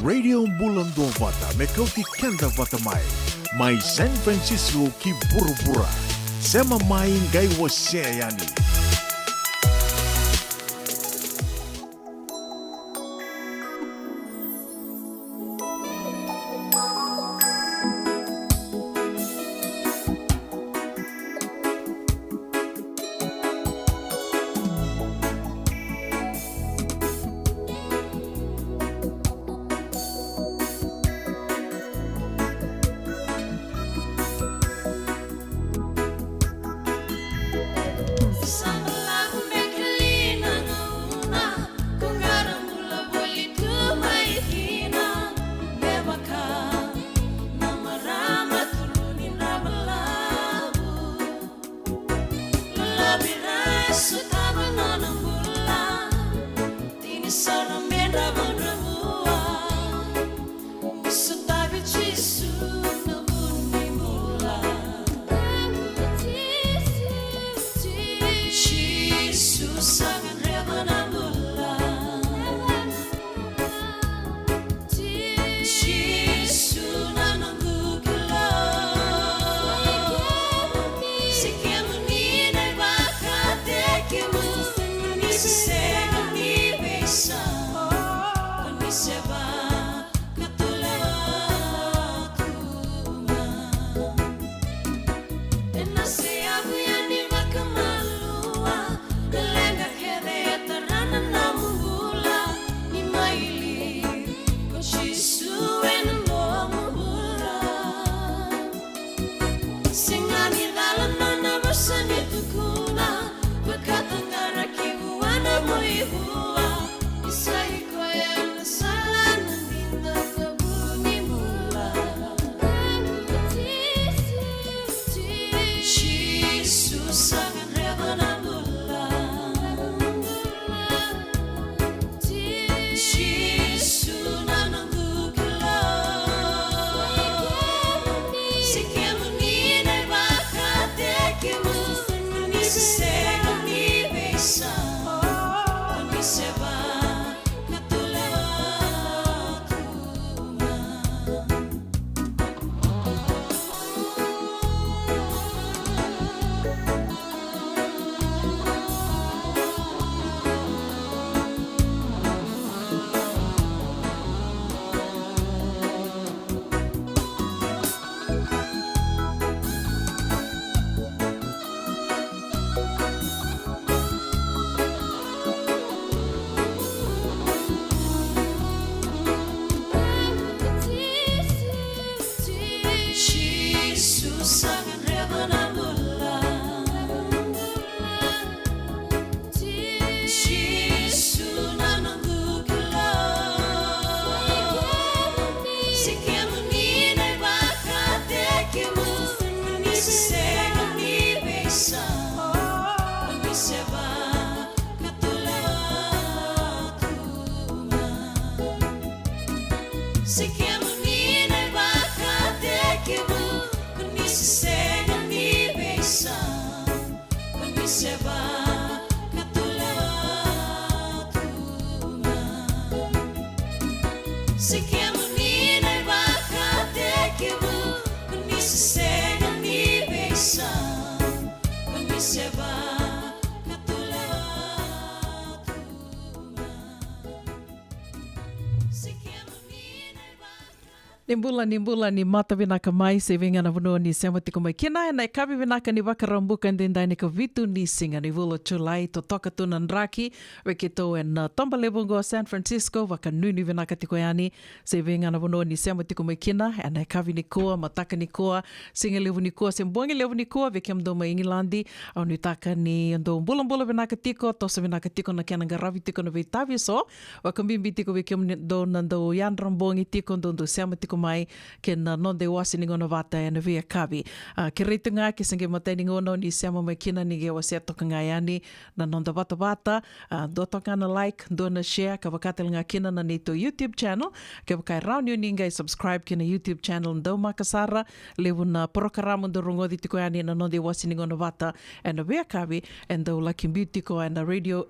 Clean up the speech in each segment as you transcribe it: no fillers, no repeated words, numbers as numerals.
Radio Bulando Vata Mekauti Kenda Vata Mai San Francisco ki Burubura Sema mai ngai waseayani. Nimbula ni mata vinaka mai se vinga na vunua ni sema tiko mai kina na ikabi vinaka ni wakarambuka ndendai ni ka vitu ni singa ni vula chulai to toka tuna nraki wekito en tomba lebungo San Francisco waka nuni vinaka tiko yani se vinga na vunua ni sema tiko mai kina na ikabi ni koa mataka ni koa singa levu ni koa sembongi levu ni koa veke mdo mai Ingilandi au ni taka ni ndo mbula vinaka tiko tosa vinaka tiko na kiana ngaravi tiko na veitavi so waka mbimbi tiko veke mdo nando yan rambongi tiko ndo sema tiko mai ke na nonde wasi ni ngona vata e na via kavi. Ke reitu ngā ke singe matai ni ngono ni seama mai kina ni ge wasi atoka ngai ani na nonda vata vata. Do toka na like, do na share, ka wakatel ngā kina na nito YouTube channel. Ke wakai raunio ni ngai subscribe kina YouTube channel ndau makasara. Lewu na porokaramu ndo rongodi tiko ani na nonde wasi ni ngona vata e na via kavi. And the Lucky Beauty ko and radio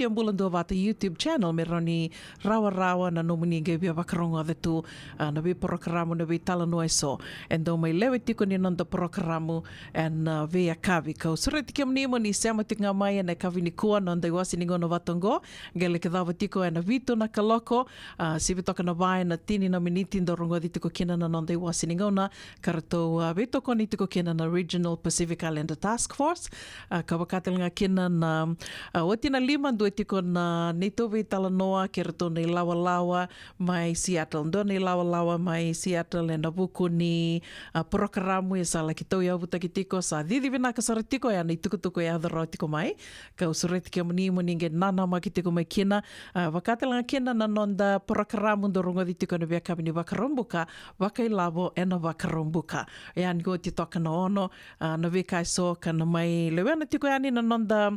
Mbulando vata YouTube channel me roni rawa na nomuni nge bia wakarongo ave tu na vi porokaramu na vi tala noai so and do mai lewe tiko ni nanda porokaramu and via kavi ko sura tiki mnimo ni seama tika mai na kavi ni kua nanda iwasi ni ngono vatongo ngele ke dawa tiko na vito na kaloko sivi toka na vai na tini na miniti ndo rongo di tiko kina na nanda iwasi ni ngona karato vito ko ni tiko kina na Regional Pacific Islander Task Force ka wakatel nga kina na watina lima ndo tiko na nitovi tala noa ke rato nei lawa mai Seattle. Ndo nei lawa mai Seattle e na buku ni porokaramu e sa laki tau iau ki tiko sa didi vina kasara tiko e ana i tukutuko e adhara tiko mai. Ka usureti ki amuni nge nana ma ki tiko mai kina. Wakatela kina na nonda porokaramu ndo rungo di tiko na via kabini wakarombuka wakai lavo e na wakarombuka. E ani go ti toka na ono na vika so ka na mai lewena tiko e ani na nonda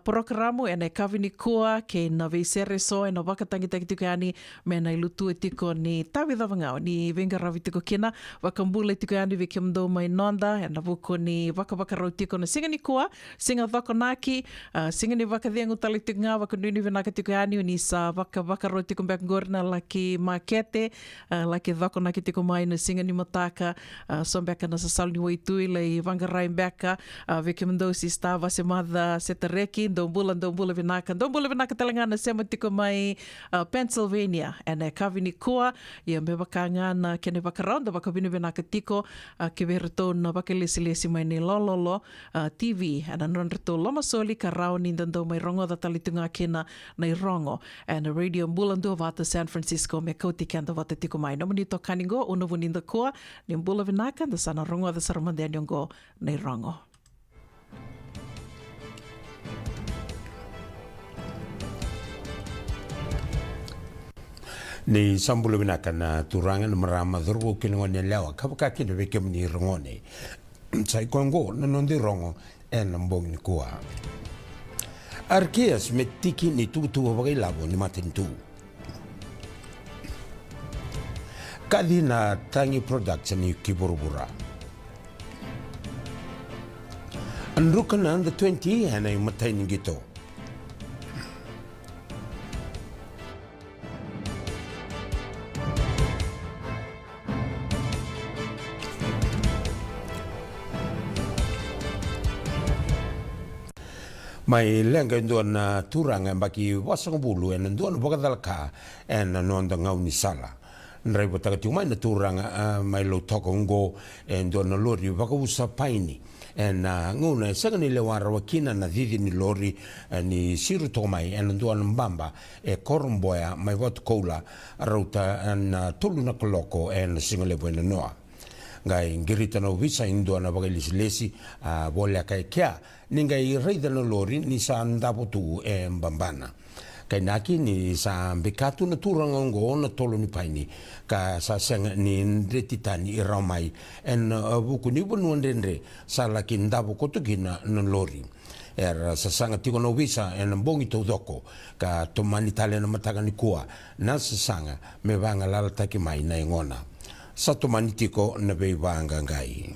porokaramu e na kavini kua ke na veisere so e na wakatangitaki tiko e ani me na ilutu e tiko ni tawidhavangao ni vengaravi tiko kina wakambule tiko e ani viki mdo mai nonda e na vuko ni wakawakarau tiko na singa ni kua singa vako naki singa ni wakadhiangu tali tiko ngā wakanuni vinaka tiko e ani ni sa wakawakarau tiko mbek ngorna laki makete laki vako naki tiko mai na singa ni mataka so mbeka na sasal ni waitui lei vangarai mbeka viki mdo si sta vase madha setareki ndombula vinaka talangana sema tiko mai Pennsylvania and kavini kua ia me wakanga na kene wakaronda wakavini vinaka tiko ke verito na wakalesi mai ni lololo TV and anonrito lomasoli ka rao ni ndando mai rongo da talitunga kena na rongo and radio mbulando vata San Francisco me kauti kenda vata tiko mai no munito kaningo unovu ninda kua ni mbula vinaka da sana rongo da saramandianiongo na rongo. Ni sambulu vinaka na turanga na marama dhurgu kilingone lewa kapaka kina veke mni rongone sai kongo na nondi rongo en mbong ni kua Arkeas metiki ni tutu wagai labo ni matentu kadi na tangi production ni kiburubura anruka na under 20 hana matai ni gito mai lenga ndona turanga baki wasang bulu en ndona bogadalka en nonda ngauni sala ndrai botaka mai na turanga mai lo toko ngo en ndona lori baka usa paini en nguna sagani le wara wakina na didi ni lori ni siru tomai en ndona mbamba e koromboya mai vot kola rauta en tolu na koloko en singale buena noa ngai ngirita no visa indona bagalisi bolia kai kia ningai reida no lori ni sa ndabo tu e mbambana kai naki ni sa bekatu na turanga ngo na tolo ni paini ka sa senga ni ndretitani iramai en buku ni bunu ndendre sa laki ndabo kotugina no lori era sa sanga tiko no visa en mbongi to doko ka tomani tale na mataga ni kua na sa sanga me vanga lalta ki mai na ngona sato manitiko na beivanga ngai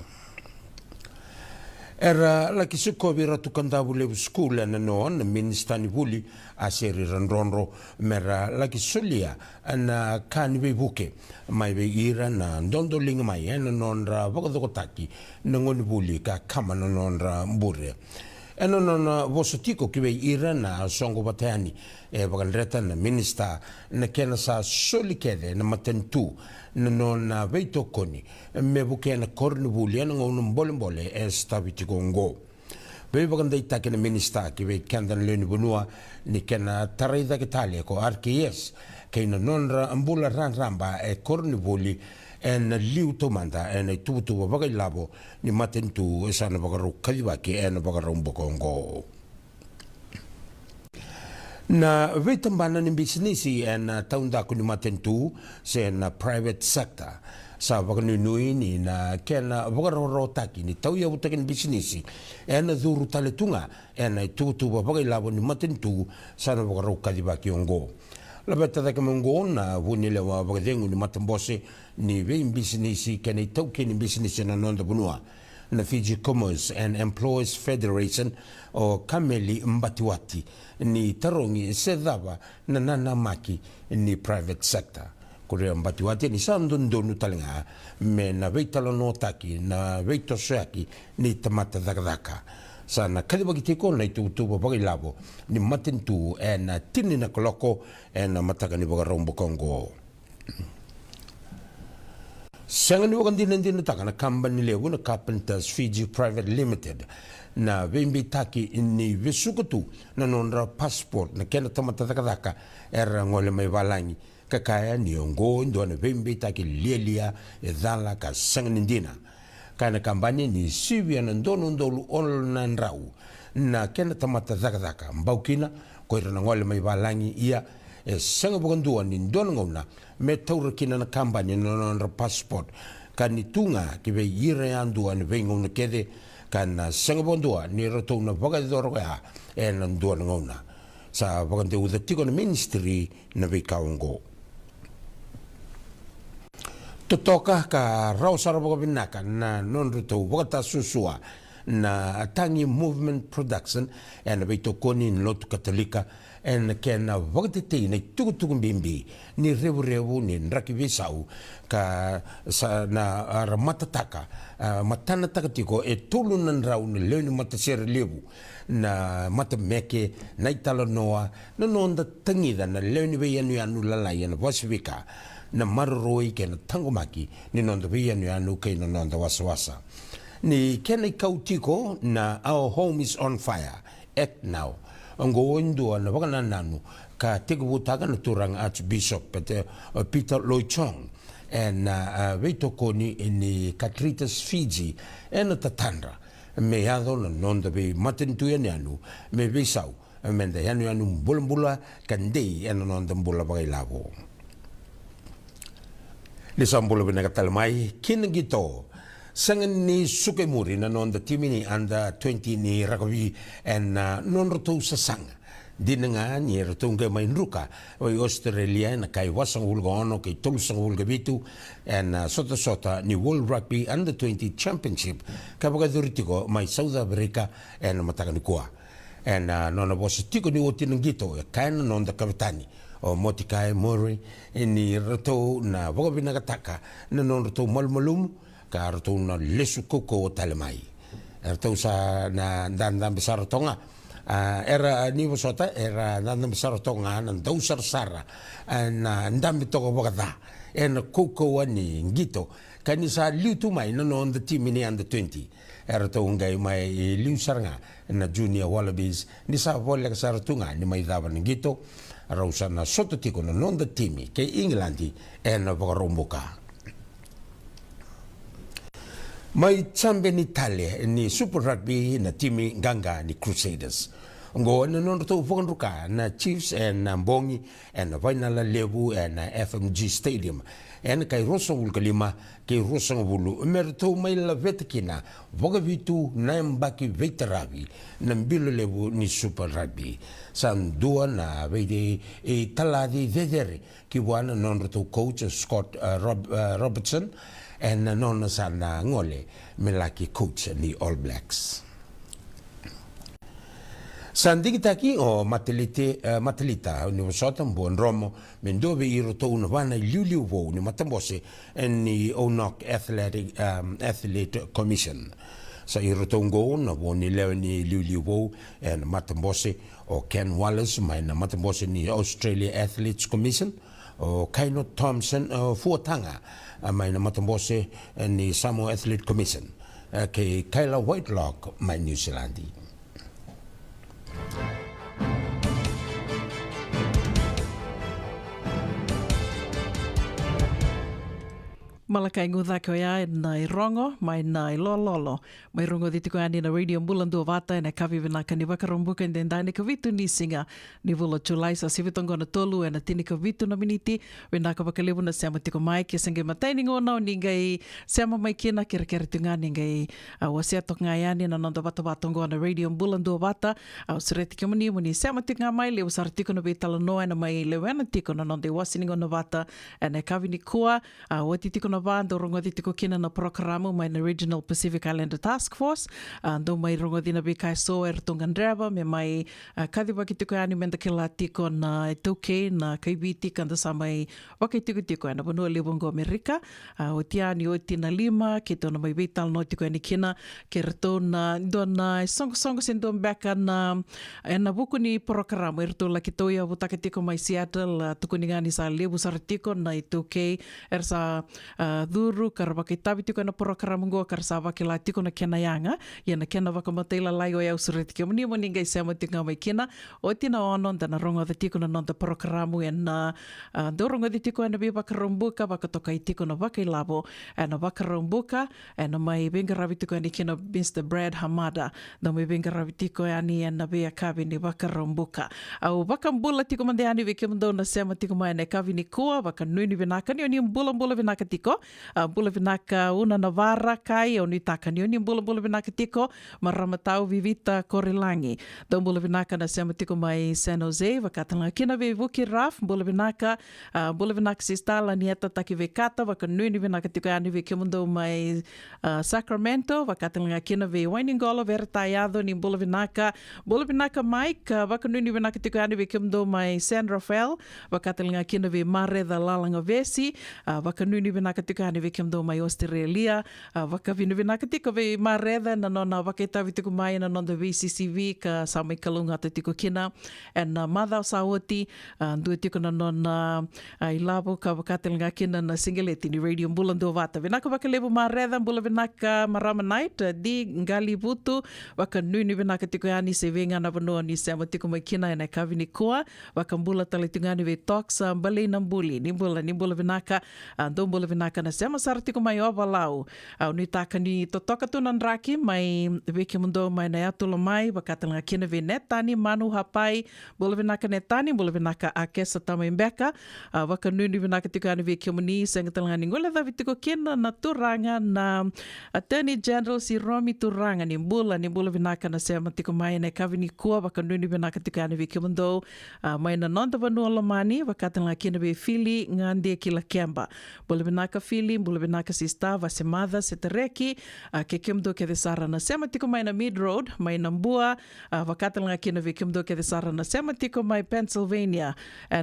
era la kisuko vira tukandavu le school na non ministani vuli aseri randronro mera la kisulia na kani beibuke mai beira na ndondo linga mai na nonra vokodokotaki ngoni vuli ka kama na nonra mbure eno na vosotiko kibe ira na songo batani e bagalreta na minister na kena sa solikede na matentu na veito koni me buke na kornubuli na ngono mbole e stabiti gongo be baganda itake na minister kibe kandan leni bunua ni kena taraida ketale ko RKS kaina nonra ambula ramba e kornubuli en liu tomanda en tutu bagai labo ni matentu esana bagaru kalibaki en bagaru bokongo Na veitambana ni business na taunda ku ni matentu se na private sector sa vakanunui ni na kena vakarorotaki ni tauia utaki ni business na dhuru taletunga na tutu vakalavo ni matentu sa na vakarokadi vakiongo la beta da kemongo na vunile wa vakadengu ni matambose ni vein business kena tauke ni business na nonda bunua na Fiji Commerce and Employees Federation o Kameli Mbatiwati ni tarongi sedava na nana maki ni private sector. Korea Mbatiwati ni sandundonu talinga me na veitalo no taki na veito soaki ni tamata dakadaka. Sana kadibagitiko na itutubo bagilabo ni matintu na tini na koloko na mataka ni bagarombo Kongo. Sangani wakandina taka na company lewu na Carpenters Fiji Private Limited na vimbi taki ni visukutu na nonra passport na kena tamatakadaka era ngole mai valangi kakaya ni ongo ndo na vimbi taki lielia edhala ka sangani ndina kana kambani ni sivia na ndono ndolu na nrau na kena tamatakadaka mbaukina koira na ngole mai valangi ia sanga bukandua ni ndono ngona me taura kina na kambani na nonra passport kani tunga ki ve yire andua ni vengo na kede kana sanga bondua ni roto na vaga doro ya na ndua ngona sa vakante uda tiko na ministry na ve kaungo totoka ka rausara vaga binaka na non roto vaga susua na tangi movement production na ve tokoni lotu katolika en kena vakatete na tukutuku bimbi ni revu ni nraki visau ka sa na ramatataka matana takatiko tulu na nrau ni leo ni matasere levu na matameke na italo noa na nonda tangida na leo ni veianu anu lalaya na wasivika na maroroi kena tangomaki ni nonda veianu anu kei na nonda wasawasa ni kena ikautiko na Our Home is on Fire Act Now ngo ndua na wakana nanu ka tegubutaga na turang Archbishop Peter Lloyd Chong na veitoko ni Katritas Fiji na tatandra me yado na nonda be matentuya ni anu me visau menda yanu anu mbula kandei na nonda mbula bagailavo lisambula binagatalmai kinagito sangan ni Sukemuri na nonda timi ni under 20 ni rakawi non roto sa sanga dinanga ni roto nga may ruka o Australia na kay wasang hulga ono kay tulusang hulga bitu sota ni World Rugby Under 20 Championship kabaga duritiko may South Africa matakan kuwa nona boss tiko ni otin ng gito kaya na nonda kapitani o Motikai Murray ni roto na waga binakataka na non roto malmalum ka roto na lesu koko talemai roto sa na dan besar tonga era ni bosota era dan besar tonga nan dausar sara na ndam bitoko bagada koko ani ngito kani sa liutu mai no on the team ni under 20 era to ngai mai liusarnga na junior wallabies ni sa volle sa rotunga ni mai dava ngito rausa na sototiko na non the team ke Englandi bagaromboka mai chambe ni Italia ni Super Rugby na timi Nganga ni Crusaders ngo na non to vonruka na Chiefs na Mbongi na final level na FMG Stadium kai roso ulkalima ke roso bulu merto mai la vetkina voga vitu na mbaki veteravi na mbilo level ni Super Rugby san dua na vede taladi vedere ki wana non to coach Scott Robertson non sana ngole melaki coach ni All Blacks. Sanding taki o matelita ni wasotan buon Romo mendove iroto una vana liuliu vo ni matambose ni Onok Athlete Commission. Sa iroto ngo na voni leo ni liuliu vo matambose o Ken Wallace mai na matambose ni Australia Athletes Commission o Kaino Thompson Fuatanga mai na matambose ni Samoa Athlete Commission ke Kyla Whitelock mai New Zealand. Malakai ngudha ko ia na i rongo, mai na i lololo. Mai rongo di tiko ani na radio mbulandu vata e na kavi vinaka ni wakarombuka i dendani ka vitu ni singa ni vula Julai sa sivitongo na tolu e na tini ka vitu na miniti vinaka wakalevu na sema tiko mai ke senge matai ni ngona ni ngai sema mai kina kere tunga ni ngai wasia tok ngai ani na nanda vata vatongo na radio mbulandu vata au sureti ke muni sema tiko ngai mai leo sar tiko na vitala noa na mai lewena tiko na nanda wasi ni ngona vata e na kavi ni kua wati tiko na do rongo di tiko kina na programo mai na Regional Pacific Islander Task Force do mai rongo di na bikai so tungan driver me mai kadi waki tiko ani menda kila tiko na toke na kaibiti kanda sa mai waki tiko ana bonua lebongo Amerika o tiani o tina lima ke tona mai vital no tiko ani kina ke reto na dona songo sendom baka na na buku ni programo reto la kitoia butaka tiko mai Seattle tuku ningani sa lebu sar tiko na toke sa duru karawaki tabi tiko na programa ngo karsawa ke la tiko na kena yanga ia na kena wakamatela lai o au sureti ke muni ningai sema tiko mai kina o tina ono na rongo de tiko na nonda programa e na do rongo de tiko na bi wakarombuka wakatoka i tiko na wakailabo e na wakarombuka e na mai benga ravi tiko ni kina Mr. Brad Hamada na mai benga ravi tiko ani e na bea kavi ni wakarombuka au wakambula tiko mande ani wike mndo na sema tiko mai na kavi ni kua wakanui ni vinaka ni oni mbula vinaka tiko bula vinaka una Navara kai o ni taka ni oni bula vinaka tiko maramatau vivita Korilangi do bula vinaka na sema tiko mai San Jose wakatanga kina ve vuki raf bula vinaka sistala ni eta taki vekata wakanui ni vinaka tiko ani ve kemundo mai Sacramento wakatanga kina ve Wainingolo veretaiado ni bula vinaka Mike wakanui ni vinaka tiko ani ve kemundo mai San Rafael wakatanga kina ve Mare da Lalanga Vesi wakanui ni vinaka tiko ani ve kemdo mai Australia wakavinu vinaka tiko ve mareda na nona wakaitavi tiko mai na nona VCCV ka sa mai kalunga te tiko kina and mother saoti dua tiko na nona ilabo ka wakatelinga kina na singeleti ni radio mbulandu vata vinaka wakalebu mareda mbula vinaka marama night di ngali butu wakanui ni vinaka tiko ani se venga na vanoa ni sema tiko mai kina na kavini koa wakambula tali tungani ve talks mbali na mbuli ni mbula vinaka do mbula vinaka na sema sartiko mai ova lau au ni taka ni totoka tunan raki mai veke mundo mai na atula mai wakatanga kina ve netani manu hapai bula vinaka netani bula vinaka akesa tamai mbeka wakanui ni vinaka tiko ani veke muni sengatalanga ni ngole dhavi tiko kina na turanga na Attorney General si Romi Turanga ni mbula vinaka na sema tiko mai na kavini kua wakanui ni vinaka tiko ani veke mundo mai na nonda vanua lamani wakatanga kina ve fili ngande kila kemba bula vinaka fili bula vinaka sista vasemada setereki ke kemdo ke desara na sema tiko mai na Mid Road mai na Mbua wakatalanga kina ve kemdo ke desara na sema tiko mai Pennsylvania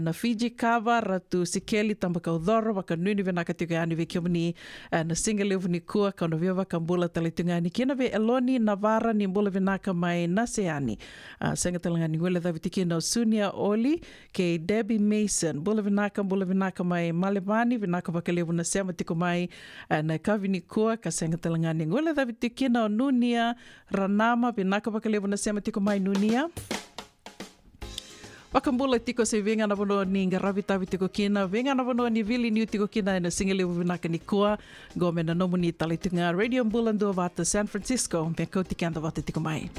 na Fiji Kava ratu Sikeli tambaka udhoro wakanui ni vinaka tiko ani ve kemni na singalevu ni kua kauna via wakambula talitunga ni kina ve Eloni Navara ni mbula vinaka mai Naseani sengatalanga ni ngule dhavi tiki na Sunia Oli ke Debbie Mason mbula vinaka mai Malevani vinaka wakalevu na sema tiko mai na kavini kua ka sengatalanga ni ngule dhavi tiki na Nunia Ranama vinaka wakalevu na sema tiko mai Nunia wakambula tiko se venga na vono ni ngaravitavi tiko kina venga na vono ni vili ni tiko kina na singalevu vinaka ni kua gome na nomuni talitunga Radio Mbulandu vata San Francisco peko tikanda vata tiko mai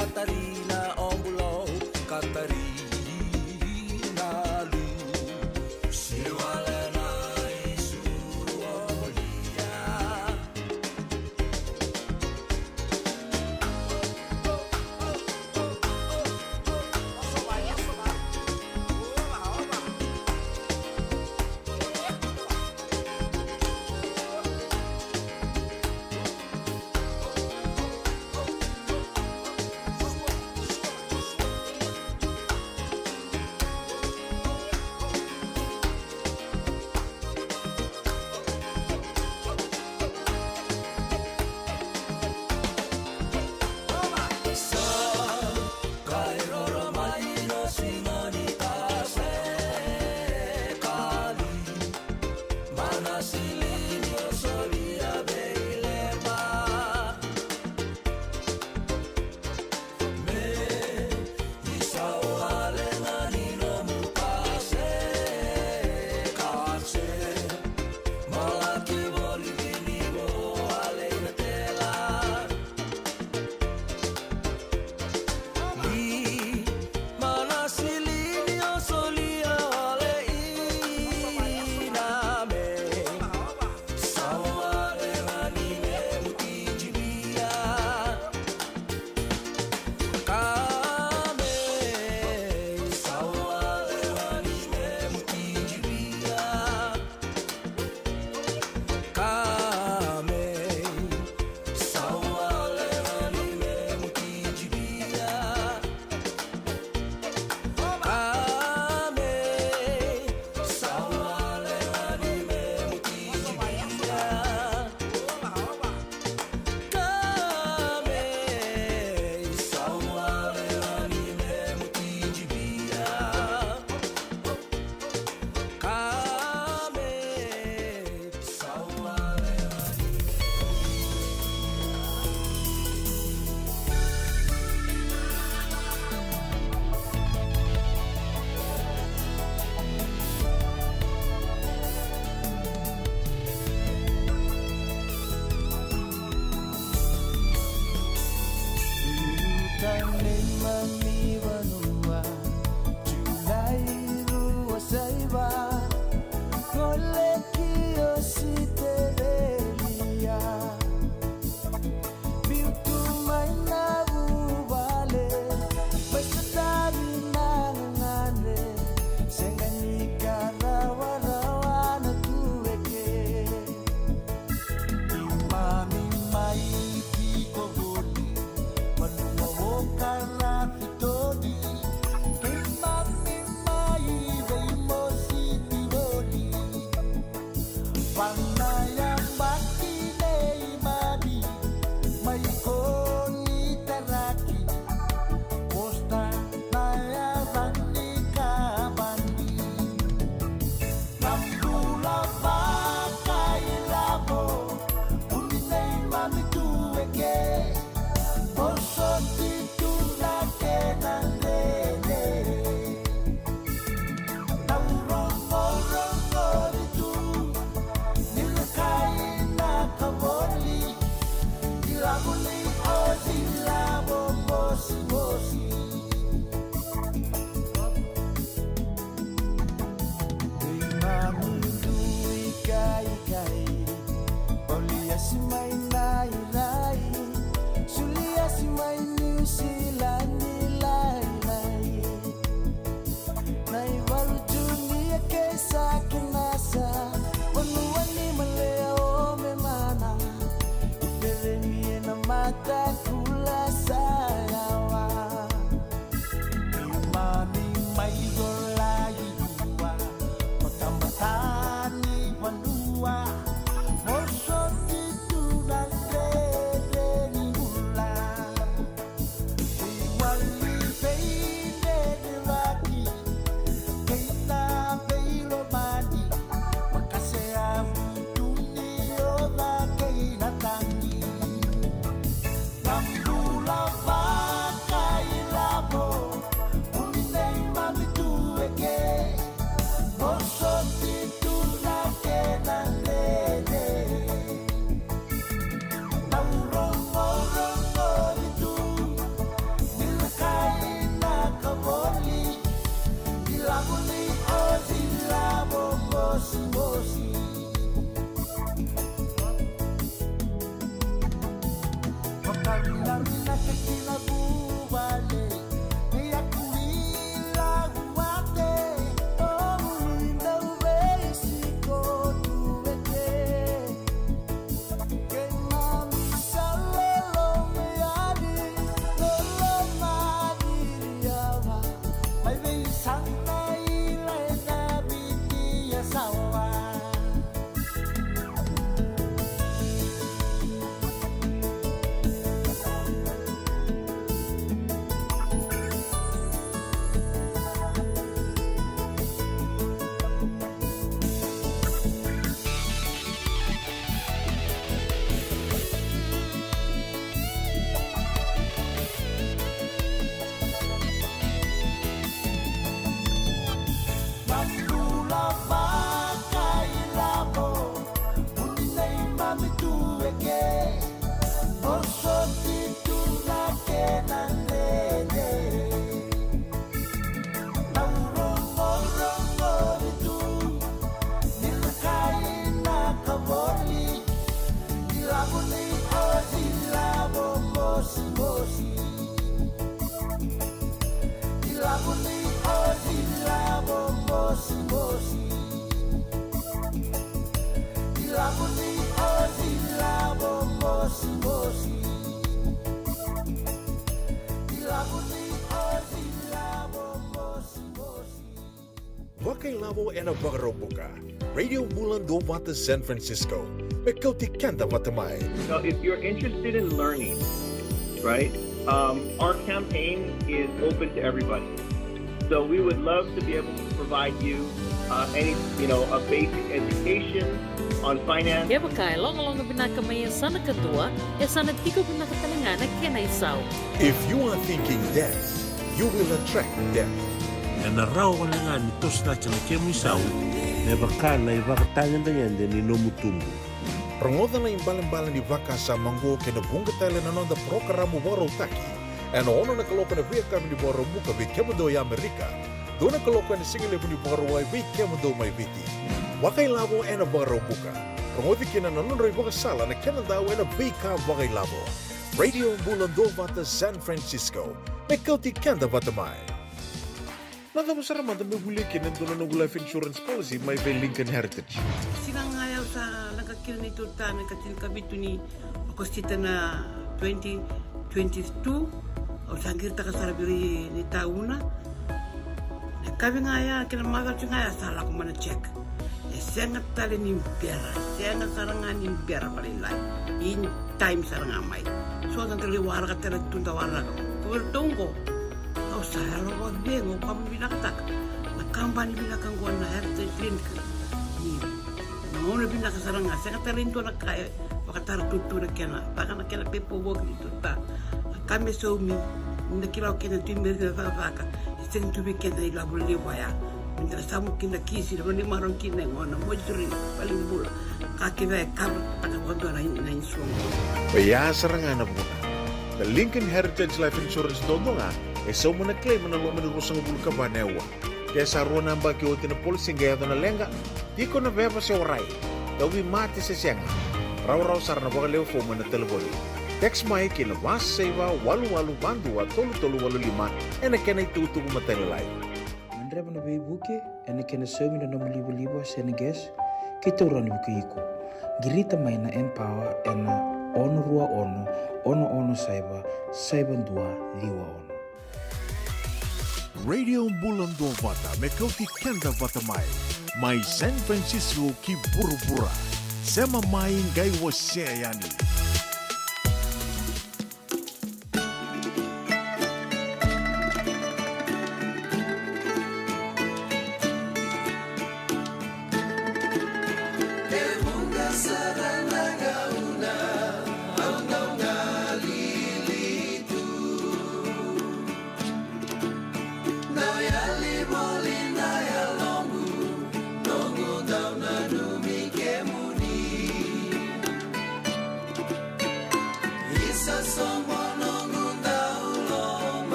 Katarina Ombulo, Katarina Lu, Siwalena Isuru Olia. Karena fitodi Wakailavo en Wakarobuka, Radio Bulan Dovata San Francisco, Mekoti Kenda Watamai. So if you're interested in learning, right, our campaign is open to everybody. So we would love to be able to provide you a basic education on finance. Ya bakai long binaka sana kedua, ya sana tiga binaka telengana kena isau. If you are thinking death, you will attract death. Na rao nga ni tos na chana kemu isau, ne bakala i bakatangan dengan ni nomutumbu. Rangoda na imbalan-balan di vaka sa manggo ke na bunga tele na nonda programa waro taki. En ono na kaloka na via kami ni waro muka vi kemado ya Amerika. Dona kaloka na singile ni waro wai vi kemado mai viti. Wakailavo en waro muka. Rangodi kina na nonro i vaka sala na kenanda en vika wakailavo. Radio Bulan Dovata San Francisco. Mekoti Kenda Watamai. Nada mo sarama da may huli kinin doon ng life insurance policy may by Lincoln Heritage. Silang ayaw sa nagkakil nito ta nagkatil kabito ni Agostita na 2022 o sangir ta kasarabiri ni tauna. Nagkabi nga ya kinamagal siya nga ya sala ko man check. Sengat tali ni pera, sengat sarangan ni pera palilay. In time sarangamay. So nagkali wara ka tala tunda wara ka. Kuwertongko. Kau sahalo wag bengo kamu binaktak. Nakambani binakang gua na heritage link. Ni. Namono binaka saranga. Saya katarin to nakaya. Pakatar tutu na kena. Baka na kena pepo wag dito ta. Kami somi. Nakilaw kena timir na vavaka. Iseng tubi kena ilabul liwaya. Minta samu kina kisi. Naman ni marong kina ngona. Mojuri. Paling bula. Kaki vaya kabut. Pakakondo na insuang. Kaya sarangan na muna. The Lincoln Heritage Life Insurance dodo nga. So mo na-claim na lo manirusang bulu ka banewa. Kaya sa ruwan ang bagi o tinapulsing gaya na lenga, di ko na beba si oray. Dawi mati sa siyang. Raw-raw sar na bakalew po mo na telefoni. Text mo ay kinabas sa iba, walu-walu bandu at tolu-tolu walu lima, e na kena itutu ko matalalay. Andre ba na ba ibuke, e na kena sami na namulibo-libo sa neges, kita uran ibuke iko. Girita may na empower e na ono rua ono saiba, saiban dua, liwa ono. Radio Bulan Dovata Mekoti Kenda Watamai. May San Francisco ki Burubura. Sema maing gay wasayani.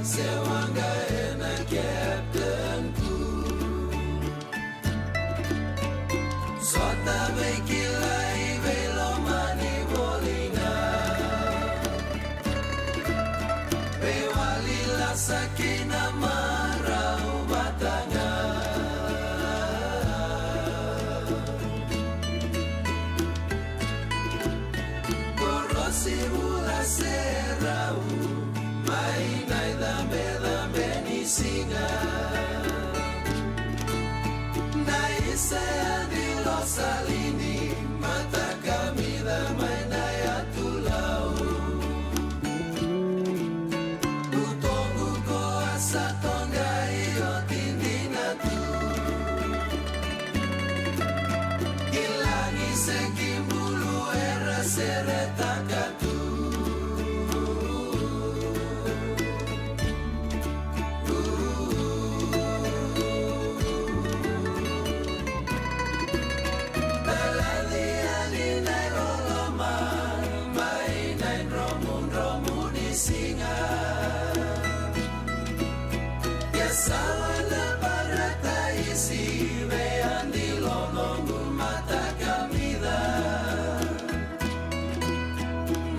sewanga ena captain ku sota bekilai velomani bolinga bewalila sakina marau batanga borosi hula serau mai nai dambe dambe ni singa nai saya di losalini mata kami damai nai atulau utongu ko asa tongai o tindina tu ilangi sekimbulu era seretakatu Sawana barata isi veandi lonongu mata kamida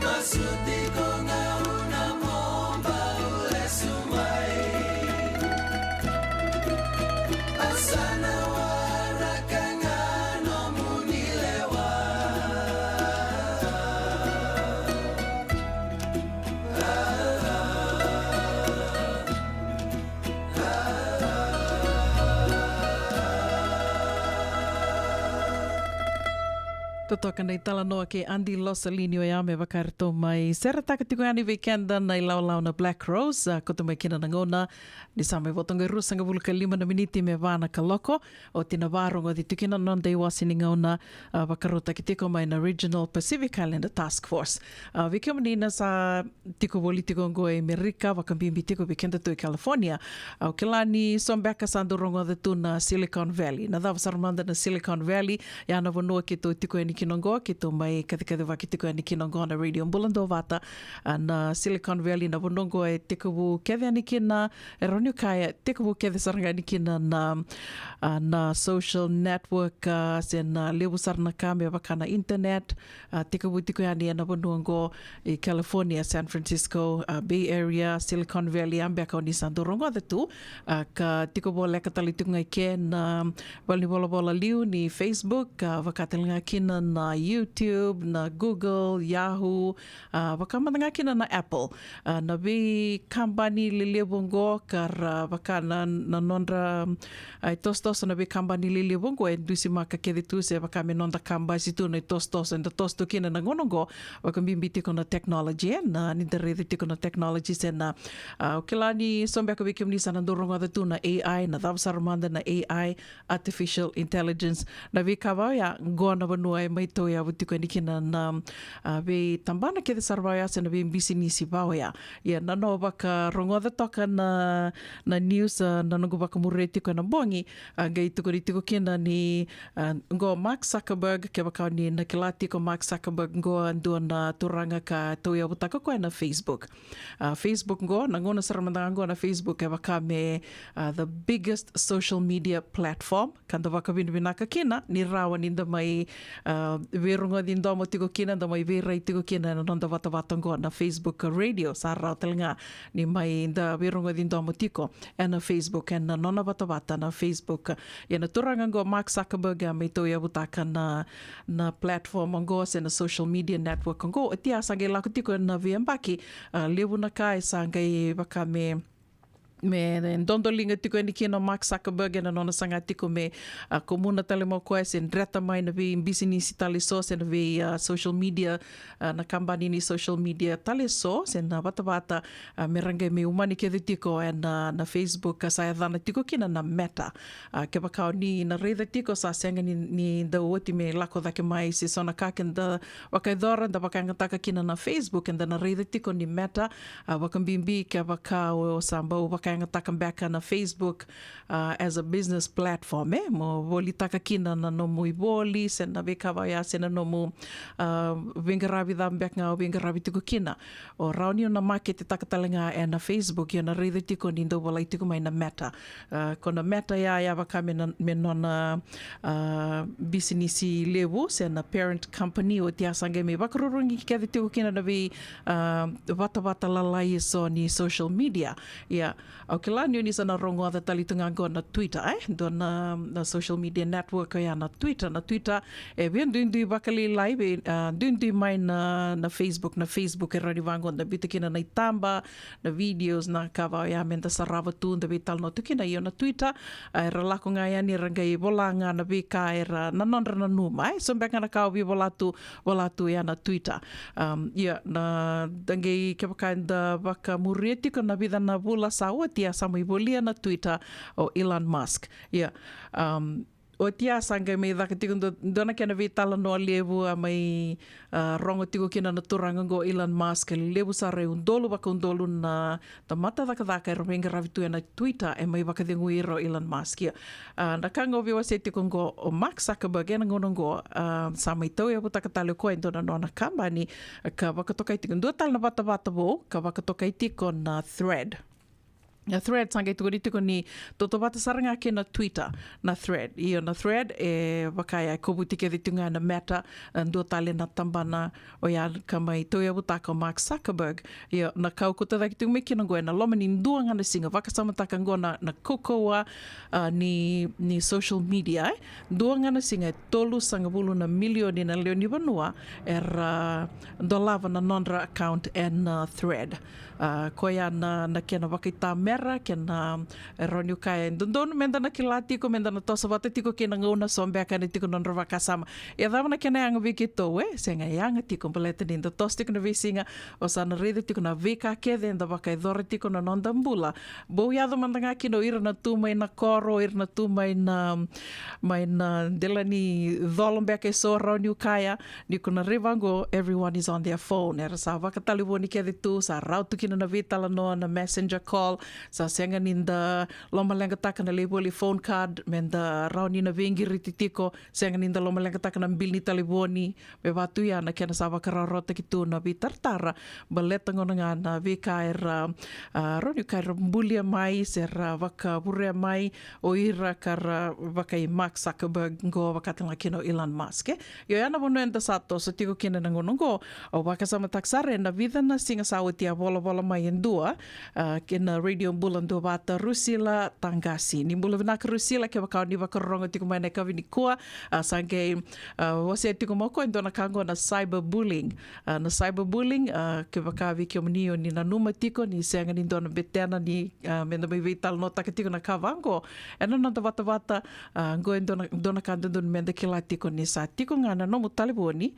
masuti konga una momba ule sumai asana warakanga no munilewa Totoka nei tala noa ke Andy Losalini o ame wakarito mai sera takatiko ani weekenda nei laulau na Black Rose koto mai kina nangona ni sa mai votonga rusanga vulka 5 miniti me vana ka loko o tina warongo di tukina non dei wasini ngauna wakarota ki tiko mai na Regional Pacific Islander Task Force wiki manina sa tiko politiko ngo e Amerika wakambimbi tiko weekenda to California au kilani sombeka sandu rongo de tuna Silicon Valley na dava sarmanda na Silicon Valley ya na vonoa ki to tiko ni kinongo ki to mai katikade wa ki tiko ni kinongo na Radio Mbulando vata na Silicon Valley na vonongo e tiko bu kede ani kina e roniu kaya tiko bu kede saranga ni kina na social network sen lewu sarna kame wakana internet tiko bu tiko ani na vonongo e California, San Francisco, Bay Area, Silicon Valley ambe ka ni sandorongo de tu ka tiko bo leka tali tunga ke na wali bola liu ni Facebook wakatelinga kina na YouTube, na Google, Yahoo, wakamanga kina na Apple. Na vi kambani lilibongo kar wakana na nondra tostos na vi kambani lilibongo e dusi maka kedi tu se wakame nonda kamba situ na tostos and tosto kina na ngonongo wakambimbi tiko na technology na nindarede tiko na technology sen na ukilani sombe ka vikim ni sanandorongo da tu na AI na davsarmanda na AI artificial intelligence na vi kawaya ngona vanua mai toia vutiko ni kina na ve tambana ke de sarvaya sen ve mbisi ni sibawaya ya na no baka rongo da toka na news na ngo baka mureti ko na bongi ngai tuko ritiko kina ni ngo Mark Zuckerberg ke baka ni na kilati ko Mark Zuckerberg ngo ando na turanga ka toia vutaka ko na Facebook Facebook ngo na ngona saramanda ngo na Facebook ke baka me the biggest social media platform kando baka binaka kina ni rawa ninda mai verunga din domo tiko kina da mai vera tiko kina na nonda vata vatongo na Facebook radio sa rautelnga ni mai da verunga din domo tiko na Facebook na nona vata na Facebook na turanga ngo Mark Zuckerberg mai toia butaka na platform ngo se na social media network ngo tia sange la tiko na viembaki lewu na kai sange bakame me ndondolinga tiko ni kino Mark Zuckerberg na nona sanga tiko me komuna tale mo ko sen dreta mai na vi business tale so sen vi social media na kambani ni social media tale so sen na bata meranga me umani ke tiko na Facebook sa dana tiko kina na Meta ke bakao ni na reda tiko sa senga ni da oti me lako da ke mai se sona kaken da wakaidora da bakanga taka kina na Facebook and na reda tiko ni Meta wakambimbi ke bakao samba bakanga taka back na Facebook as a business platform mo voli taka kina na nomu I voli se na vekava ya se na nomu vingaravi da back nga vingaravi tiko kina o rauni na market taka talenga na Facebook ya na reide tiko ni ndo vola tiko mai na Meta kona Meta ya vaka me nona business level se na parent company o tia sange me vakarurungi ki keve tiko kina na vi vata lalai so ni social media ya au ke la ni sana rongo ada talitunga go na Twitter do na social media network ya na Twitter e bien dui vakali live dui mai na Facebook e rani vango na bitikina na itamba na videos na kava ya menta sarava tu na vital no tukina yo na Twitter era la ko nga ya ni rangai volanga na vika era na nonra na numa so beka na ka vi volatu ya na Twitter na dangai ke da vaka murieti ko na vida na vula sawa tia samui volia na Twitter o Elon Musk o tia sanga me daka tiko dona kena vitala no levu a mai rongo tiko kina na turanga go Elon Musk levu sare undolu na mata daka e romenga ravitu na Twitter e mai vaka dengu iro Elon Musk na kango viwa se tiko go o Mark Zuckerberg e ngono go sa mai tau e puta katale ko endona no na kambani ka vaka tokai tiko ndo tal na vata vo ka vaka tokai tiko na Thread. Na Thread sanga itu tiko ni toto bata saranga ke na Twitter na Thread na Thread e wakaya kobu tike vitunga na Meta ndo tale na tambana o ya kamai to ya butaka Mark Zuckerberg na kau ko tada kitu meki na goena loma ni ndua ngana singa vaka samataka ngona na kokoa ni social media ndua ngana singa tolu sanga bulu na milioni na leoni vanua dolava na nondra account and Thread koya na kena wakita mera kena roniu kai ndon menda na kilati ko menda na tosa vata tiko kena ngona sombe kana tiko non rovaka sama ya dava na kena yang viki to senga yang tiko pelete din tos tiko na visinga o sana rede tiko na vika ke den da vaka dore tiko na non dambula bo ya do mandanga kino ira na tu mai na koro ira na tu mai na delani volombe ke so roniu kaya niko na rivango everyone is on their phone era sa vaka talivoni ke tu sa rautu kino na vitala no na messenger call sa senga ninda loma lenga taka na label phone card menda rauni na vengi rititiko senga ninda loma lenga taka na bil ni taliboni be batu ya na kena sawa kararota kitu na vitartara baleta ngona nga na vika era roni kaira mbulia mai sera vaka burea mai o ira kara vaka I Mark Zuckerberg ngo vakatanga kino Elon Musk yo yana bono enda sato so tiko kina na ngono ngo o vaka sama taksare na vida na singa sawa tia bola mai endua kena radio bulan do bata Rusila Tangasi ni bulan nak Rusila ke bakau ni bakarongo tiko mai na kavini kua sange wase tiko moko endo na kango na cyberbullying ke bakavi ke mnio ni na numa tiko ni senga ni dona betena ni menda mai vital nota ke tiko na kavango eno na vata go endo dona kando don menda kila tiko ni sa tiko ngana no mutaliboni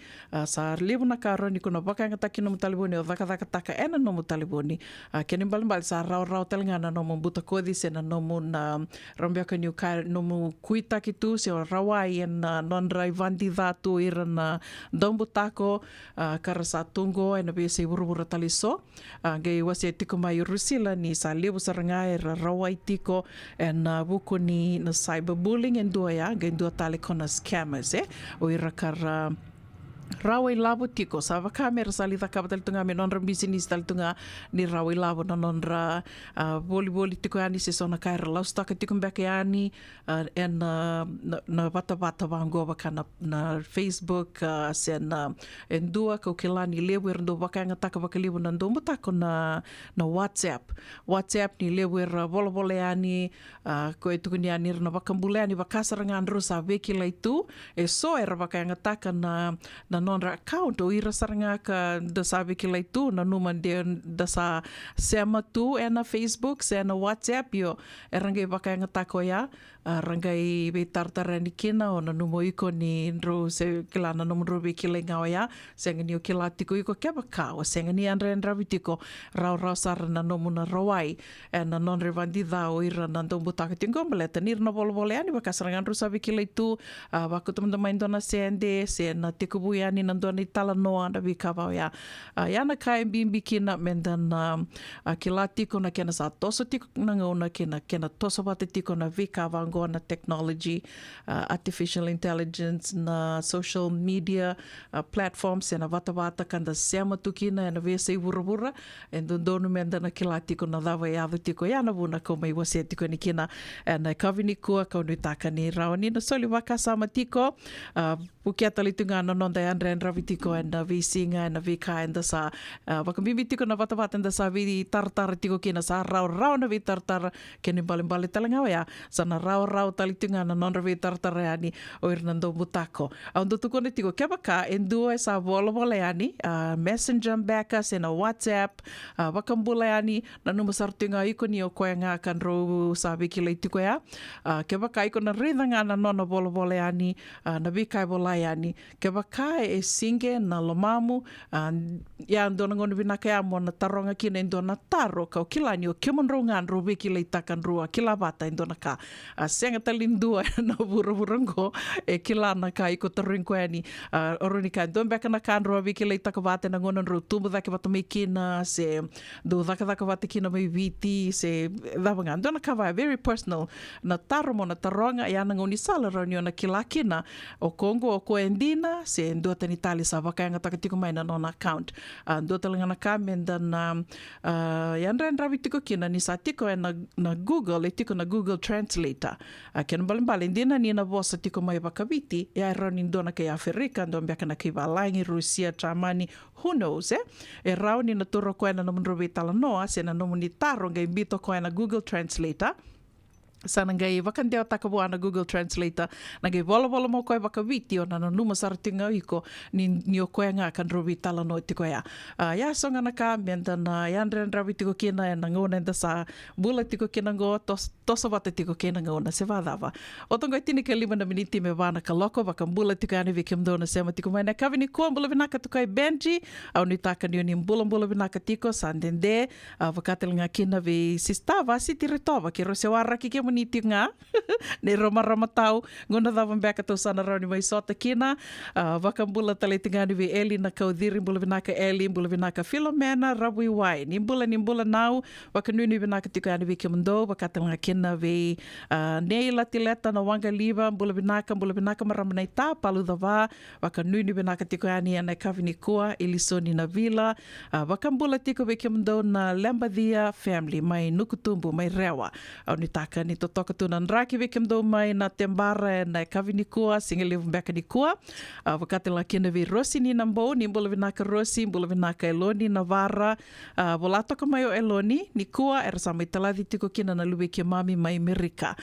sa lebu na karo ni kuna bakanga takino mutaliboni o vaka taka ena no mutaliboni keni mbal sa rau telengana no buta kodi se na no na rombia ka new car no kuita kitu se rawai en non raivandi datu ira na dombutako karasa tungo en be se burubura taliso ge wase tiko mai Rusila ni sa lebu saranga era rawai tiko en buku ni na cyberbullying en doya ge do tale kona scammers o ira kar rawai labo tiko sa kamera sali ta kapatal tunga me nonra business tal tunga ni rawai labo na nonra boli tiko ani se sona kaira lausta ka tiko mbeke ani en na bata wango baka na Facebook sen en dua ko kelani lewer ndo baka nga taka baka lewer ndo mbuta ko na WhatsApp ni lewer bolo ani ko etuko ni ani na baka mbule ani baka sarangan rusa veki laitu so era baka nga taka na nonra account o ira saranga ka da sabi ki laitu na numan de da sa sema tu na Facebook se na WhatsApp yo erangai baka nga tako ya rangai be tartara ni kina o na numo iko ni ro se kila na numo ro be kila ngao ya se ngani o kila tiko iko ke baka o se ngani andre vitiko rau sar na numo na rawai na non revandi da o ira na ndo butaka tingo meleta ni na bolo ani baka sarangan ro sabi ki laitu baka teman-teman dona sende se na tiko buya yani nandua ni tala noa na vikavau ya. Yana kai bimbi kina mendan ki la tiko na kena sa toso tiko na ngauna kena toso wate tiko na vikavau ngoa na technology, artificial intelligence, na social media platforms, na wata kanda sema tukina na vesa I wura and donu menda na ki la tiko na dawa ya adu tiko yana vuna ko mai wase tiko ni kina na kavini kua kau nui taka ni rao ni na soli waka sama tiko pukia talitunga na nonda andre and ravi tiko and na visinga and na vika and sa wakambibi tiko na wata and sa vi tartara tiko kina sa rao na vi tartara kini bali talanga ya sa na rao talitunga na nonda vi tartara yani o irnando butako au ndo tuko ni tiko kebaka endua sa vola yani messenger backa sena WhatsApp wakambula yani na numasartunga iko ni o koe ngā kan rou sa wiki lei tiko ya ke waka iko na rinanga na nona vola yani na vikai vola yani ke waka singe na lomamu ya ndona ngonu vinaka ya mo na taronga kina ndona taro ka o kilani o kemon rou ngan rou wiki lei takan rua kila vata ndona ka senga talindua na vurango kilana ka iko tarinko yani oronika ndon beka na kan rua wiki lei taka vata na ngonu rou tumbu dake vata me kina se do daka vata kina mai viti se davanga ndona ka va very personal na taro mo na taronga ya na ngoni sala raunio na kilakina o Kongo o koendina se ndo tani tali sa vaka nga takatiko mai na nona account ndo talanga na kamenda na ya ndra vitiko kina ni sa tiko na Google tiko na Google Translator ken balimbali ndina ni na vosa tiko mai vakaviti ya rauni ndona ke Afrika ndo mbeka na kiva langi Rusia Germany who knows e rauni na toro koena na munrovi tala noa se na nomuni taro nga imbito koena Google Translator sana ngai wakandeo takabua na Google Translator na ngai vola mo koe wakawiti o na numa saratinga iko ni o koe ngā kan rovi tala no tiko ya ya songa na ka menda na yandre ravi tiko kina na ngona nda sa bula tiko kina ngo tosa wata tiko kina ngona se vadava o tongo tini ka 5 miniti me wana ka loko wakambula tiko ane vikim dona sema tiko mai na kavini kua mbula vinaka tuko ai Benji au ni taka ni mbula vinaka tiko sandende wakatelinga kina vi sistava siti retova ki rose waraki ke niti nga ne roma tau ngona dava mbeka to sana rauni mai sota kina wakambula tale tingani vi Eli na kaudhiri mbula vinaka Eli mbula vinaka Philomena rabui wai nimbula nau wakanuni vinaka tikani vi kimndo wakatanga kina vi neila tileta na wanga liva mbula vinaka maramanai ta palu dava wakanuni vinaka tikani ana kavini kua ilisoni na vila wakambula tiko vi kimndo na Lembadia family mai nukutumbu mai rewa au nitaka ni toka tu nan raki vikim do mai na tembara na kavini kua singeli mbeka ni kua wakati la kina vi Rosi ni nambo ni mbula vinaka Rosi mbula vinaka Eloni na vara volata ka mai o Eloni ni kua sama italadi tiko kina na luwe ke mami mai Amerika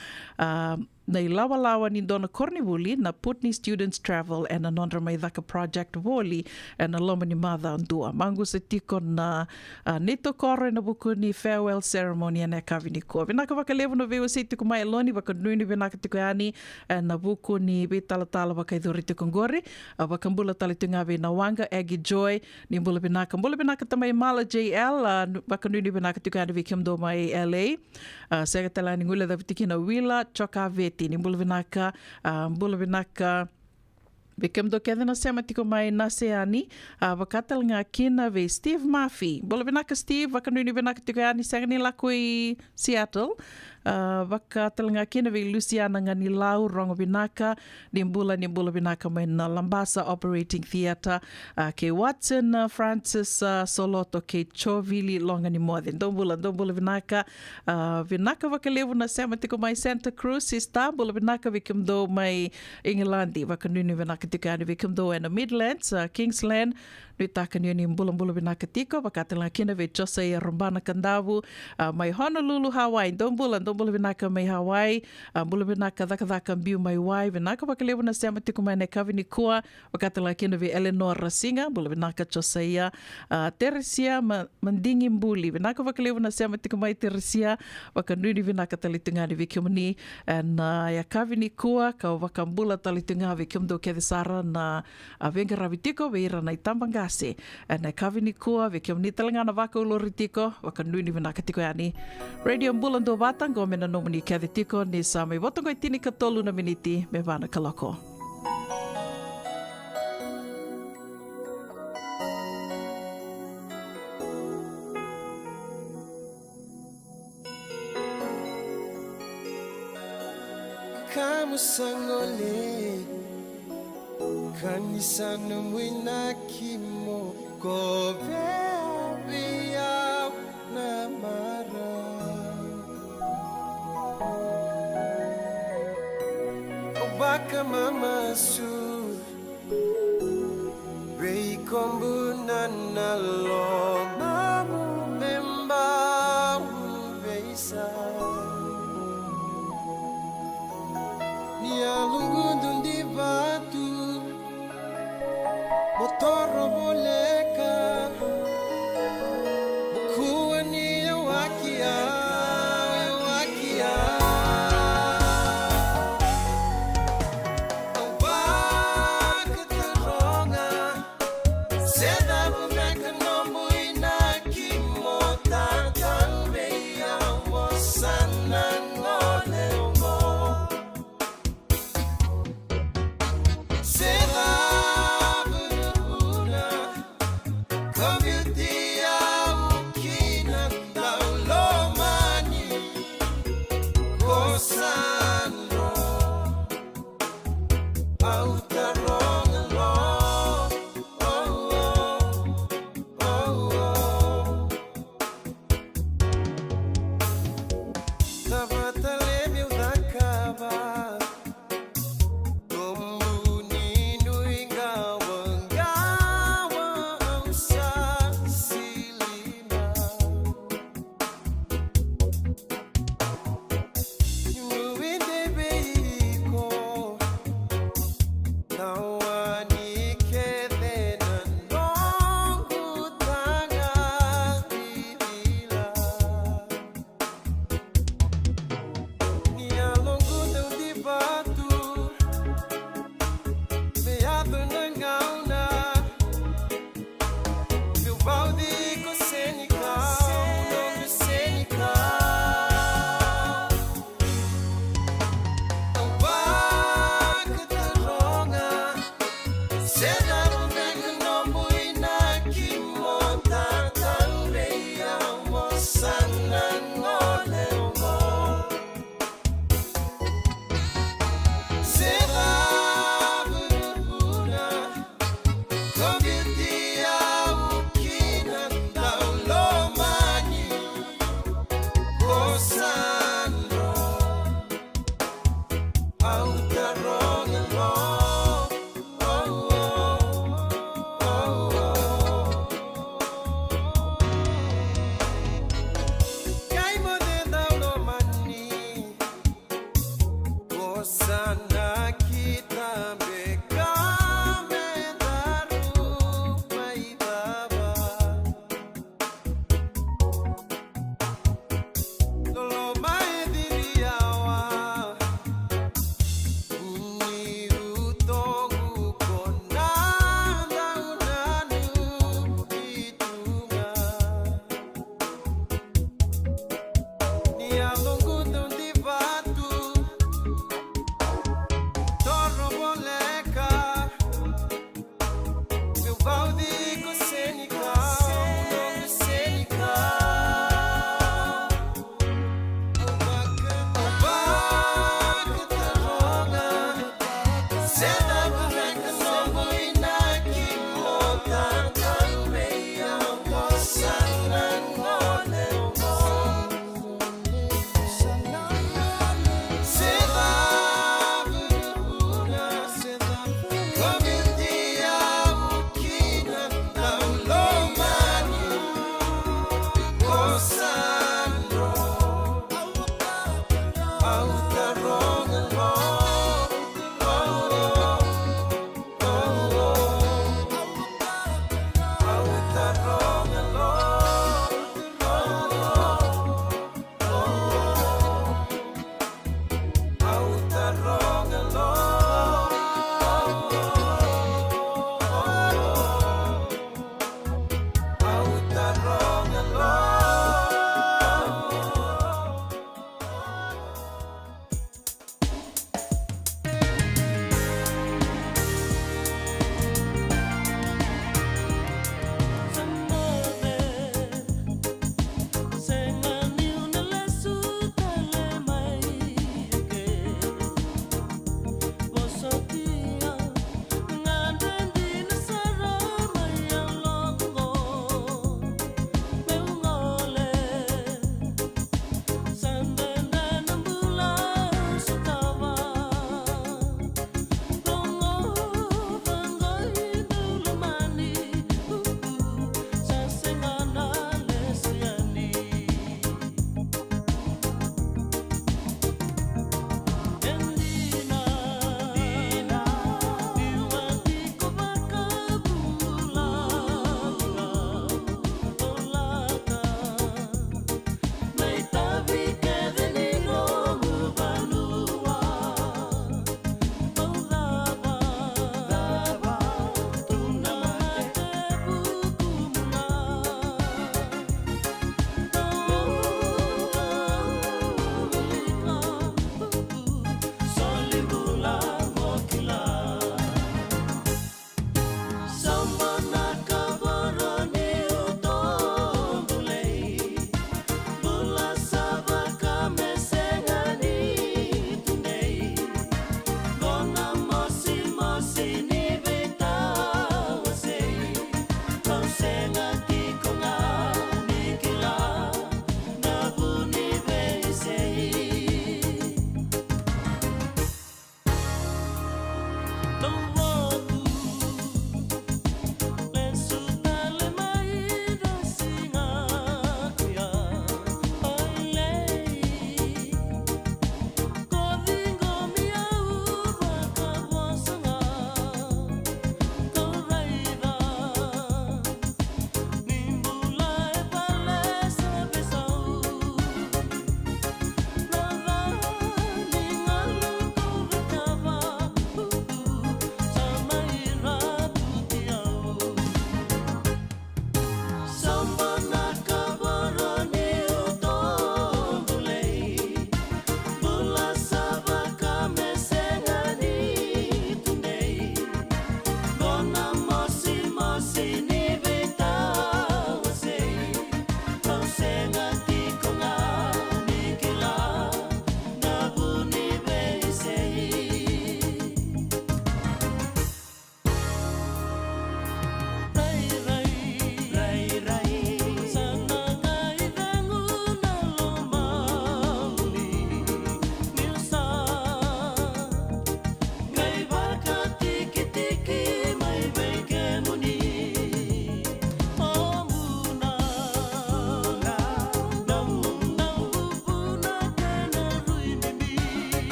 na ilawa ni dona Cornivuli na Putney Students Travel and anondra mai dhaka project voli and aloma ni madha andua mangu se tiko na neto kore na buku ni farewell ceremony na kavini kua vinaka wakalevu no veo se tiko mai Eloni wakanuni vinaka tiko yani na buku ni betalatala wakaidhuri tiko ngori wakambula talitunga vi na wanga Aggie Joy ni mbula vinaka tamai Mala JL wakanuni vinaka tiko yani vikimdo mai LA sega talani ngule da vitikina Wila Choka Veti ni mbula vinaka Vikem do keda na sema tiko mai na seani wakatal nga kina ve Steve Murphy mbula vinaka Steve wakanuni vinaka tiko yani sega ni lakui Seattle wakatal nga kina ve Luciana nga ni lau rongo vinaka ni mbula vinaka mai na Lambasa Operating Theatre ke Watson Francis Soloto ke Chovili longa ni modhen dombula vinaka wakalevu na sema tiko mai Santa Cruz Istanbul vinaka vikem do mai England wakanuni vinaka tiko yani vikem do na Midlands Kingsland Nitaka ni mbula vinaka tiko wakatala kina ve Jose Rombana Kandavu mai Honolulu Hawaii dombula vinaka mai Hawaii mbula vinaka dhaka mbiu mai wai vinaka wakalevu na sema tiko mai nekavini kua wakatala kina ve Eleanor Rasinga mbula vinaka Josea Teresia Mandingi Mbuli vinaka wakalevu na sema tiko mai Teresia wakanuni vinaka talitungani vikimni ya kavini kua ka wakambula talitunga vikimdo kedisara na venga ravitiko veira na itambanga na kavini kua vikimni talangana waka ulori tiko wakanuni vinaka tiko yani Radio Mbulando Vata ngomena nomuni kadhi tiko ni sa mai votongo itini katolu na miniti me vana kaloko kamu sangole kanisana mwina kimo kobe biya na mara obaka mama su rei kombu na lo mamu memba beisa Nia lungundu di batu Motoro boleka Kuwa niya wakia Wakia Awak teronga Seda bumeka nombu inaki Motatan beya Wasana ngole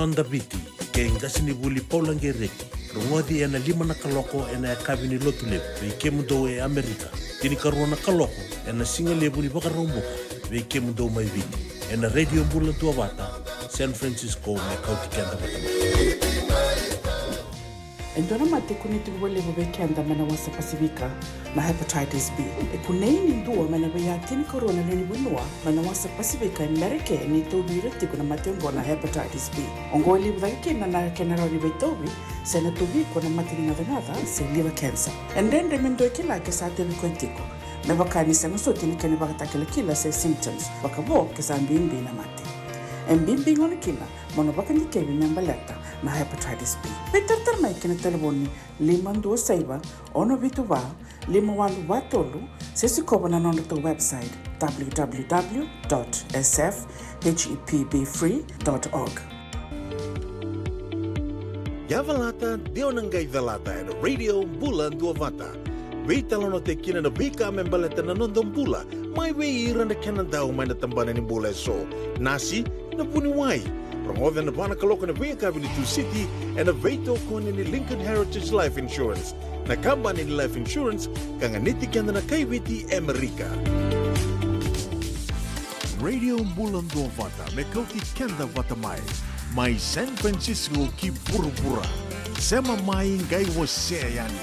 nonda biti ke ngasini buli paulange reki rungodi ena 5 na kaloko ena kabini lotulep ve kemundo e Amerika tini karona kaloko ena singa lebu ni bakaromboka ve kemundo mai viti ena radio mbula tua wata San Francisco me kauti kenda wata Endona mate kuniti wale bebe kenda mana wasa Pasifika na hepatitis B. E kuneini ndua mana beya tini corona leni bunua mana wasa Pasifika Amerika ni tobi reti kuna mate ngona hepatitis B. Ongo ili bwake na kenara ni betobi sena tobi kuna mate ni ngatha se liver cancer. Endende mendo kila ke sa tebi kontiko. Me bakani sanga soti ni kene bakatakela kila se symptoms bakabo ke sa mbimbi na mate. Mbimbi ngona kila mono bakani kebi nyambaleta na hepatitis B. Peter mai kena telefoni 527 ono vitu wa 51 sesi koba na nonda to website www.sfhepbfree.org. Yavalata deo nangai dalata e radio bulan dua vata. Vita lono te kina na vika membaleta na nondong bula. Mai wei ira na kena dau mai na tambana ni bula so. Nasi na puni wai. Promoven na bana kaloko na vika vini tu city and a veto kone ni Lincoln Heritage Life Insurance. Na kamba ni life insurance kanga niti kanda na kaiwiti Amerika. Radio bulan dua vata me kauti kenda vata mai San Francisco ki buru-bura. Sema mai ngai wose yani.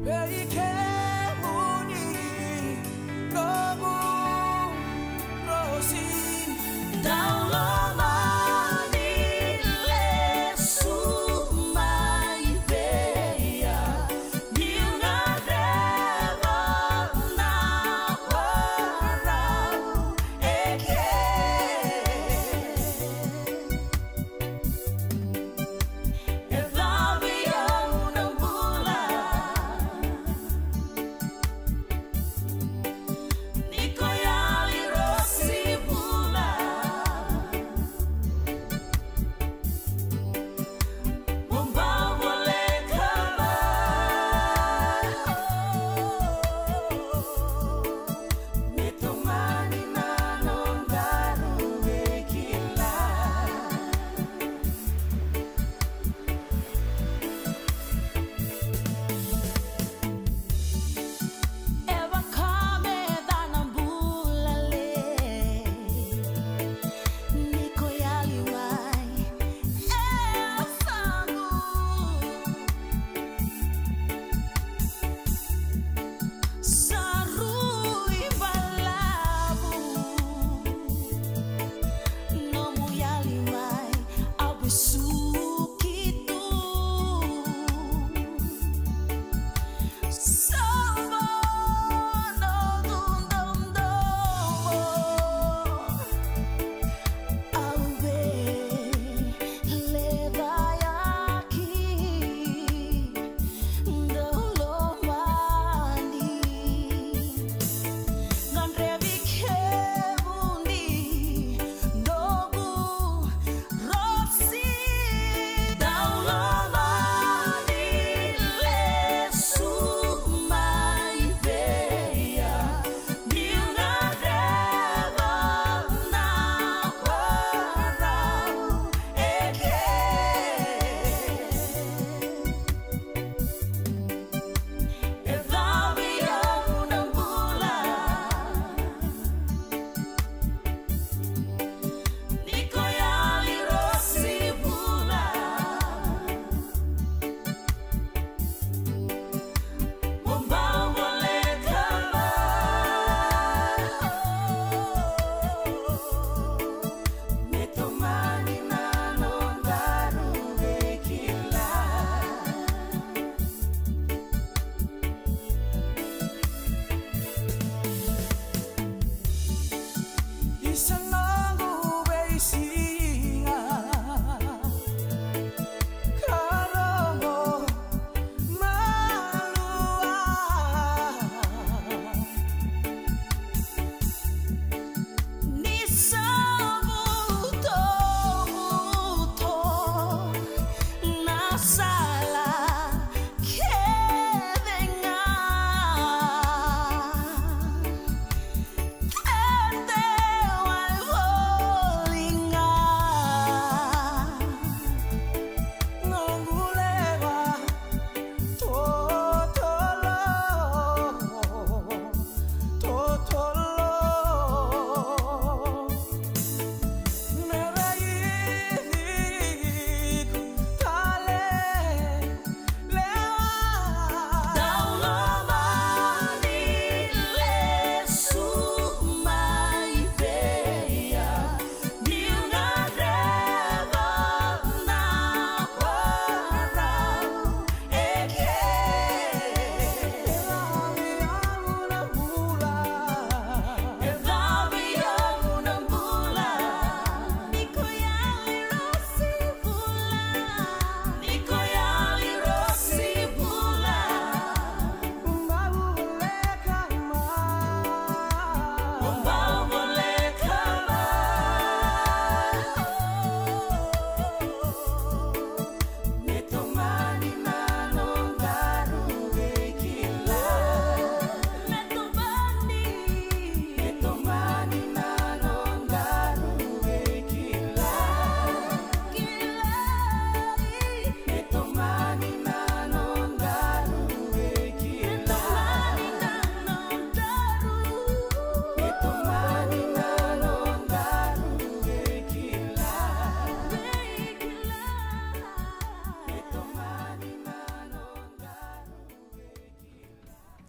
Very careful, no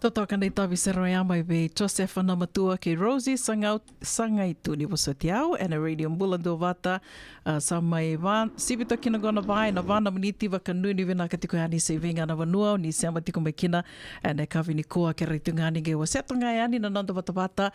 Totoka nei tawi se roia mai be Josefa na matua ke Rosie Sangaitu ni Wasatiau and a radio mbulando vata sa mai van sibito kina gona vai na vana maniti waka nuni vina katiko yani se vinga na vanua ni se amatiko mai kina and a kavini koa ke reitungani ge waseto ngai ani na nanda vata vata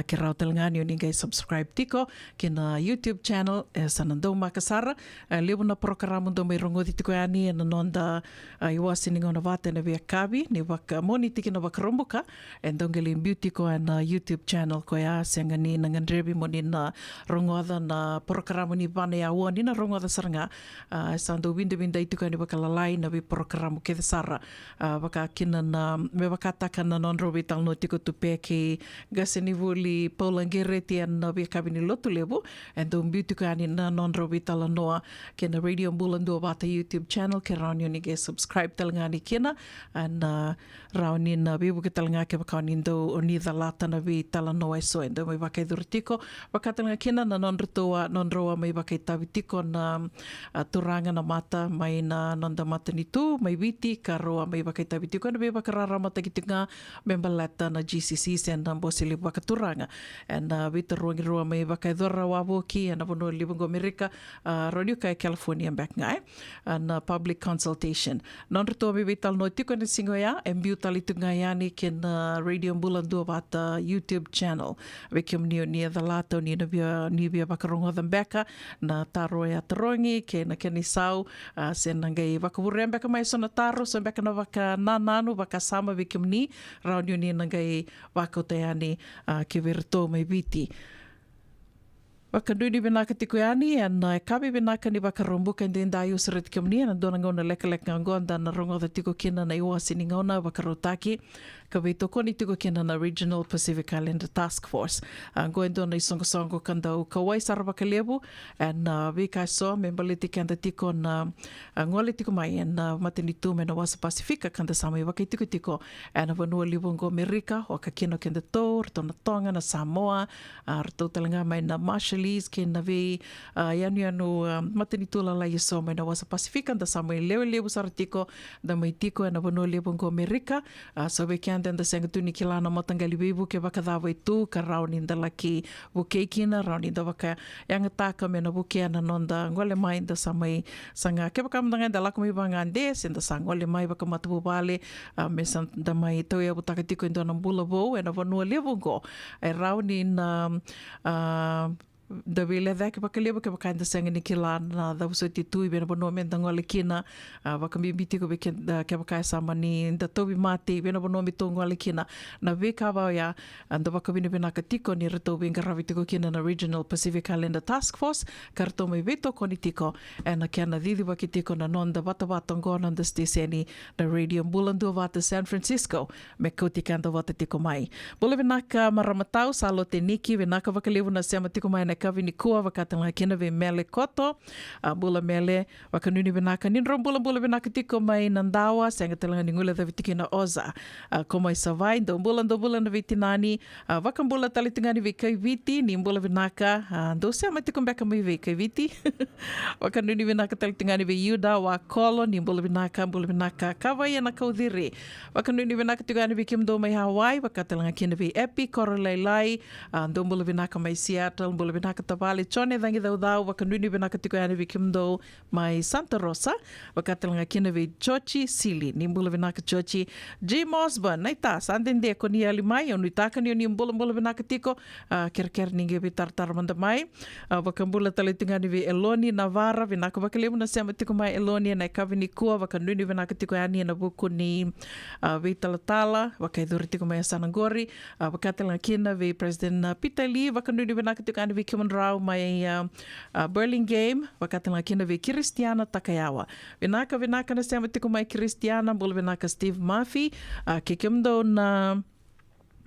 ke rautelngani o ni ngai subscribe tiko ke na YouTube channel sa nandau makasara lebu na programa ndo mai rongo tiko yani na nanda iwasi ni ngona vata na via kabi ni waka moni tiki na Karombuka and dongeli beauty ko na YouTube channel ko ya sengani nangandrebi mo ni na rongoda na programa ni bane ya ni na rongoda saranga sando winda itu kan bakalalai na bi programa ke sara baka kina na me bakata kana non robital no tiko tupe ke gaseni vuli polangere na bi kabini lotu lebu and dong beauty ko ani na non robital noa ke na radio mbulando bata YouTube channel ke raunyo ni ge subscribe talngani kina and rauni na bibu ke talanga ke bakanindo o ni da lata na bi tala no e so endo mai bakai durtiko bakatanga kina na non roa mai bakai tavitiko na turanga na mata mai na nonda mata ni tu mai viti ka roa mai bakai tavitiko na bi bakarara mata kitinga membalata na GCC sen na bosili bakaturanga and vita roa mai bakai dora waboki and abono libungo America radio kai California back ngai and public consultation non roa mai vital no tiko ni singoya embiutali tungai yani ken radio mbulando vata YouTube channel vekem ni the lata ni bia bakarongo beka na taro ya tarongi ke na keni sau sen ngai vakavure beka mai sona taro sen beka na vaka nananu vaka sama vekem ni radio ni ngai vakotayani ke verto mai viti Waka nuni vinaka tiku yani and kabi vinaka ni waka rombuka and then dayo sarit kimni and dona ngona leka ngonda na rongo da tiku kina na iwa sini ngona waka rotaki kabi toko ni tiku kina na Regional Pacific Islander Task Force ngoen dona isongo kanda u kawai sara waka lebu and vika so membaliti kanda tiku na ngole tiku mai and matini tu me na wasa Pasifika kanda samai waka tiku and vanua libungo Amerika waka kino kenda to rtona tonga na Samoa rto talanga mai na Marshall ke na ve yanu matani tula la yeso mai na wasa Pasifika da samai lebu saratiko da mai tiko na bono lebu ko Amerika so we can then the sangatuni kilana matangali bebu ke bakadawa itu ka rauni da laki bukekina rauni da baka yang taka me na buke na nonda ngole mai da samai sanga ke baka mdanga da lakumi bangande sen da sangole mai baka matu bale me san da mai to ya butaka tiko ndo na bulabo na bono lebu go rauni na da vile da ke bakaleba ke bakanda sanga ni kilana da usoti tu i bena bono men ngole kina bakambi biti ko be ke bakai sama ni da tobi mate bena bono mi ngole kina na ve ka va ya anda bakabini bena katiko ni reto be ngaravitiko kina na Regional Pacific Islander Task Force karto mai veto konitiko na kana didi bakitiko na nonda bata ngona da stiseni na radio mbulando vata San Francisco me koti kanda vata tiko mai bole venaka maramatau salote niki venaka bakalevu na sema tiko mai na kavini kua wakatanga kina ve mele koto bula mele wakanuni venaka ninro bula venaka tiko mai nandawa senga talanga ningula da vitiki na oza komai savai do bula na vitinani wakambula talitingani ve kai viti ni bula venaka do sema tiko beka mai ve kai viti wakanuni venaka talitingani ve yuda wa kolo ni bula venaka kawai na kaudire wakanuni venaka tigani ve kimdo mai Hawaii wakatalanga kina ve epi korolai do bula venaka mai Seattle bula venaka tabale chone dangi dau wakanuni venaka tiko yani vikimdo mai Santa Rosa wakatalanga kina ve chochi sili nimbula venaka chochi Jim Osborne naita sandende koni ali mai onu taka ni nimbula venaka tiko kerker ninge ve tartar manda mai wakambula talitingani ve Eloni Navarra venaka wakalemu na sema tiko mai Eloni na kavini kua wakanuni venaka tiko yani na buku ni ve talatala wakaiduri tiko mai Sanangori wakatalanga kina ve President Peter Lee wakanuni venaka tiko yani ve Human Rau mai Burlingame wakatanga kina ve Christiana Takayawa venaka na sema tiko mai Christiana bol venaka Steve Murphy kikimdo na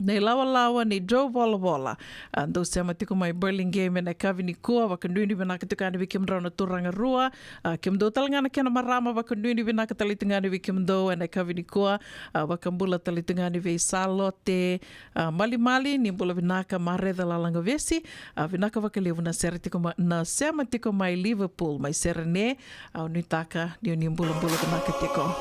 nei lawa nei Joe Vola do sema tiko mai Burlingame na kavini kua wakanduni venaka tiko ani vikimdo na turanga rua kimdo talanga na kena marama wakanduni venaka talitingani vikimdo na kavini kua wakambula talitingani ve Salote mali ni bula venaka mareda lalanga vesi venaka wakalevu na sera tiko na sema tiko mai Liverpool mai serene nitaka ni bula venaka tiko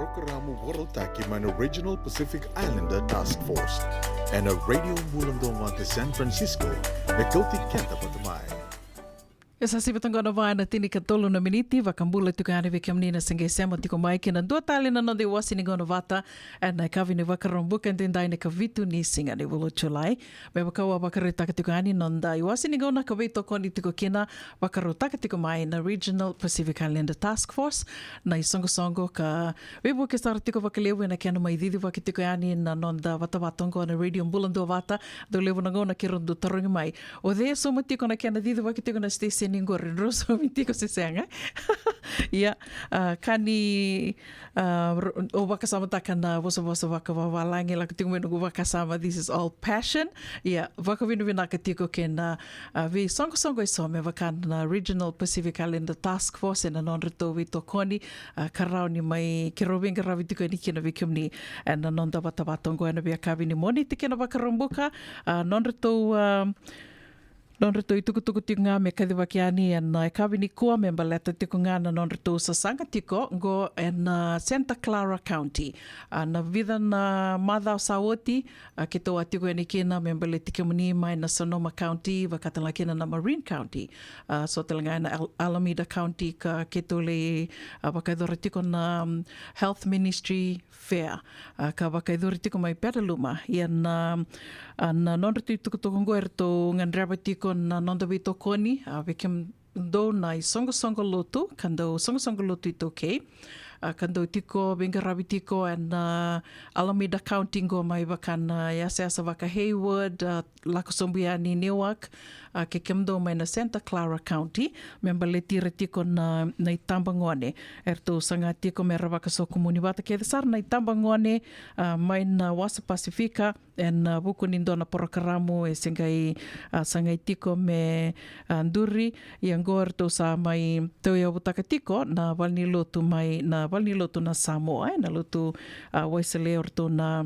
Programa Warotaki mana Regional Pacific Islander Task Force and a radio mulundong to San Francisco na kauti kenta patamay. Esa si batangona vai na tini katolo na miniti vakambula tukani veke menina senge sema tiko mai kina dua tali na nonde wasi ni gono vata na kavi ni vakarombuka ndendai na kavitu ni singa ni volo chulai me wakawa vakarita tukani nonda wasi ni gono kavito koni tiko kina vakarotaka tiko mai na Regional Pacific Islander Task Force na isongo ka webu ke sara tiko vakalewu na kiano mai didi vakitiko yani na nonda vata vatongo na radio mbulando vata do lewu na gona kirondo tarongi mai o de so matiko na kiana didi vakitiko na station ningo roso mitiko se senga ya kani o wakasama takana vosa waka wawalangi la kutiko menu wakasama this is all passion ya waka vinu vinaka tiko kena vi songo iso me wakana Regional Pacific Islander Task Force na nonreto vi tokoni karau ni mai kirovinga ravi tiko ni kina vikumni na nonda watawatongo na via kavi ni moni tikena wakarombuka nonreto Nonreto i tukutuku tiko ngā me kadhiwa kiani na e kawi ni kua me mbaleta tiko ngā na nonreto sa sanga tiko ngo na Santa Clara County. Na vida na Madhao Sawoti ke toa tiko e ni kina me mbale tiko mani mai na Sonoma County wakatala kina na Marin County. So tala ngā na Alameda County ka ke tole wakaidora tiko na Health Ministry Fair. Ka wakaidora tiko mai Petaluma. Ia na nonreto i tukutuku ngo e rito ngandraba tiko na nonda vito koni vekem do na i songo lotu kando songo lotu i toke kando tiko benga rabi tiko and Alameda County go mai vakana yasa vaka Hayward lako sombiani Newark ke kemdo mai na Santa Clara County member letira tiko na itambangone erto sanga tiko me ravaka so komuni vata ke sar na itambangone mai na Wasa Pasifika and buku nindo na porokaramu e sengai sangai tiko me nduri yang to sa mai toya butaka tiko na walni lotu mai na walni lotu na Samoa na lotu waisele orto na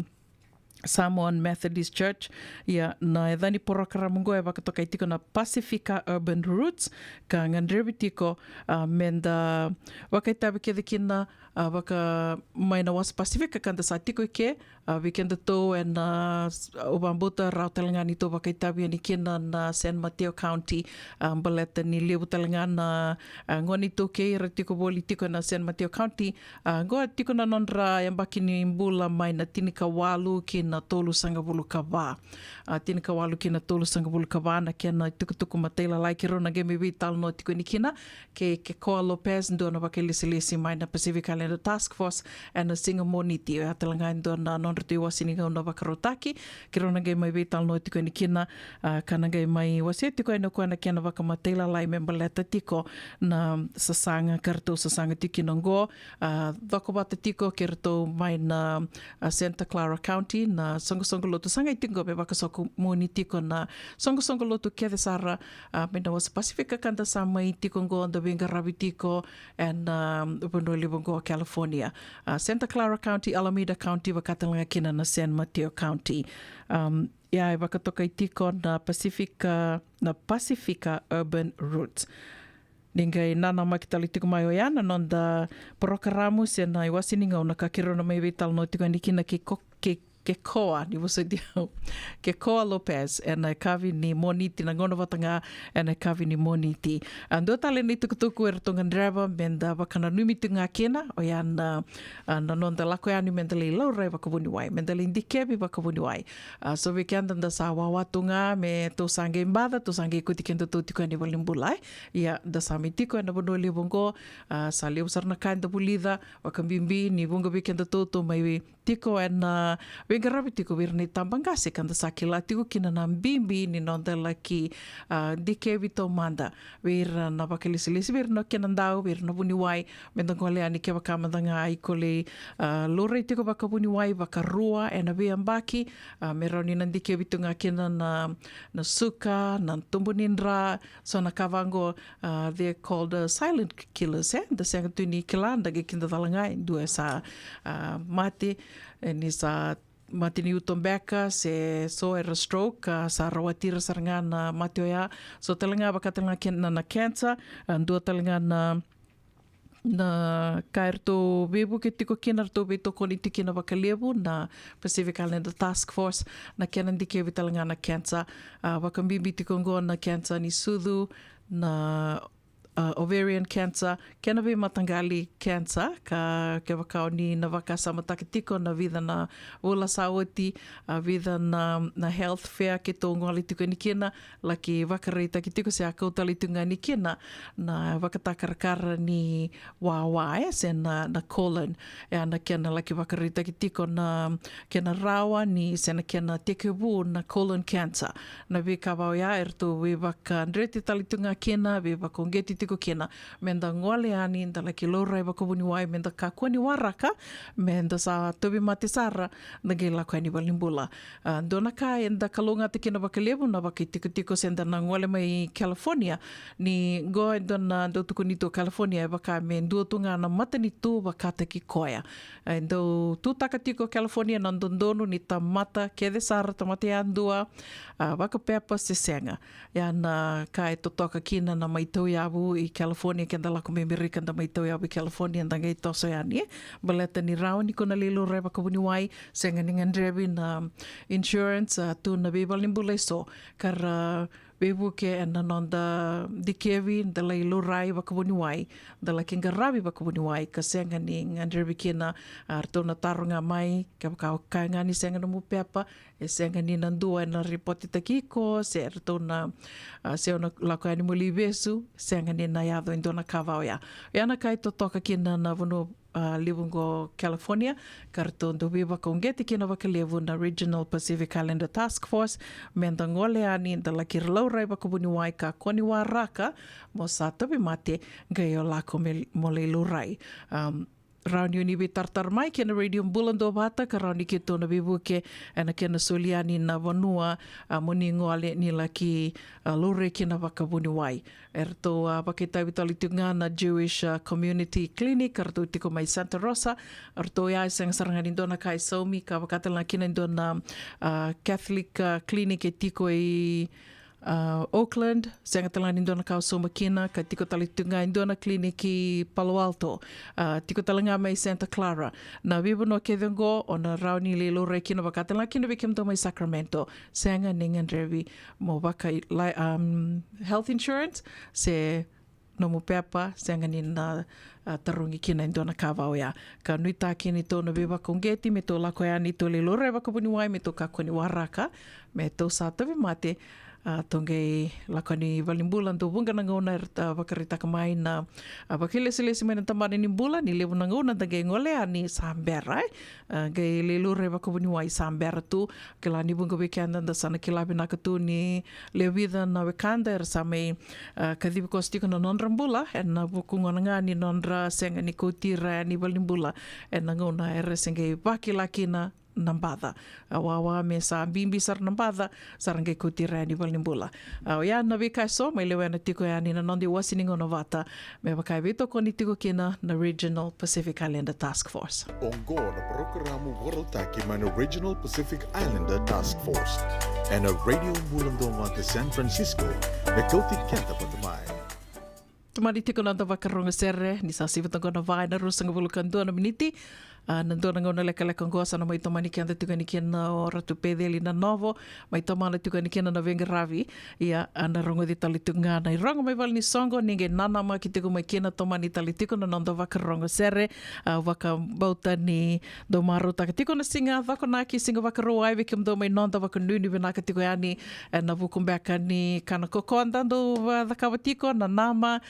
Samoan Methodist Church ia na edani porokaramu go e wakatoka tiko na Pacifica Urban Roots ka ngandrebi tiko menda wakaitabi ke dikina waka mai na Wasa Pacifica kanda sa tiko ke weekend to and obambuta rau talangani to wakaitabi ni kina na San Mateo County baleta ni lebu talangana ngoni to ke tiko boli tiko na San Mateo County go tiko na nondra yang bakini mbula mai na tinika walu kina tolu sanga bulu kava tinika walu kina tolu sanga bulu kava na kena tukutuku matela lai ki rona game vital no tiko ni kina ke Koa Lopez ndo na wakelisi mai na Pacific Islander Task Force and a singa moniti e atalanga ndo na nonretu wasiniga na wakarotaki ki rona game vital no tiko ni kina kana game mai wasi tiko ino kwa na kena wakamatela lai membaleta tiko na sasanga karto sasanga tiki nongo wakobata tiko kerto mai na Santa Clara County na songo lotu sanga itingo be wakasoko moni tiko na songo lotu kede sara mena Wasa Pasifika kanda sama itiko ngo onda benga rabi tiko and upondo libongo California Santa Clara County Alameda County wakatalanga kina na San Mateo County ia wakatoka itiko na Pacifica Urban Roots Ningai nana makitali tiko mai o yana nonda porokaramu se na iwasininga ona kakirona mai vital no tiko nikina ke koa ni wasa diau ke Koa Lopez and kavi ni moniti na ngono watanga and kavi ni moniti ando tale ni tukutuku ertongan driver menda wakana numiti nga kena o yana na nonda lako yani menda li laurai wakavuni wai menda li indikebi wakavuni wai so weekend da sa wawatunga me to sange mbada to sange kutikendo to tikani walimbulai ya da samitiko na bono li bongo sa li usarna kanda bulida wakambimbi ni bongo weekend to mai tiko and wenga rabi tiko wirni tambangase kanda sakila tiko kina na mbimbi ni nonda laki dike vito manda wir na bakelisi wir no kenandao wir no buni wai mendangole ani ke wakamandanga ikole lore tiko bakabuni wai bakarua ena biambaki meroni nandike vito nga kina na suka na tumbunindra so na kavango they're called silent killers the sangatuni kilanda ge kinda talangai dua sa mate ni sa matini utombeka se so era stroke sa rawatira sarangana matioya so talanga bakatanga na cancer dua talanga na na kair tō bebu ke tiko kina tō be toko ni tikina wakalevu na Pacific Islander Task Force na kena ndike vitalanga na cancer wakambibi tiko ngoa na cancer ni sudhu na ovarian cancer, kena be matangali cancer, ke wakao ni na waka sa matakitiko na vida na ula sawati, vida na health fair ke tō ngoali tiko ni kena, laki wakarei takitiko se a kautali tunga ni kena, na wakatakarakara ni wawae, se na colon, e na kena laki wakarei takitiko na kena rawa ni se na kena tekewu na colon cancer. Na we kawao ia erto we waka ndreti talitunga kena, we wakongeti tiko kena, menda ngole ani, nda laki lorai wakabuni wai, menda kakua ni waraka, menda sa tobi mate sara, nage lako ani walimbula. Dona ka enda kalunga te kena wakalevu na waki tiko senda na ngole mai California, ni goa dona tuku ni to California, e waka me nduotunga na matani tu wakata ki koia. Endo tu takatiko California na ndondonu ni ta mata, kede sara ta mate andua, waka pepa se senga. Ya na ka e totoka kina na maitau yawu i California, kenda lako me Amerika na maitau yawu i California, ndanga i toso yani, baleta ni rao ni kona lilo rai wakabuni wai, senga ni ngandrebi na insurance, tu na bebalimbulai so, kara bebu ke ena nonda dikevi, dala ilo rai wakabuni wai, dala kinga rabi wakabuni wai, ka senga ni ngandrebi kina, artona tarunga mai, ka wakao kainga ni senga na mupepa, e senga ni nandua na ripoti takiko, se artona se ona lako ani muli besu, senga ni na yado indona kawao ya. Iana kai to toka kina na vunu Livungo, California, karton do viva kongeti kina wakalevu na Regional Pacific Islander Task Force, menda ngole ani da laki rai wakabuni wai ka koni waraka, mo sa tabi mate gayo lako mole lurai. Rauni ni be tartar mai kena radio bulando bata ka rauni ke tona bibuke ana kena soliani na vanua moni ngoale ni laki lore kena wakabuni wai erto paketai vitali tunga na Jewish Community Clinic erto tiko mai Santa Rosa erto ya sang saranga indona kai somi ka wakatala kina indona Catholic Clinic e tiko i Auckland, senga talani indona kau soma kina, ka tiko talitunga indona kliniki Palo Alto, tiko talanga mai Santa Clara. Na vivo no kevengo, ona rauni le lore kina wakatala kina vikimdo mai Sacramento, senga ningandrevi mo waka health insurance, se no mo pepa, senga ni na tarungi kina indona kawao ya. Ka nuita kini tōna viva kongeti, me tō lako ya ni tō le lore wakabuni wai, me tō kakoni waraka, me tō sātavi mate, tonge lakani valimbulan to bunga nangona wakaritaka mai na wakilesi mai na tamane ni bula ni levu nangona tange ngole ani sambera ge lelure wakabuni wai sambera tu kela ni bunga weekend da sana kilabi nakatu ni levida na wekanda samai kadibi kostiko na nonra bula na bukunga nga ni nonra senga ni kotira ni valimbula nangona senge wakilakina nambada awawa me sa bimbi sar nambada sarange kutira ni valimbula ya na vika so mai lewa na tiko ya ni na nondi wasiningo novata me wakai vito koni tiko kina na Regional Pacific Islander Task Force Ongo na programo Warotaki man Regional Pacific Islander Task Force and a radio bulundong at San Francisco na kauti kenta patamai Tumari tiko nanda wakaronga serre ni sa sivatangona vai na rusanga bulukan dua na miniti nandona ngona leka ngosa na mai tomani ki anda tuka ni kena o ratu pedeli na novo mai tomana tuka ni kena na venga ravi ia ana rongo di talitunga na rongo mai val ni songo ninge nana ma ki tuka mai kena tomani talitiko na nanda waka rongo sere waka bauta ni do maru takatiko na singa waka naki singa waka roai vikim do mai nanda waka nuni vinaka tiko yani na vukumbeka ni kana koko andando wakawatiko na nama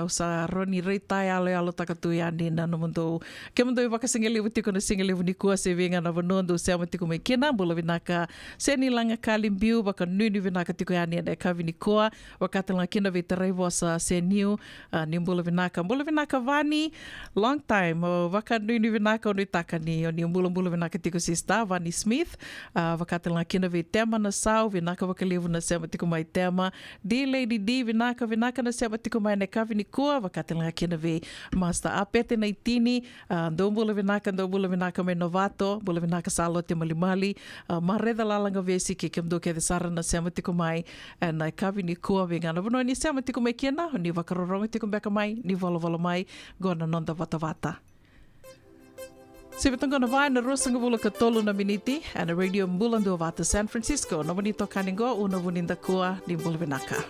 usa roni reitai alo takatu yani na namundo kemundo waka singelevu tiko na singelevu ni kua se venga na vanondo se amatiko mai kena bula vinaka se ni langa kalimbiu waka nuni vinaka tiko yani na kavi ni kua wakatala kina vitarai wasa se niu ni bula vinaka vani long time waka nuni vinaka oni taka ni oni bula vinaka tiko sista Vani Smith wakatala kina vitema na sau vinaka wakalevu na se amatiko mai tema di Lady D vinaka na se amatiko mai na kavi ni kua wakatala kina vi Master Apete na itini dombula vinaka vinaka do bula vinaka me novato, bula vinaka salo te malimali, mareda lalanga vesi ke mdo ke sara na sema tiko mai, na kavi ni kua vingana. Vano ni sema tiko mai kiena, ni wakaroronga tiko beka mai, ni volo mai, gona nonda vata. Sibitong na vai na rusang bula ka tolu na miniti, na radio mbulando vata San Francisco, na bonito kaningo, una vuninda kua, ni bula vinaka.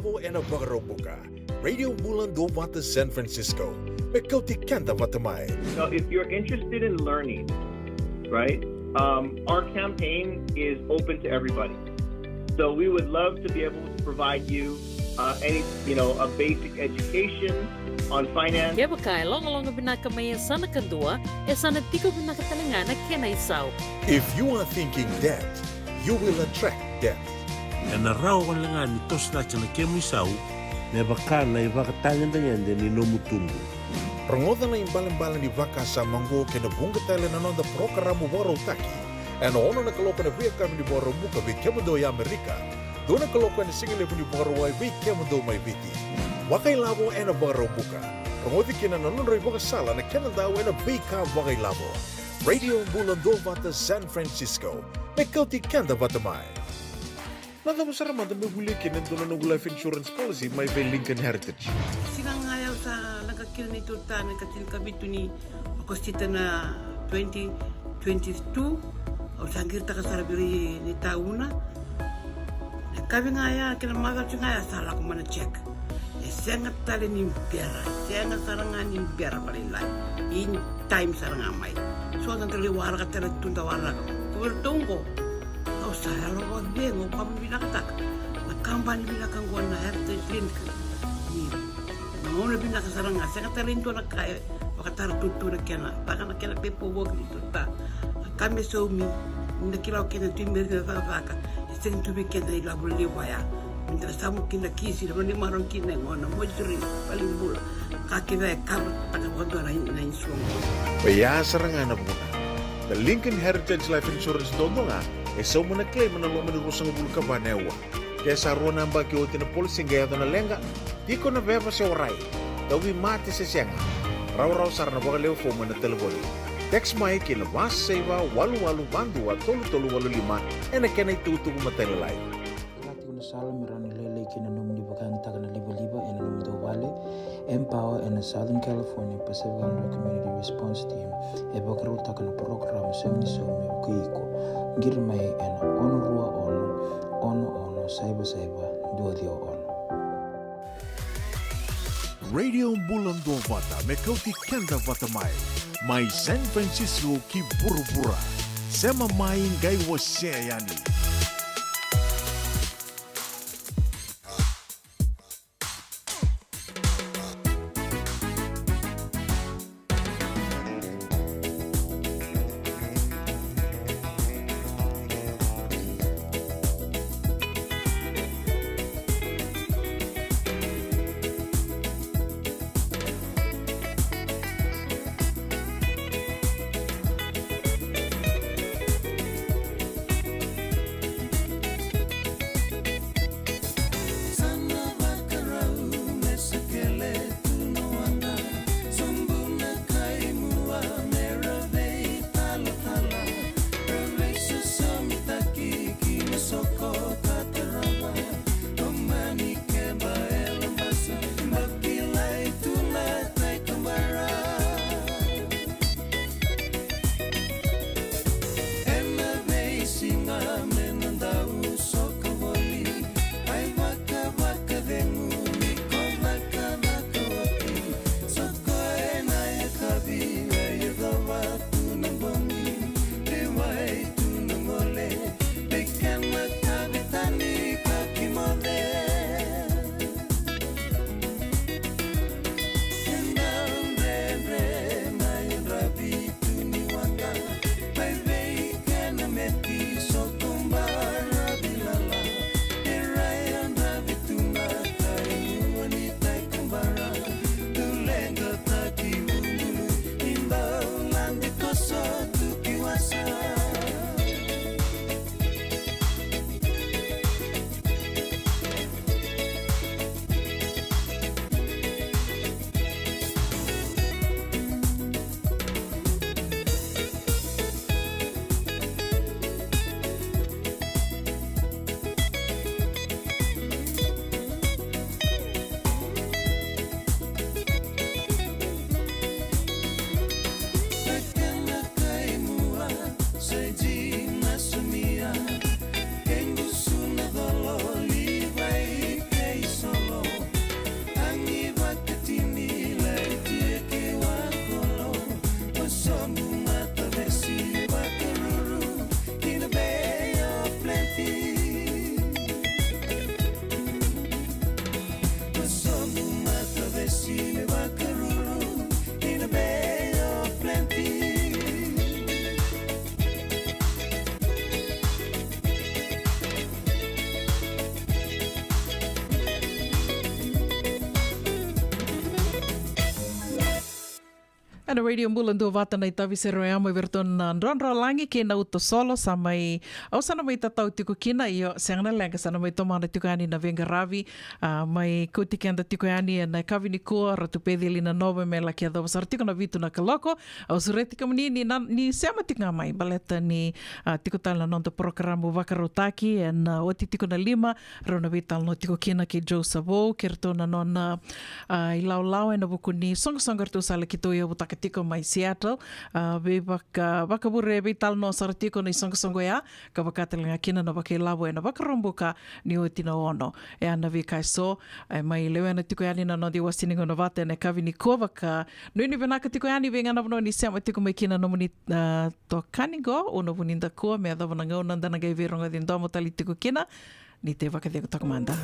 lavo en a Bagarombuka. Radio Bulan do Vata San Francisco. Mekauti kanta vatamai. Now, if you're interested in learning, right, our campaign is open to everybody. So we would love to be able to provide you a basic education on finance. Kaya bakay, long binakamayan sana kadua, sana tiko binakatalangana kena isaw. If you are thinking debt, you will attract debt. E na rao ka lang nga ni tos na siya na kemisaw, na baka na ibakatangan na yan din ni Nomutumbu. Rongoda na imbalan-balan ni Vaka sa Mango kina bunga tele na nonda programa Waro Taki. En ono na kaloka na via kami ni Waro Muka vi kemado ya Amerika. Doon na kaloka na singile ni Waro Wai vi kemado may viti. Wakay labo en a Waro Muka. Rongodi kina na nunray baka sala na kenandaw en a vika wakay labo. Radio Bulan do Vata San Francisco. Mekauti kanda vatamai. Nada masaraman na may huli kinento na life insurance policy may Lincoln Heritage. Sigang ayaw sa nagkakil ni Tuta, nagkakil kabito ni Agostita na 2022. O sangkir ta kasarabiri ni tauna. Nagkabi nga ya, kinamagal siya nga ya, sala ko man check. Sengat tali ni pera, sengat sarangan ni pera palilay. In time sarangan may. So, nang taliwara ka tala tuntawara ka. Kuwertong ko. Kau saya lo buat bingung, kamu bilang tak. Nakambani bilang kan gua na heritage link. Ni, namun lebih nak sarang saya kata lintu nak kaya, kata tutu nak kena, bahkan nak kena pepo work itu tak. Kami suami, nak kira kena timber kena tak. Sering tu bikin dari labu lewaya. Minta samu kena kisi, lalu ni marong kena ngona, mojuri paling bul. Kaki saya kar, tak kau tu nain suami. Kaya sarangan na muna. The Lincoln Heritage Life Insurance doon nga, so mo na claim na lo manurusang bulka ba newa. Kaya sa ruwan ang bagi o tinapulsing gaya na lenga, di ko na beba sa oray. Dawi mati sa siyanga. Raw-raw sar na baka leo fo mo na telefoni. Text may kinabas sa iba, walu-walu bandu at tolu-tolu-walu lima, na kenay tutugo matelelay. Lati ko na salam mirani lele kinanom ni bakang taga na liba-liba inanom do wale, Empower in the Southern California Pacific Islander Community Response Team e bakaru taga na program semni sumi kuiko. Girmay en ono rua ono saiba dua dia ono. Radio Bulan do Vata mekauti kenda vatamai. Mai San Francisco ki burubura. Sema mai ngai waseyani. Ana radio mbulan dua vata na itavi se roe amo verton na ndronro langi ke na uto solo sa mai au sana mai tatau tiko kina io sengna lenga sana mai tomana tiko ani na venga ravi mai kutiki anda tiko ani na kavini kua ratu pedi lina nove me la kia dova sar tiko na vitu na kaloko au sureti kamani ni sema tika mai baleta ni tiko tala nonto programo vakarotaki en oti tiko na lima rona vital no tiko kina ke Joe Savo ke retona nona ilau e na buku ni songa tu sala kito ia butaka tiko mai Seattle be baka bure vital no sar tiko ni songa ya ka bakatelenga kina na baka lavo e na baka rombuka ni oti na ono e ana vi kai so mai lewe na tiko yani na no di wasiningo na vata ne kavini ko baka no ni venaka tiko yani venga na ni sema tiko mai kina no muni to kanigo ono buninda ko me da vana ngau nanda na gai veronga din domo tali tiko kina ni te vaka deko takumanda.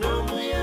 No muy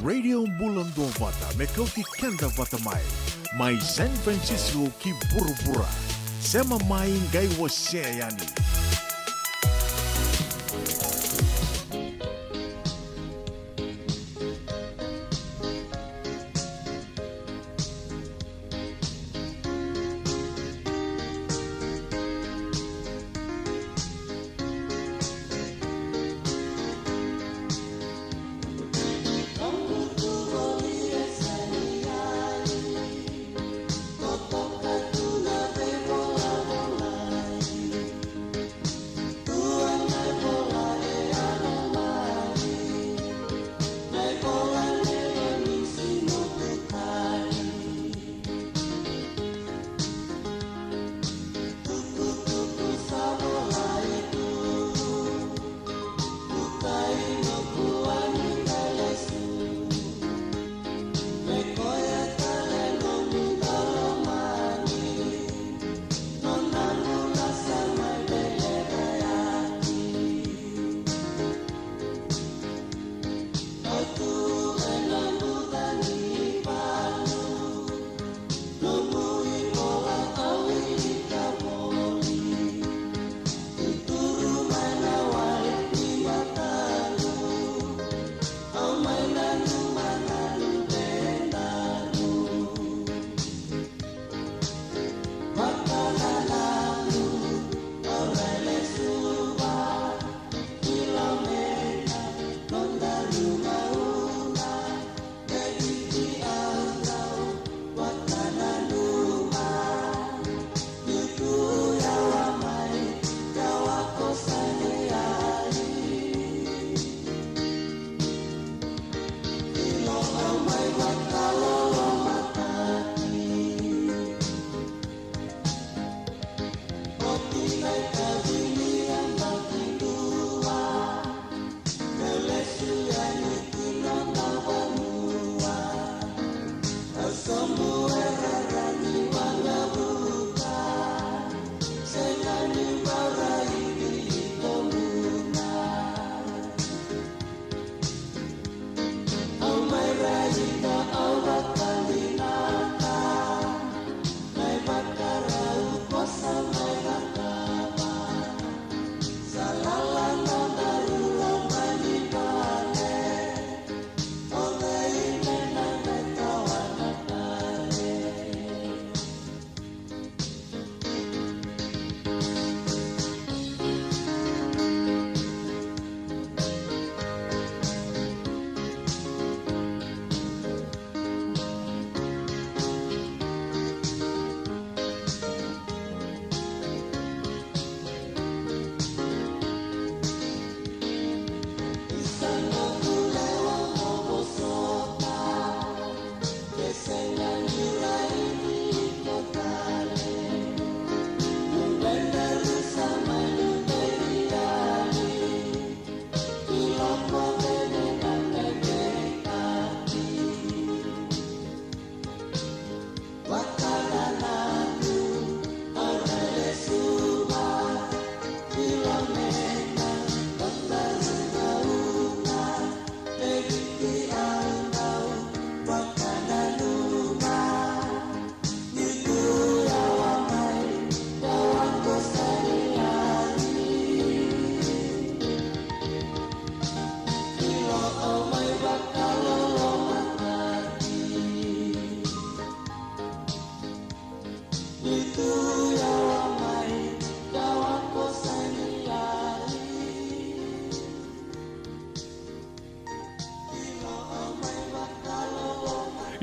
Radio Bulan Dua Vata, me kau ti kenda vata mai San Francisco ki buru-bura. Sema mai ngai wa yani.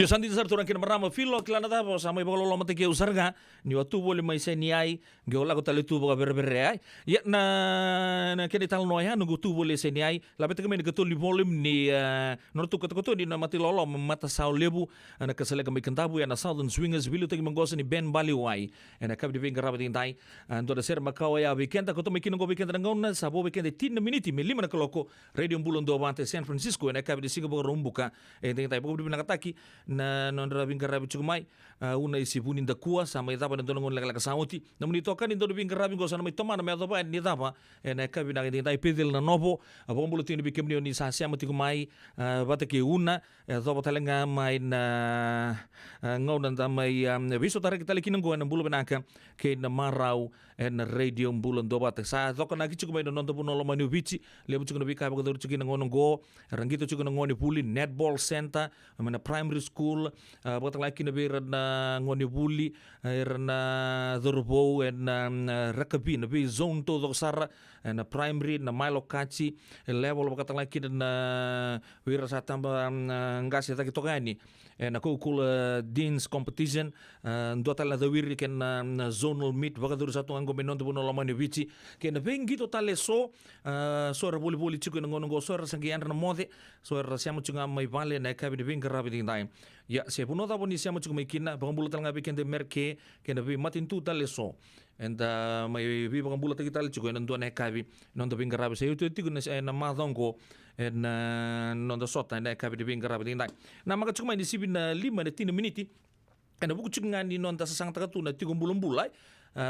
Yo sandi sar turang kina marama filo kilana da bo sama ibo lolo mate ke usarga ni watu bole mai se ni ai geola ko tale tu bo berber ai ya na kene tal no ya nungu tu bole se ni ai la bete kemen ke tu li volume ni no tu ko ni na mati lolo mata sao lebu na kasale ke kantabu ya na Southern Swingers bilu te mangosa ni Ben Bali wai na kab di venga rabati dai ando da ser makao ya weekend ko to me kinongo weekend ngona sabo weekend 10 minute me lima na koloko radio Bulon do Vata San Francisco na kab di Singapore rumbuka e te tai bo di nakataki na nondra bingarabi chukumai una isibuni ndakua sama itapa na ndongo leka sauti na munitoka ni ndondo bingarabi go sana mai tomana me adopa ni tapa na kabi na ndai pedel na novo abombulo tini bikemni ni sa siama tikumai bata ke una dopa talenga mai na ngaudan da mai viso tarik talikin go na bulu benaka ke na marau na radio bulan doba sa doka na kichukumai no ndo puno lo manu bichi lebu chukuna bika ba do chukina ngono go rangito chukuna ngoni puli netball center mana primary school bata laki na bira na ngoni buli na dorbo na rakabi na bi zone to do sara na primary na milo kachi level bata laki na bira sa tamba ngasi ta kitokani na kukul deans competition ndo tala da wiri ken na zonal meet baka do sa tungo menondo puno lo manu bichi ken bengi to tale so boli chukuna ngono go so sangian na mode so siamo chunga mai vale na kabi de bing rabi ding dai ya se puno da boni siamo chunga mai kina bangbulo tal ngabi kende merke kende bi matin tu tale so and mai bi bangbulo ta kitale chukuna ndo na kabi nondo bing rabi se tu tigu na madongo en nondo sota na kabi de bing rabi ding dai na maka chukuma ni sibin 5 na 10 miniti ena buku chunga ni nonda sasang takatuna tigu bulai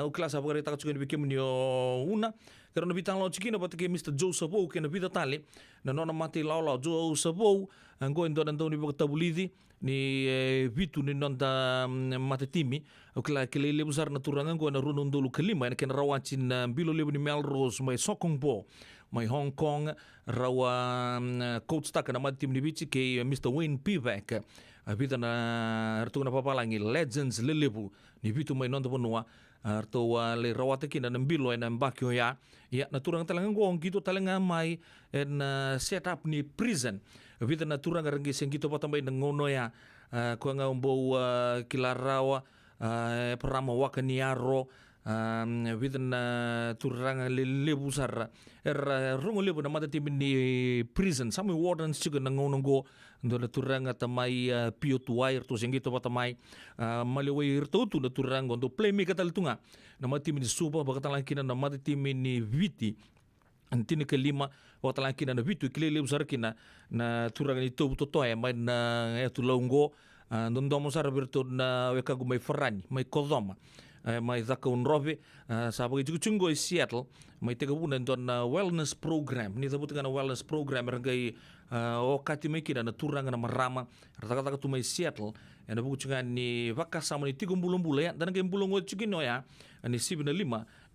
o klasa pagare taka chukuni bikem ni una kero na bitang lo chikina batake Mr. Joe Sabo ke na bita tale na nona mati lao Joe Sabo ngo ndo na ndoni baka tabulidi ni vitu ni nonda mate timi o kla kelele besar na turanga ngo na runun dulu kelima na ken rawacin bilo lebu ni Melrose mai Sokongbo mai Hong Kong rawa coach taka na mate tim ni bichi ke Mr. Wayne Pivak bita na rtuna papalangi legends lelebu ni vitu mai nonda bonua arto le rawata kina nambilo na mbakyo ya naturang talangan go gitu talanga mai en set up ni prison vita naturang rangi sengito patambay ngono ya ko nga umbo kilarawa parama wakaniaro vita turang lebu sar rungo lebu na matati ni prison sami wardens juga ngono go ndo turang atamai pio tuai to sengito patamai maliway irto tu turang ndo play me kataltunga na mati ni suba bakatalang kina na mati ni viti antini kelima bakatalang kina na vitu kilele usar kina na turang ni to toya mai na etu longo ndo mo sar birto na wekagu mai farani mai kodoma mai zaka unrobe sabagai chungo Seattle mai tega buna don wellness program ni sabut kana wellness program rangai o kati mai kina na turang na marama rata tu mai Seattle ena buku chunga ni vaka sama ni 3 bulan ya dan ke bulong chukino ya ni 5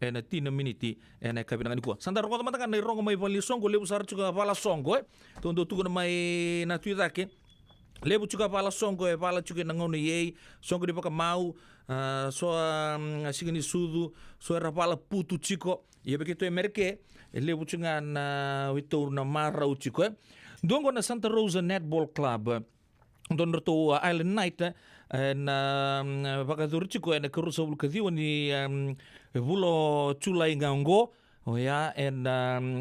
ena 10 miniti ena kabinang ni ko sandar ko matakan ni rongo mai vali songo lebu sar chuga vala songo tondo tu mai na tuidake lebu chuga vala songo vala chuga nangono ye songo di paka mau so sigini sudu so era vala putu chiko ye begitu emerke lebu chuga na witur na marau chiko dongo na Santa Rosa Netball Club don to Island Night na bakadur chiko na kurusa bul kadiwa ni vulo chula ingango o ya en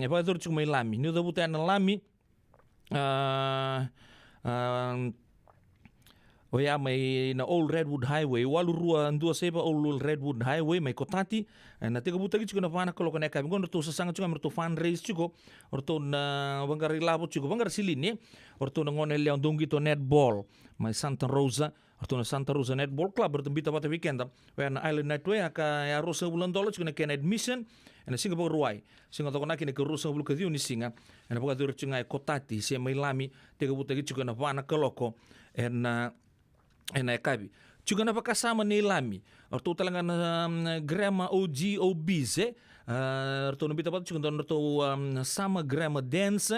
bakadur chiko mai lami ni dabuta na lami o ya mai na Old Redwood Highway walurua ndua seba Old Redwood Highway mai kotati na tega buta chiko na vana kolo kona kabi ngon to sasanga chiko merto fundraise chiko orto na bangari labo chiko bangar silini orto na ngone leon dongi to netball mai Santa Rosa orto na Santa Rosa Netball Club orto bita pata weekend when Island Night way aka ya rosa bulan dollars chiko na ken admission na singa bo ruai singa to kona kine ke rosa bul kadiu ni singa na baga dur chinga kotati se mai lami tega buta chiko na vana koloko ena kabi juga na pakasama ni lami orto talaga na grandma OGOBs orto no bitapat juga orto sama grandma dance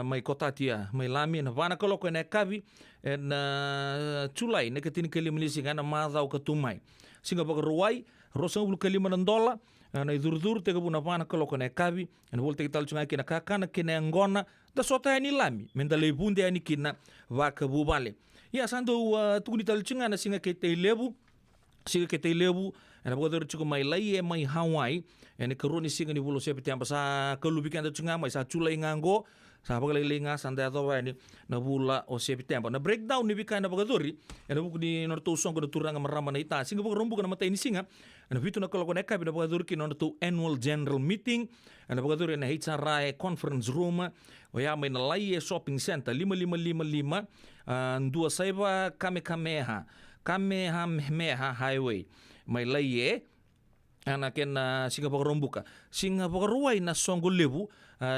mai kotatia mai lami na vana koloko ena kabi ena chulai na katini kali milisi ngana madau katumai singa baga ruai rosa bul kali manandola na idurdur tega buna vana koloko ena kabi ena volte kital chunga kina kakana kina ngona da sota ni lami mendale bunde ani kina vaka bubale ya sando tuguni tal chinga na singa kete lebu ena bodo chuko mai lai mai Hawaii ena karoni singa ni bulo sepe tiamba sa kalubikan da chinga mai sa chula ingango sa pagalilinga sanda to ni na bula o September na breakdown ni bika na bagadori na buku ni norto song ko turanga marama na ita singa pag rumbu na matay ni singa na vito na kaloko na kabi na bagadori ki norto annual general meeting na bagadori na HRI conference room o ya may na Laie shopping center 5555 dua saiba Kamehameha highway may Laie ana ken singa pakarombuka singa pakaruai na songo lebu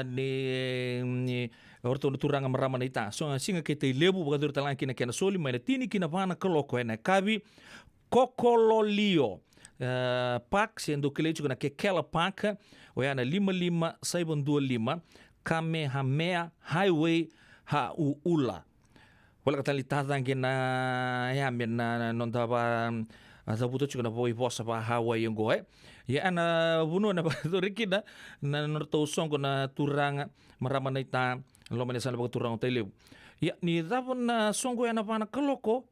ni orto turanga marama na ita so singa kete lebu bagadur talang kina kena soli mai tini kina pana kaloko ena kabi kokololio pak sendo kelechu na kekela pak o yana 5525 Kamehameha highway Hauula wala katali tatang kina ya men nondaba zabuto chuka na boy bossa pa Hawaii yung goe ya ana buno na baturikina na norto songo na turanga marama na ita lo mane sana turang tele ya ni tapon na songo ya na pana kaloko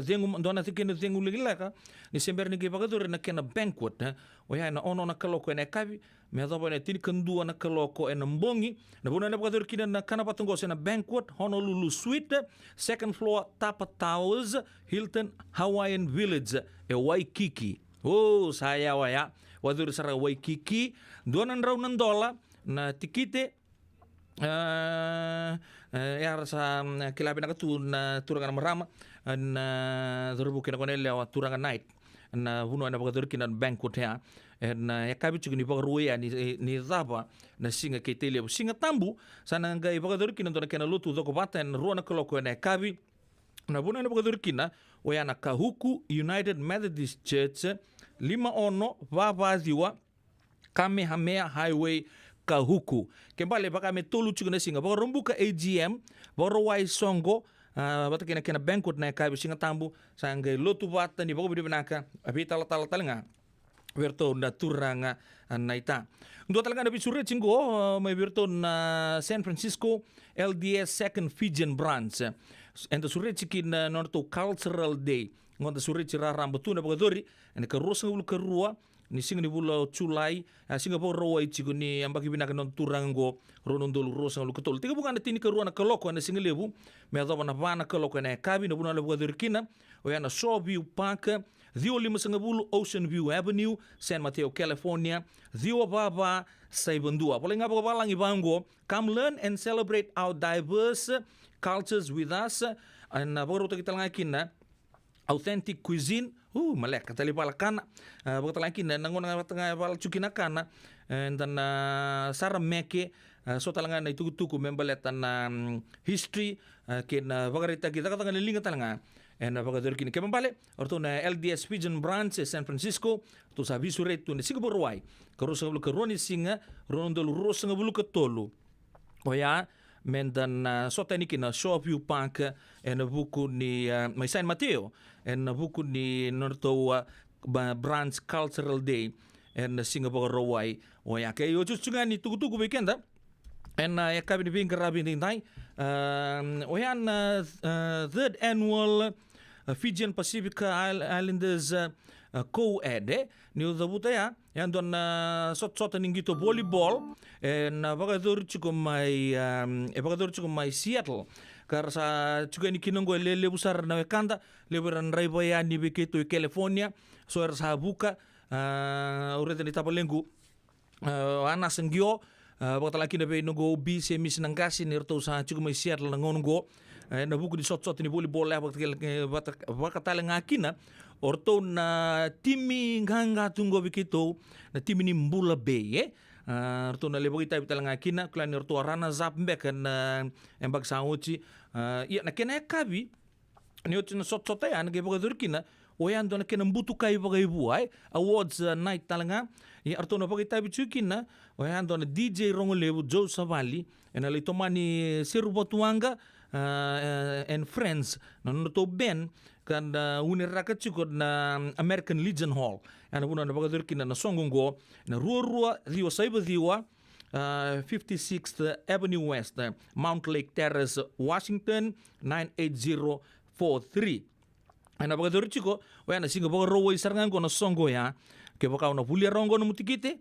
zengu dona tikene zengu ligilaka ni sember ni gibagadur na kena banquet o ya na ono na kaloko na kabi me dabo na tin kandua na kaloko en mbongi na bona na bagadur kina na kana patungo na banquet Honolulu Suite second floor Tapa Towers Hilton Hawaiian Village Waikiki saya waya wadur sara Waikiki donan raw ng dola na tikite sa kilabi na na turangan marama na dorbukin ako nila turangan night na huno na pagkadurkin ng banquet ya na yakabi chugo ni pagruya ni zaba na singa ketelia singa tambu sana nga ipagkadurkin ng na lutu doko baten ruwa na koloko na yakabi na buno na pagkadurkin na waya na Kahuku United Methodist Church 51 Vavaziwa Kamehameha Highway Kahuku kembali baka me tolu chugo na singa baka rumbuka AGM borowai songo bata kena banquet na kai singa tambu sangay lotu bata ni baka bidi banaka abi tala nga werto na turanga na ita ndo talaga na bisure chingo may werto na San Francisco LDS Second Fijian Branch and the sure chikin norto Cultural Day ngonda sure chira rambutu na bagadori and ka rosa ulu karua ni singa ni bula Julai singa po roa ichigo ni ambaki binaka non turango ronon dolu rosa lu ketol tiga bukan tini ka ruwa na kaloko na singa lebu me adaba na bana kaloko na kabi na buna lebu dirkina o ya na Shoreview Park Dio 5 Ocean View Avenue San Mateo California Dio Baba Saibandua pala nga balang ibango come learn and celebrate our diverse cultures with us and bago kita langakin na authentic cuisine malek katali pala kana bakta laki na nangon nga tanga pala chukina kana and then sara meke so talanga na itutuku membaletan na history kin bagarita kita katanga linga talanga and bagadur kin kembale orto na LDS Fijian Branch San Francisco to sa visure to na Singapore wai karosa bulu karoni singa rondol rosa bulu ketolu oya mendan sota ni kina Shoreview Park en buku ni may San Mateo en buku ni norto Branch Cultural Day en Singapore Rowai o ya kay yo chunga ni tugu weekend en ya kabi ni grabe ni dai o yan third annual Fijian Pacific Islanders co-ed ni udabuta ya yan don sot ning gito volleyball na bagadur chuko mai Seattle kar sa chuko ni kinongo le busar na kanda leberan raibaya ni beketo California so sa buka urete ni tapalengu ana sengyo batalaki na be nogo bi semis nang kasi nirto sa chuko mai Seattle ngongo na buku di sot ni volleyball la bakatala ngakina orto na timi nganga tunggo bikito na timi ni Mbula Bay orto na lebo kita bitala ngakina klan orto arana zapmbek na embag sauchi ya na kena kabi ni otin sot ya na gebo durkina oyan do na kena mbutu kai bagay buai awards night talanga ya orto na bagita bichukina oyan do na DJ Rongolebu Joe Savali na litomani Sirubotuanga and friends to Ben kan unirakat chukod na American Legion Hall ana buna na bagadur kina na songongo na ruwa Rio Saiba Diwa 56th Avenue West Mount Lake Terrace Washington 98043 ana bagadur chiko wa na singa baga rowo isarangan ko na songo ya ke baka na pulia rongo na mutikite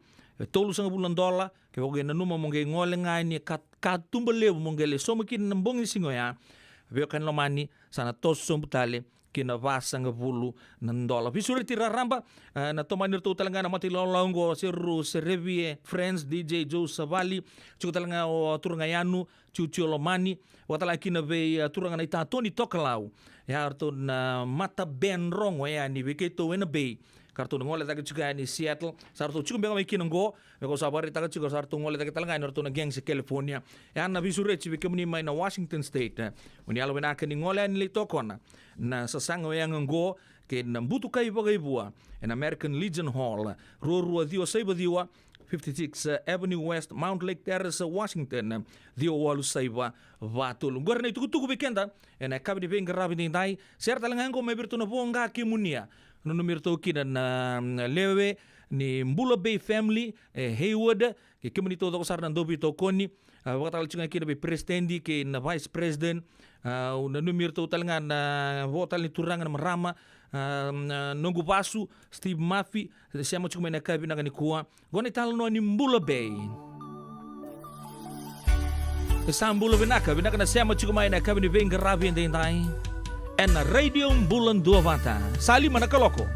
tolu sanga bulan dola ke woge na numa monge ngole ngai ni kat tumbalew mongele somakin nambongi singoya veo kan lomani sana tos sombutale kina vasanga vulu nandola visure tira ramba na tomanir tu talanga mati lolongo seru serevie friends DJ Joe Savali chu talanga o turanga yanu chuchu lomani watala kina ve turanga na ita Tony Tokalau ya arto na mata ben rongo ya ni veketo wena bay kartu ngole taga chuka ni Seattle sarto chuka benga kina ngo beko sabari taga chuka sarto ngole taga talanga ni arto na geng se California ya na visure chi bekemni mai na Washington State uni alo wena kani ngole ni litokona na sasanga yang ngo ke nambutu kai bua in American Legion Hall rorua dio saiba diwa 56 Avenue West Mount Lake Terrace Washington dio walu saiba vatul gorna itu tuku bekenda ena kabi de venga rabi dai serta langango me birtu na bonga kimunia no numero to na lewe ni Mbula Bay family Haywood ke kimuni to ko sarna dobi to koni wakata chinga kina be presidenti ke na vice president na numero to talanga na votal ni turanga na marama nongu pasu Steve Murphy siamo chuma na kabi na kuwa goni talo no ni Mbula Bay Mbula binaka na siamo chuma na kabi ni venga ravi ndai en radio Bulan Dua Vata sali mana kaloko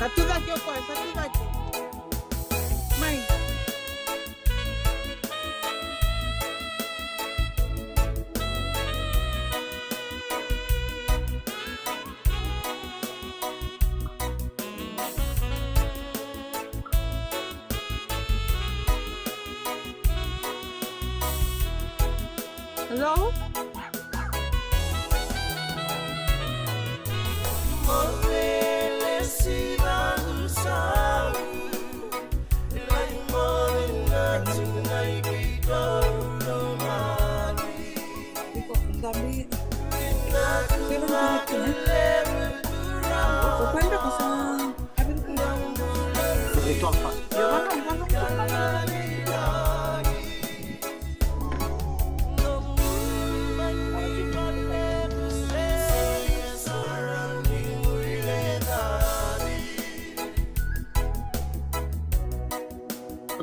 Satu lagi apa? Satu lagi. Main. Hello?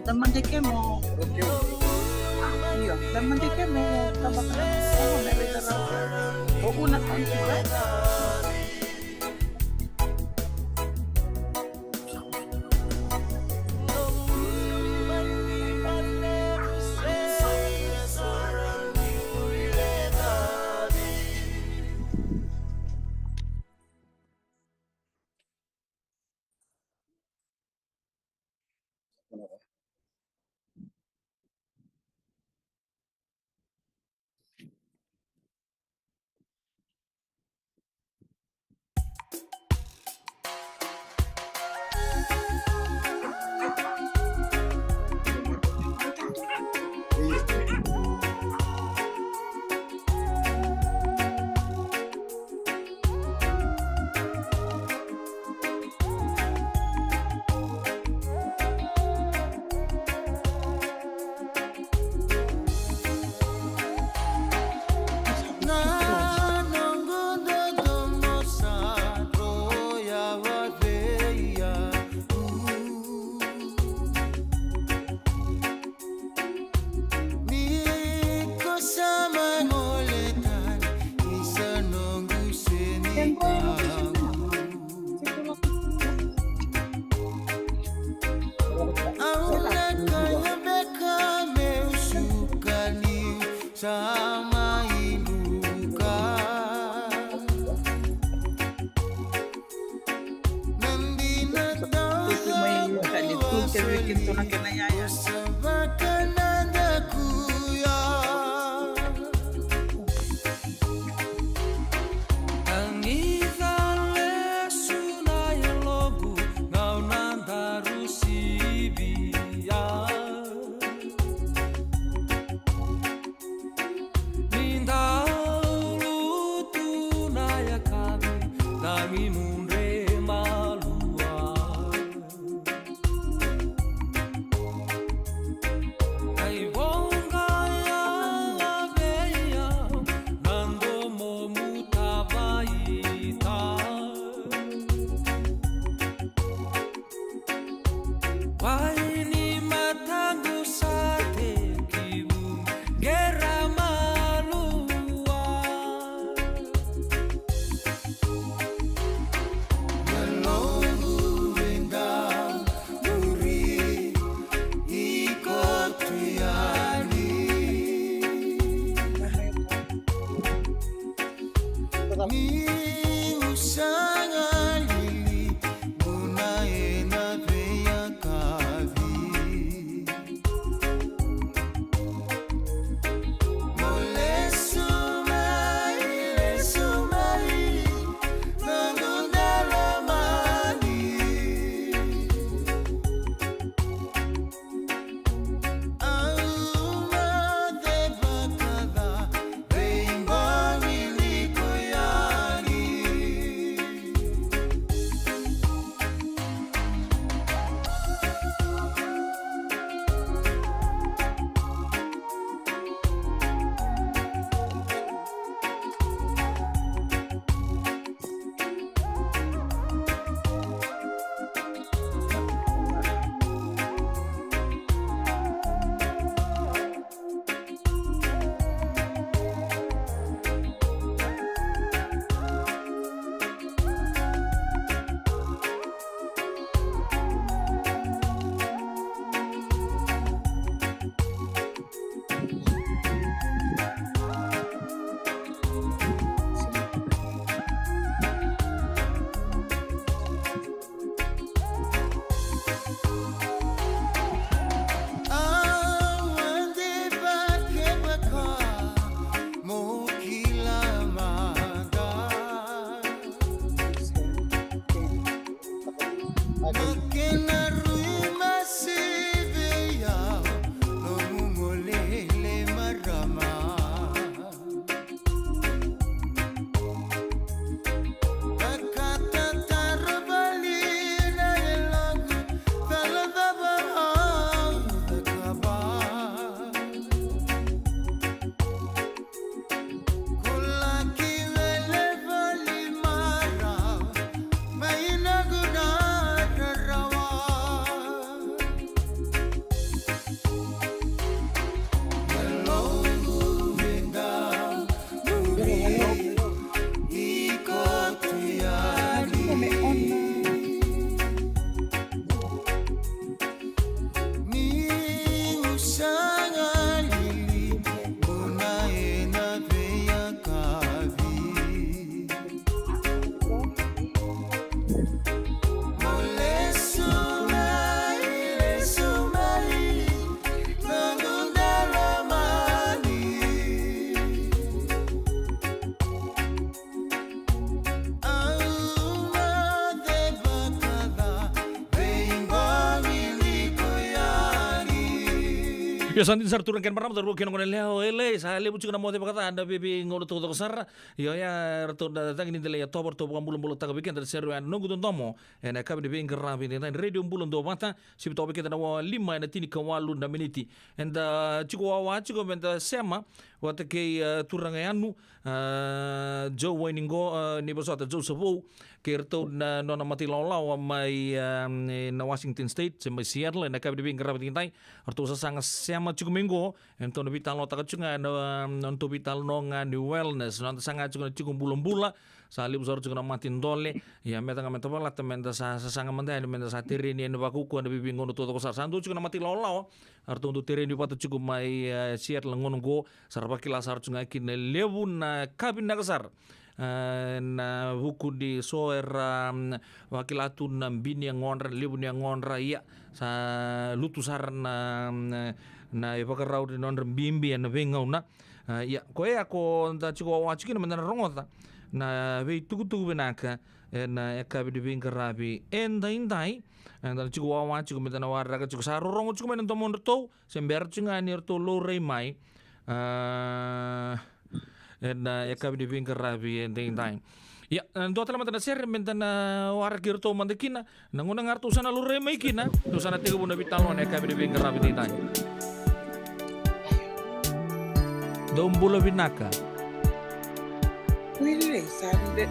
Teman dia mau, iya, teman dia mau tambah sama mereka tahu. Oh, nak juga. Ya santi sar turun ken marama taru ken ngone leo ele sa le bucu na mo te bakata anda bibi ngodo to sar yo ya reto da tang ni dele ya tobor to bulan bulan tak bikin dari seru an nungu tomo ena kabe de bin garra bin na radio bulan do mata si to bikin na wa lima na tini kawalu na miniti enda chico wa chico benta sema wata ke turanga anu Joe Wainingo ni bosota Joe Savo ke reto na nona mati law mai na Washington State se mai Seattle na kabe de bin garra bin tai arto sa sanga sema chico mingo ento no vital no takachunga no to vital no nga ni wellness no sanga chico bulan-bulan salib sor chico na matin dole ya meta ngamenta bala temenda sa sanga manda ni menda sa tirini ni bakuku na bibingo no to ko sa sandu chico na mati law arto no tirini pata chico mai Seattle ngono go sarbakila sar chunga kin lebu na kabin na kasar na huku di soer wakilatu na bini yang ngonra lebu yang ngonra iya sa lutusar na ipakarau di nonra bimbi na bengau na ya koe ako ta chiko wachiki na mandana rongota na ve tugu benaka na ekabi di bingkarabi endai dan chiko wachiki mandana warra chiko saru rongo chiko menan tomon to sember chinga ni to lo rei mai na ekabi di bingkarabi endai ya, do tala mata ser mentana war girto mandekina nanguna ngartu sana lure maikina do sana tigo bunda bitalon e kabi de bingara bitai dom bula binaka Wili sande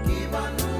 Kiba no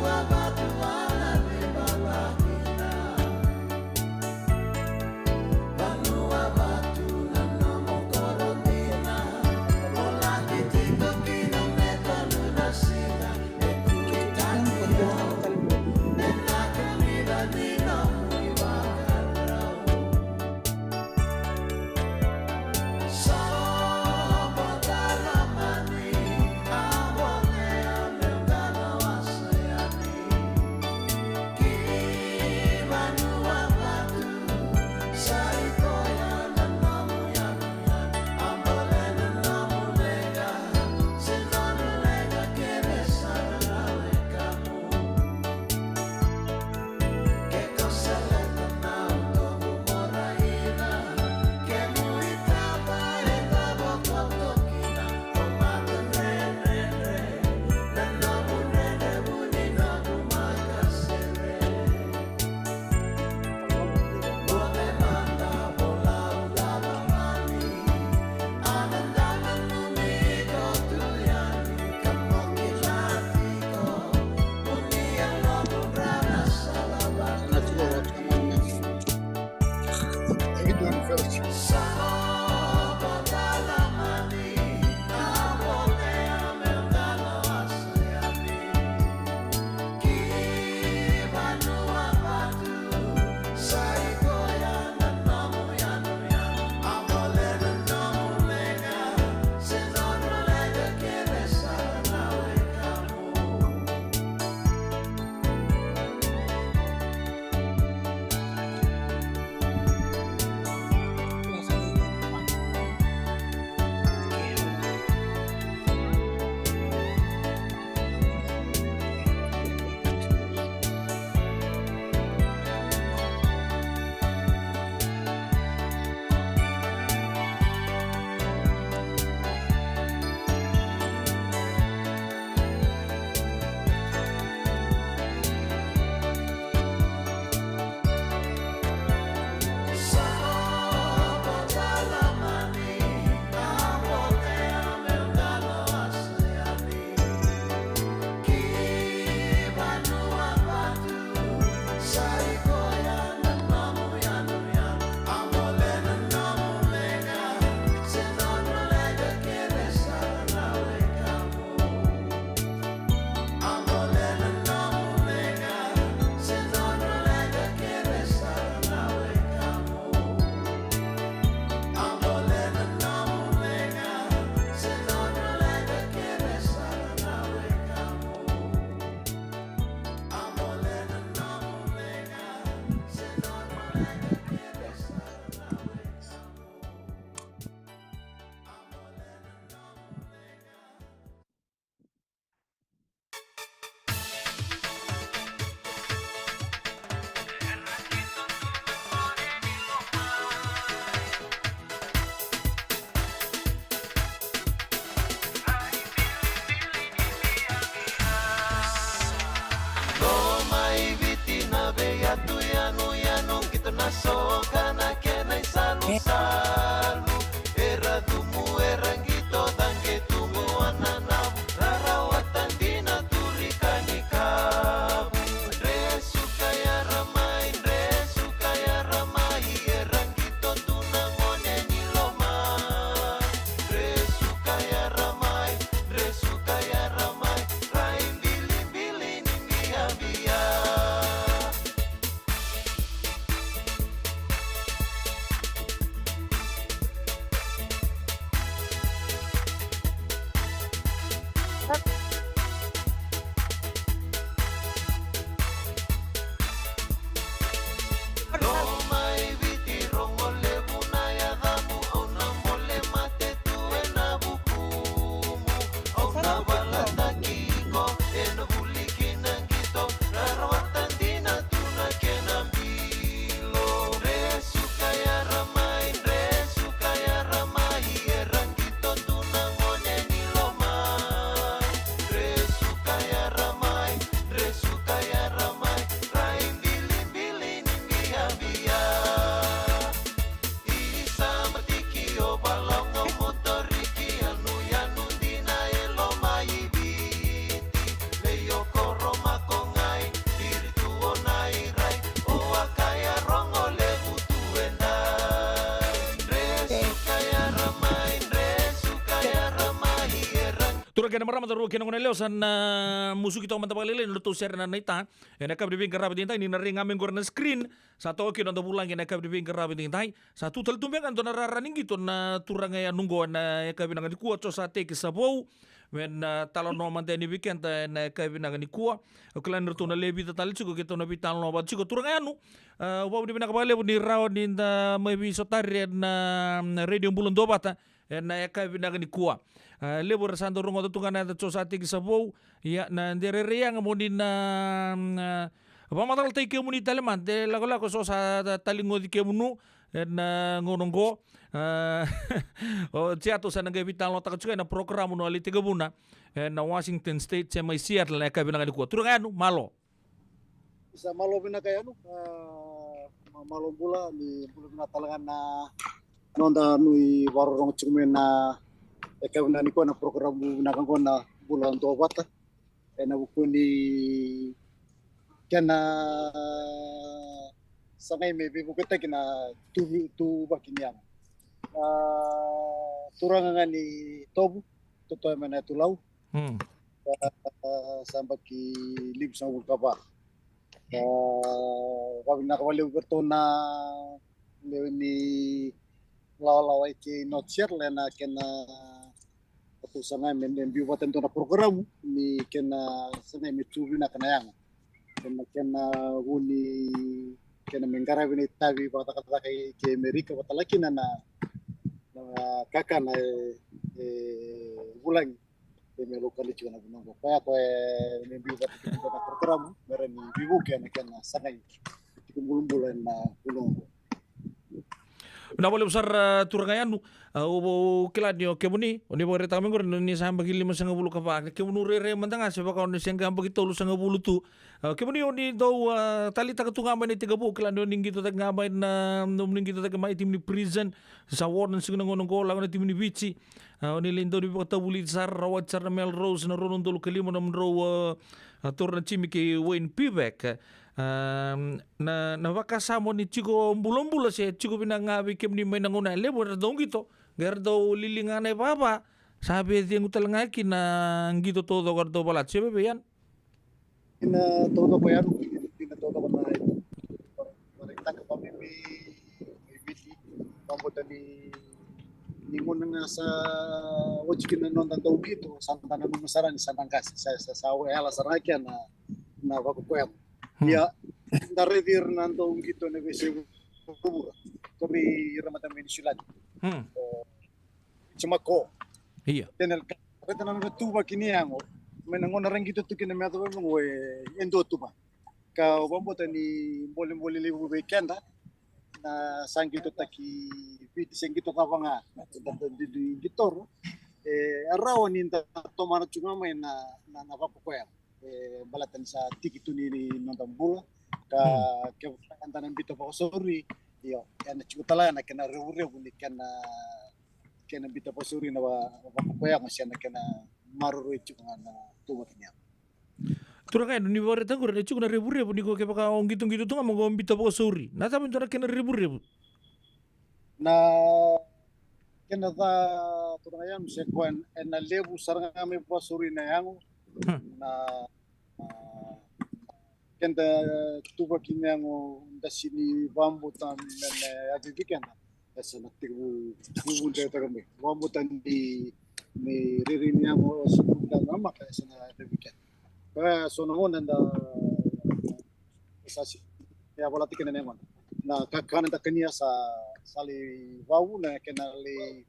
masoka na kena isalu-salu era tumu erangito tange tumu ananamu rarawatan dina turikani kabu resu kaya ramai erangito tunangone niloma resu kaya ramai rain bili-bili ni bia-bia. Romai viti rongole bunaya damu ona mole mate tuena bukumu ona balata kiko eno bulikina ngito rarawatan dina tuna kena bilo resu kaya ramai erangito tuna ngone nilomai resu kaya ramai rain bili-bili ni bia-bia isa matiki o balongo motoriki anu yanu dina elomai biti leyo koroma kongai diri tuonai rai o akaya rongo lebu tuendai resu kaya ramai erang Tura kena marama taru kena ngone leo san musuh kita mantap kali le nutu share na naita ena kab dibing karabi tintai ni naring amen gorna screen satu oki nonton pulang ena kab dibing karabi tintai satu tel tumbeng kan tona raning gitu na turang ya nunggu na kab binang di kuat so sate ke sabau when talon no manteni weekend na kab binang di kuat oklan nutu na lebi tatali cuko kita na bital no bat cuko turang anu wau di binang kabale ni raw ni da mai bi sotari na radio bulun dobata na kab binang di kuat lebo rasando rungo tutungan na sosati kisabou ya na derere yang amoni na pamatal tay kemuni taleman de lago so sa talingo di kemunu na ngononggo o tiato sa nang vital no takatsuka na program no ali tigabuna na Washington State sa may Seattle na kabinang ko turangano malo Isa malo binakayano malo bula ni bula binatalangan na nonda nui warorong cumen na eka na niko na program binakang ko na bulan to bata na buku ni kana sangai me bibu kita kina tu bakiniam turangan ni tobu toto mana tulau sampai ki lip sama kapa kami nak kembali bertona ni law ke notcher lena kena sangai membiu baten tona program ni kena sangai metubi na kanayang kena uni kena menggara bini tabi bata kata ke Amerika bata laki na kakak na bulan me lokali juga na bunong kaya ko membiu baten tona program mereni bibu kena sangai tikumbulan na bulong na boleh besar turangayanu o kiladyo kemuni oni bo reta mengor ni samba gili masanga bulu kapa kemunu rere mantanga seba kaun senga ambagi tolu sanga bulu tu kemuni oni do tali tak tunga mani 30 kiladyo ningi to tak ngamai na ningi to tak mai tim ni prison sa warden sing ngono gola na tim ni bici oni lindo di kota buli sar rawat sar Melrose na ronon dolu kelima na mro turna chimi ke Wayne Pivek na wakasamo ni chico bulong-bula siya chico pinangabi kem ni may nanguna lebo na daw gito gardo lilingan ay papa sabi diyan utal nga na gito todo gardo balat siya bebe yan ina todo pa yan ina todo pa na marita ka pa may biti pamuta ni ningon nga sa wajikin na nonton daw gito santa na numasaran santang kasi sa wala sarangkya na wakukwem ya daredir nanto gito na bese kubura kami ramatan mensulat cumako iya tenel kata na tuba kini yango menangon orang gitu tu kina meto we endo tuba ka bombo tani boleh lebu bekenda na sangito taki bit sangito kawanga di gitor arawan inta tomar cunga main na papokoya balatan sa tikitu ni nonton bola ka ke antanan bito pa suri yo ana chukutala na kena rebu ni kena bito pa suri na wa koya masya na kena maruru chukana tuwa kinya Tura kaya ni bore tangur na chukuna rebu-rebu ni ko ke baka ong gitu-gitu tunga mo gombita po suri. Na sabi tura kena rebu-rebu. na kena ta tunayam se kwan na lebu saranga me pa suri na yangu na kenda tuba kinyango dasini bambutan na adidikana esa na tibu de tagame bambutan di ni ririn yango sukunda mama ka esa na adidikana ka sono hon na esa ya bolati kena nemon na kakana takania sa sali wau na kena le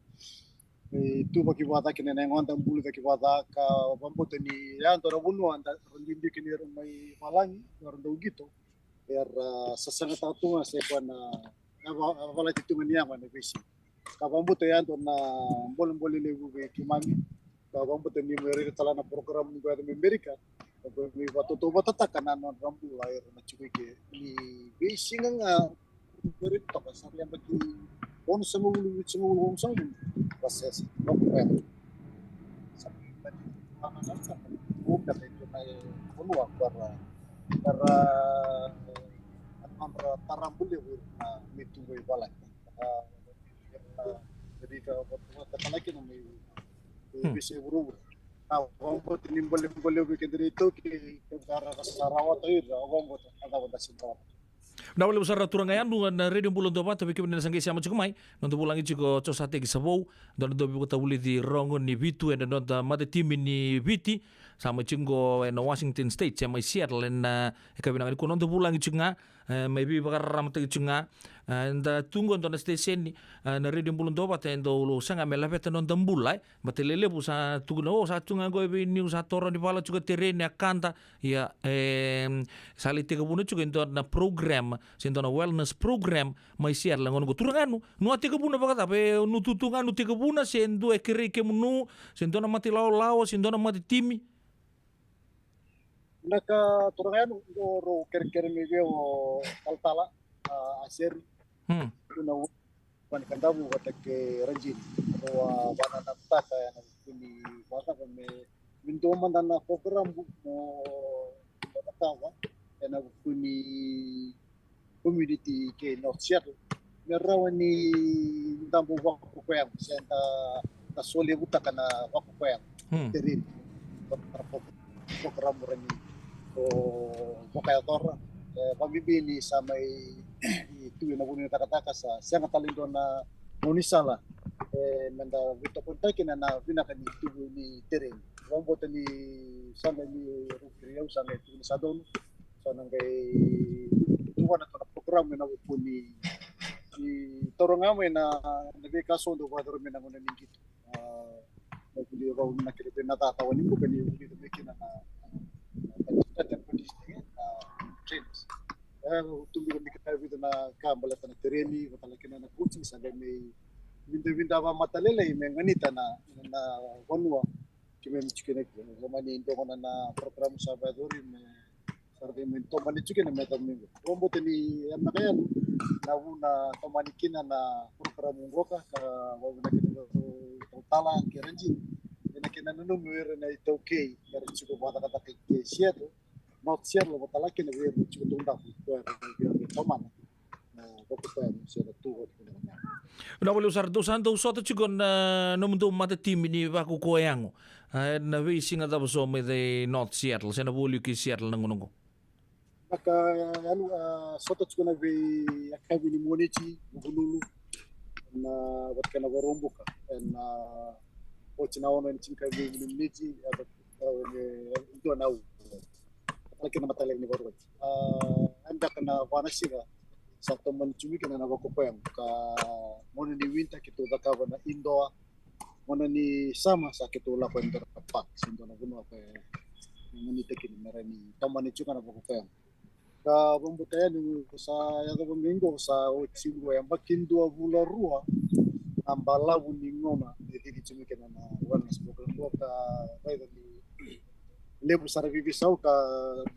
tuba ki wada kena nemon dan bulu ki wada ka bambutan ni ya ndoro bunu anda rindindi kini mai malangi orang gitu biar sesanga tatunga se pana wala titungan niya man bisi ka bambuto yan to na bolon lebu ki mami ka bambuto ni meri tala na program ni gwa de Amerika ko ni wato to batata kana non rambu lair na chuki ke ni bisi nga meri to ka sa yang bagi on semulu on proses no ya sampai tadi mana sampai bukan itu kayak peluang para antara tarambul na mitu boy balak jadi kata lagi nama bisa berubah orang buat ini boleh bikin dari itu ke arah Sarawak itu orang buat ada Sarawak. Na wala usara turang ngayan bunga na radio bulon dopa tapi kibin na sanggay siya machukumay nonto bulangi chiko chosate kisabou don dobi ko tawuli di rongo ni Vitu and don da mate timi ni Viti sama chingo na Washington State siya may Seattle na ikabina ko nonto bulangi chunga maybe bakar ramata chunga and tunggu don na station ni na radio bulon dopa tendo lo sanga melapeta non dambulay matelele bu sa tugno sa tunga go bi news sa toro ni pala chuga terene akanta ya sali tega bunu chuga don na program sendo na wellness program mai siar langon go turanganu no tega buna baka tape nu tutunga nu tega buna sendo e kere ke munu sendo na mati lao sendo na mati timi naka turanganu ro kere mi o kaltala aser kuna wan kandabu watake ranjin ro banana taka na kuni wasa kame mindo mandana program mo tawa na kuni community ke North Seattle merawani dambu wako kwang senta na sole buta kana wako kwang terin program rani o vokator pamibili sa may itu na bunyi taka-taka sa siang talindo na munisala nanda vito kontakin na binakan ni tubu ni terin rombot ni sana ni rukriyaw sana ni sadon sana kay tuwa na to program na po ni torongame na nagkaso do ba dormi na ngone ningito naguli raw na kilipin na tatawan mo kani dito mekina na trainers tumbi ko mikita dito na kambala na tereni matalakina na coaching sa may binda ba matalele may nganita na wanwa kime chikene ko mani ndo na program sa badori me sarde men to mani chikene me tamingo rombo teni na kaya na una tomanikina na program ngoka ka wawuna kino tala kiranji ina kina nunu mwere na itoke yari chiko bata kata ke sieto not sierlo bata laki na were chiko tunda ko yari tomana na boko pa sierlo tuwa kina na wala usar do santo soto chigon no mundo mata timi ni baku koyango na we singa da so me de North Seattle sena bulu ki Seattle nangonongo maka anu soto chikona be akabi ni monechi bululu na watkana warombuka na ochina ona chinka be ni mechi ata ndo na lakini matale ni borot anda kana wanasiga sa teman cumi kana na bakopem ka mona ni winter kitu dakava na indoor mona ni sama sa kitu la kwenda park sindo na guno pa ni tekini merani tamani chuka na bakopem ka bumbutaya ni sa yaga domingo sa ochigo ya makindo avula rua ambala buningoma dedi chumi kana na wellness program ka baida ni lebu sara vivisau ka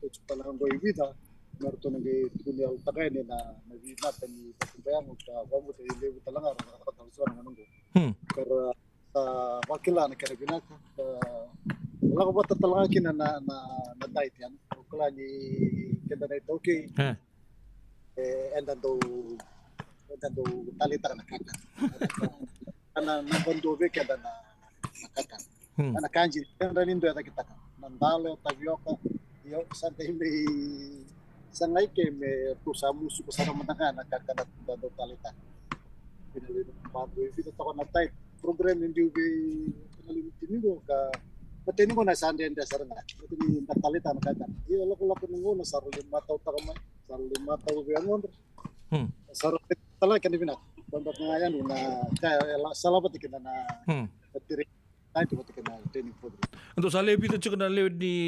chupala ngo ivida narto nage tunya utagay ni na nabinat ni pagbayang ka bamu te lebu talanga talusuan manunggo kara wakila na karabina lago bata talanga kina na dait yan kula ni kenda na toki endando talita na kaka ana nabando be kenda na kaka ana kanji kenda nindo ya kita nandalo tavioka yo sante may sangai ke me pusamu suku sana menanga nakakana do talita pinali padu itu to na type program hindi ubi pinali ka pateni ko na sande dasar na ni talita nakaka iyo lako ngo na sarulin mataw takamay sarulin mataw be amon sarulin tala kan bina banda ngayan na kaya salabati kita na patiri itu ketika training program. Untuk saya lebih tu cukup lewat di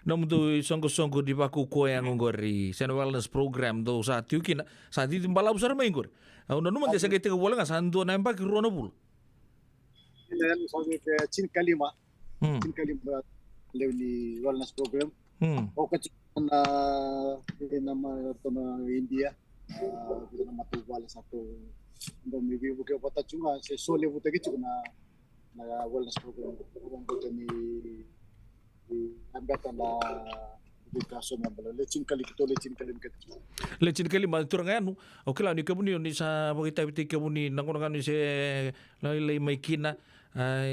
namun tu songko di baku ko yang ngori sen wellness program tu saat itu kina saat itu bala besar main ngor. Udah numan desa kita ke bola nggak sandu nampak ruana bul. Ini sampai ke cin kalima lewat di wellness program. Oh kecil nama India, nama tu bala satu. Untuk mungkin bukan apa tak cuma sesuatu buat gitu na wellness program untuk ni ambatan na education na bala lecin kali ma turanganu okela ni kabuni ni sa bagita biti kabuni nangongan ni se lai mai kina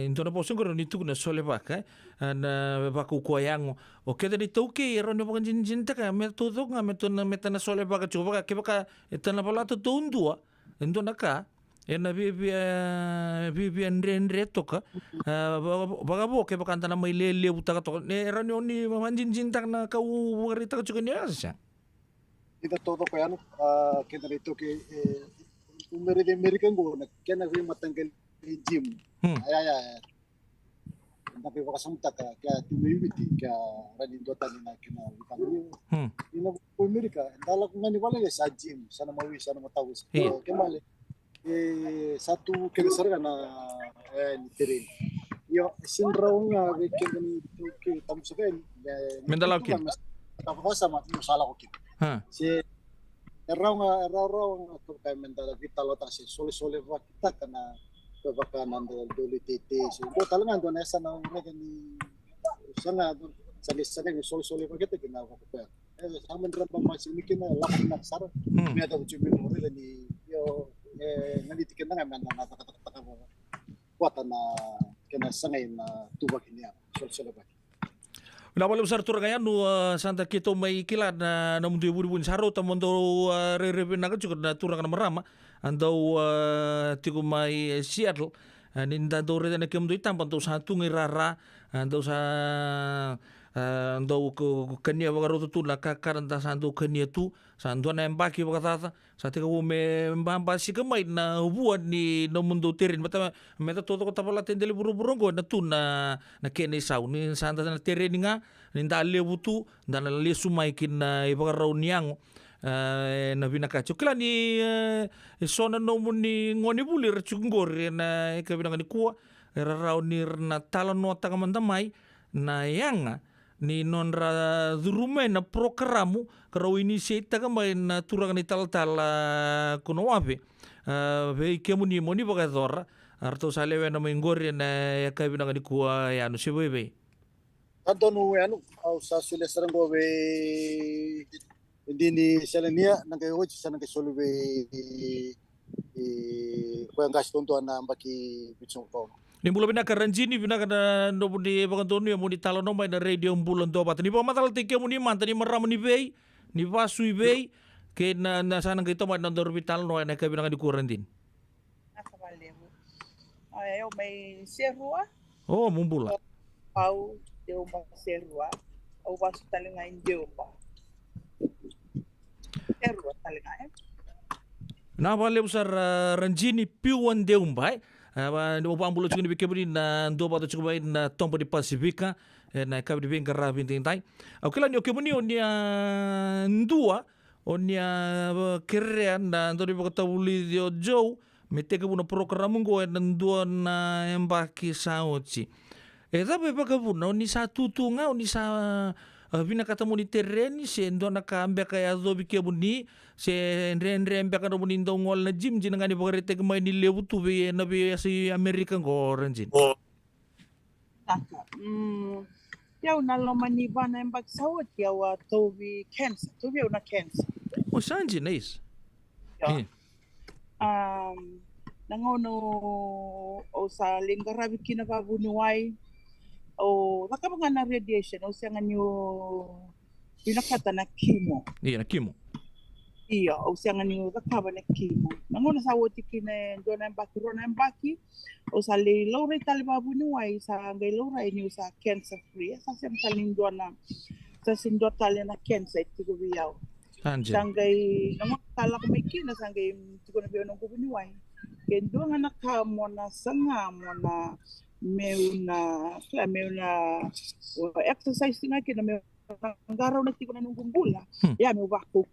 intona posong ko ni tu na sole baka na baku koyang okeda ni toke ro ni pakan jinta ka meto nga meto na metana sole baka chuba ka kebaka etana bala to tundua intona ka ena bibi andre toka baga bo ke bakanta na may lele butaka to ne rani oni manjin jintak na kau warita ka chukan ya sa ita todo ko yan kita rito ke umere de American go na kena vi matanggal gym ay tapi baka samta ka kaya tumibiti ka rani dota ni na kina vitamin ina ko Amerika dala ko ngani wala sa gym sana mawi sana matawis kemale satu kebesaran na niterin. Yo sinraw nga weekend ni ke tamu seven. Mendalakin. Tapos sama masalah ko kin. Si raw to kay mendala vital ta si sole kita kana baka nando duli tete. So do talaga ando na sana ni sana sana ni sole kita kina ko pa. Sama ndra pa masinikin na lakon na sar. May ata chumi mo rin ni yo nalitikin na nga na kuat na kena sangay na tubag niya sol-solabak. Nawala besar turangaya nu santa kito may kilat na namundu ibu-ibu saro tamondo re-re na juga na turang na marama andau tiku may Seattle ninda do re na kemdu itam panto satu ngirara andau sa andau ko kania bagaro tu la kakaranta sandu kania tu sandu na embaki bagata sa tika me mbamba si kamay na buwan ni no mundo tirin meta todo ko tapala tendele buru-burong na tu na kene sau ni santa na tirin nga ninda lebutu dan le sumay kin na ibagaraw niyang na binakacho kila ni sona no ni ngoni bulir chungor na ikabinang ni kuwa raraw ni na talon no takamandamay na yang ni nonra durumay na programo karaw initiate tagamay na turang ni tal-tal kuno wabe be kemuni moni bagadora arto salewe na mengori na ikabinang ni kuwa yano si bebe tanto no ano au sa sule sarango be hindi ni selenia nang kayo sa nang kasolve ko ang gaston to na baki bitsong ko ni mula bina karanjini bina kada no di bagantonu ya muni talo no mai na radio bulan do bat ni pa matal tike muni manta ni maram ni bei ni vasu bei ke na sana kita mai na dorbital no na kabina di kurantin ay may serua oh mumbula au deu uma serua au vasu talinga indeu pa serua talinga na vale usar ranjini piwan deum bai no pambulo chuni bikebri na ndo ba chuko bai na tompo di Pasifika na kabri bin garra bin tintai akila nyo kebuni onia ndua onia kerrean na ndo di bakatawuli dio jow mete kebuno program ngo na ndua na embaki sauci tapi bagaimana ni sa tutunga ni sa vina katamo ni terreni se ndo na kambia kaya zobi ke buni se ndre mbia ka buni ndo ngol na jim jina ngani bogare mai ni lebu tu be na be si America ngoranjin. Taka. Yau na loma ni vana embak sawat yawa tobi cancer. Tobi una cancer. O sanji nice. Nangono o sa lingarabi kina babuni wai o nakabanga na radiation o siya nga niyo pinakata na chemo. Iya na chemo. Iya o siya nga niyo nakaba na chemo. Nangono sa woti kina dona embaki rona embaki o sa le lore tali babuni wai sa ngay lore niyo sa cancer free sa siya taling dona sa sindo tali na cancer ito biyaw. Sanggay nangono tala ko may kina sanggay tiko na biyaw ng kubuni wai. Kendo nga nakamo na sanga mo na meuna exercise nga kina me ngaraw na tiko na nungumbula ya me ubako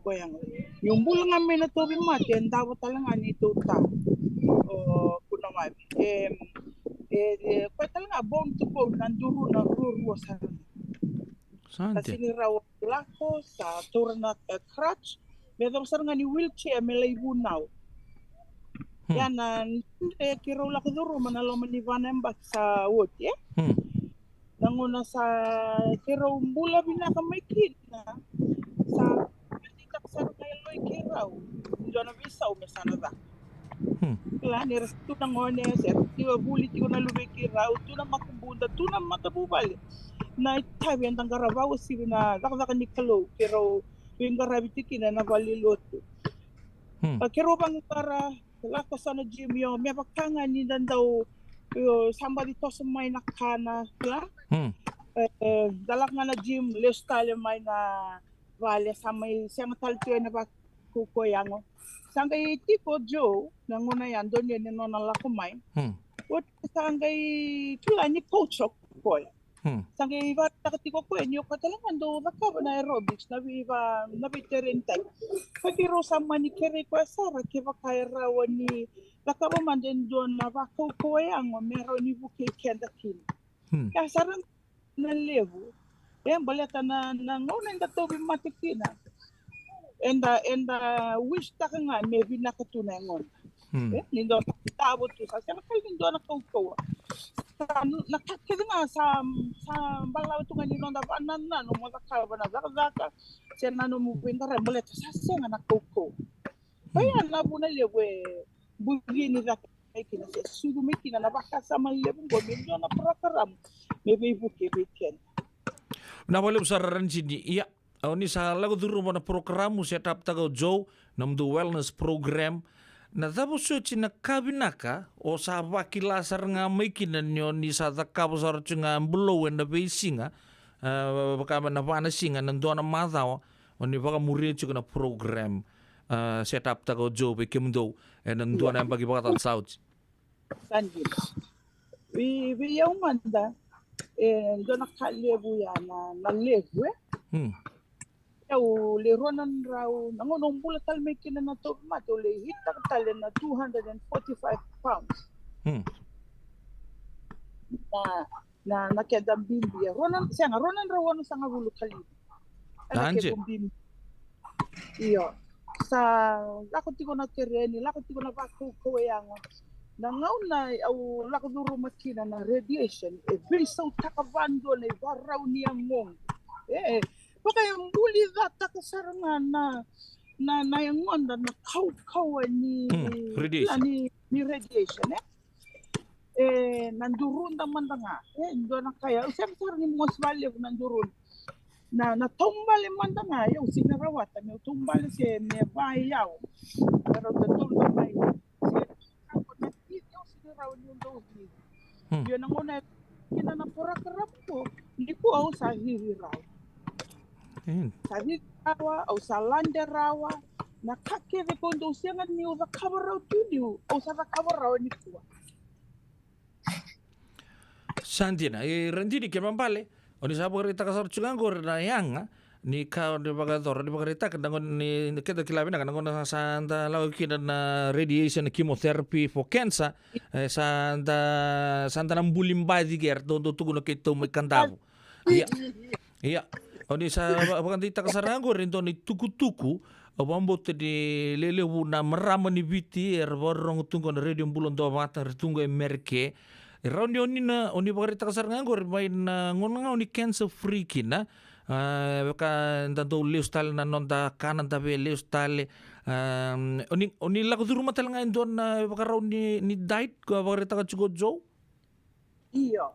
ko yang yung bula nga me na tobi mate ndawo talaga ni tota kuna mai kwa talaga bone to bone nanduro na ruro sa kasi raw lako sa turna crutch medang sarang ni wheelchair melay bunaw. Yan kiro la kuduro manalo manivana mbak sa wood nanguna sa kiro mbula binaka may kina sa titak sarang kay loy kiraw ndo na bisa o mesana da. Kala ni restu nangone sa tiwa buli tiwa na luwe kiraw tu na makubunda tu na matabubali na tabi ang tangarabaw sibi na dakaka ni kalo kiro yung garabiti kina na valiloto. Kiro bang para lako sana gym yo may pagkanga ni daw somebody to sa may nakana la dalak nga na gym lifestyle may na vale sa may siyang talpyo na ba kukoyango sanggay tipo Joe nanguna yan doon yan no nalako may what sanggay tula ni coach ko sanggay iba takatiko ko enyo katalangan do nakaba na aerobics na iba na biterentay pagiro sa manikere ko sara kiba kay rawan ni nakaba man din doon na bako ko yang meron ni buke kenda kin kaya sarang na levo yan baleta na ngunang datobi matikina and wish ta nga maybe nakatunay ngon nindo tabo to sa siya kay nindo nakaukawa nakakita nga sa balaw ito nga nino na banan na no mga kaba na zaka siya na no mupinta rin balit sa siya nga nakaukaw kaya nabo na lewe bugi ni zaka ay kina siya sugo may kina na baka sa malibong gomin na parakaram may buki weekend nawala sa ranjini iya ni sa lago duro mo na programo set up tagaw Joe nam do wellness program na tapos so chinakabinaka o sa bakilasar nga may kinanyo ni sa takabasar nga below and the basinga baka na panasinga nando na madaw o ni baka muri na program set up tagaw Joe be kimdo and nando na bagi baka south sanji we yung manda do nakalebu ya na lebu le ronan raw nangonong bulatal may kina na to mato le hitak talen na 245 pounds na nakeda bimbi ronan siya nga ronan raw ano sa nga bulukali anje iyo sa lakot ko na terreni lakot ko na bako ko yang nangaw na au lakot duro makina na radiation bisaw takabando na baraw niyang mong baka yung buli data kasarangan na yung onda na kaw ni radiation nandurun naman na nga ndo na kaya siyempre ni most valuable nandurun na tumbali man na nga yung sinarawata may tumbali siya may bayaw pero tumbali may yung sinaraw yung dozi yun ang una kinanapurak-rap ko hindi ko ako sa hiriraw sa hirawa o sa landerawa nakakiri ko ndo siya nga niyo sa kabaraw tuliw o sa kabaraw ni kuwa Santina randini ke mambale oni sapo rita kasar chungangor na yang ni kau di bagador di bagarita kandangon ni kita kilabina kandangon santa lau kina na radiation chemotherapy for cancer santa nambulim badi ger do tugu na kito may kandavu iya oni sa bagandita kasarango rinto ni tuku abambo di lelewu na marama ni biti borong tungo na radio bulon do mata tungo emerke Raundi oni bagarita kasarango main ngonanga oni cancer free kina baka tanto leus tal na nonda kanan tabe leus tal oni lago di rumah talanga indon baka raw ni diet ko bagarita ka chugo jo Iya.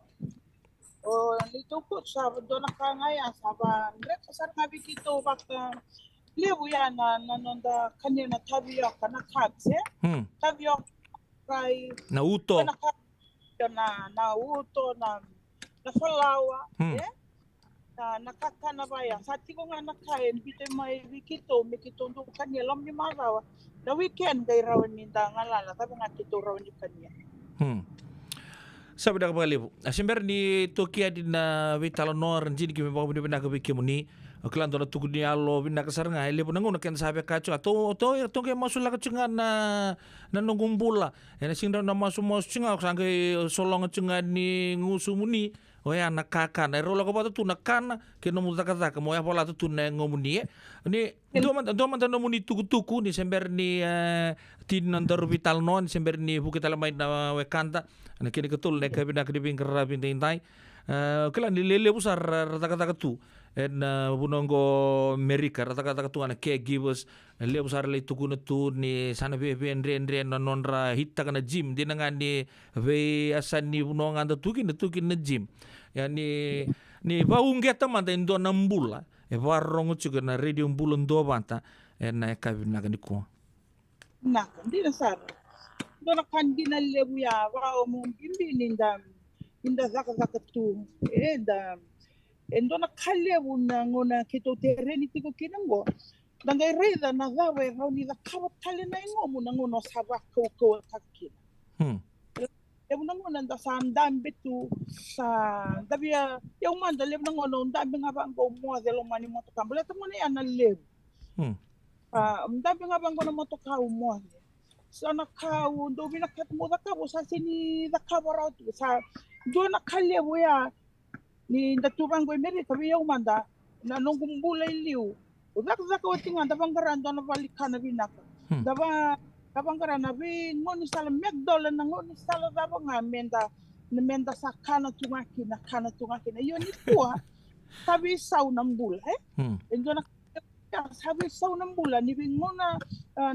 Nito po sa doon nakangaya sa ngret sa ngabi kito baka lebu ya na nonda kanina tabiyo kana katse tabiyo kai na uto na uto na falawa na nakakana baya sa tigo nga nakain bite may wikito mikito ndo kanya lam ni marawa na weekend kay rawan ni ngalala tabi nga kito rawan ni kanya sabi da kabalibu asimber ni tokia din na vitalo nor jini kimi bago ni bina kabi kimuni klan dona tugu ni alo bina kasar nga lebu nangu na ken sabi kacu to ke masula kacu nga na nungumbula ena singda na masu nga sangke solong nga ni ngusumuni oya nakaka na rola ko bata tu nakana ke no muta kata mo ya pola tu na ngomuni ni do man no muni tuku ni sember ni tin nandar vital non sember ni bukit alamai na wekanta na kini ketul ne ka bina kribing kerabin tintai kala ni lele busar rata-kata tu en bunongo Amerika rata-kata tu ana caregivers le busar le tuku na tu ni sana be andre na nonra hitta kana gym dinanga ni ve asan ni bunonga anda tukin na gym yani ni baungeta manta indo nambula varrongo chuga na radio bulon do banta na kabina gani ko na ndina sar dona kandina lebu ya wa mo bimbi inda zaka tu ndona kalebu na ngona kito tereni tiko kinango dangai reda na zawe rauni da kawa tale na ngomu na ngono sabak ko takina lebu na ngona da sandam betu sa dabia yung manda lebu na ngono ndambi nga bango mo de lo mani moto kambule to moni ana lebu ndambi nga bango na moto ka mo sana ka ndo bina kat mo da ka sa sini da ka bora sa do na kalebu ya ni ndatuban go Amerika bi yung manda na nungumbula iliu zaka watinga da bangaran do na balikana binaka Kabangara na bi ngoni sala McDonald na ngoni sala zaba nga menda sa kana tungaki na yoni kuwa sabi saw ng bula endo na sabi saw ng bula ni bingona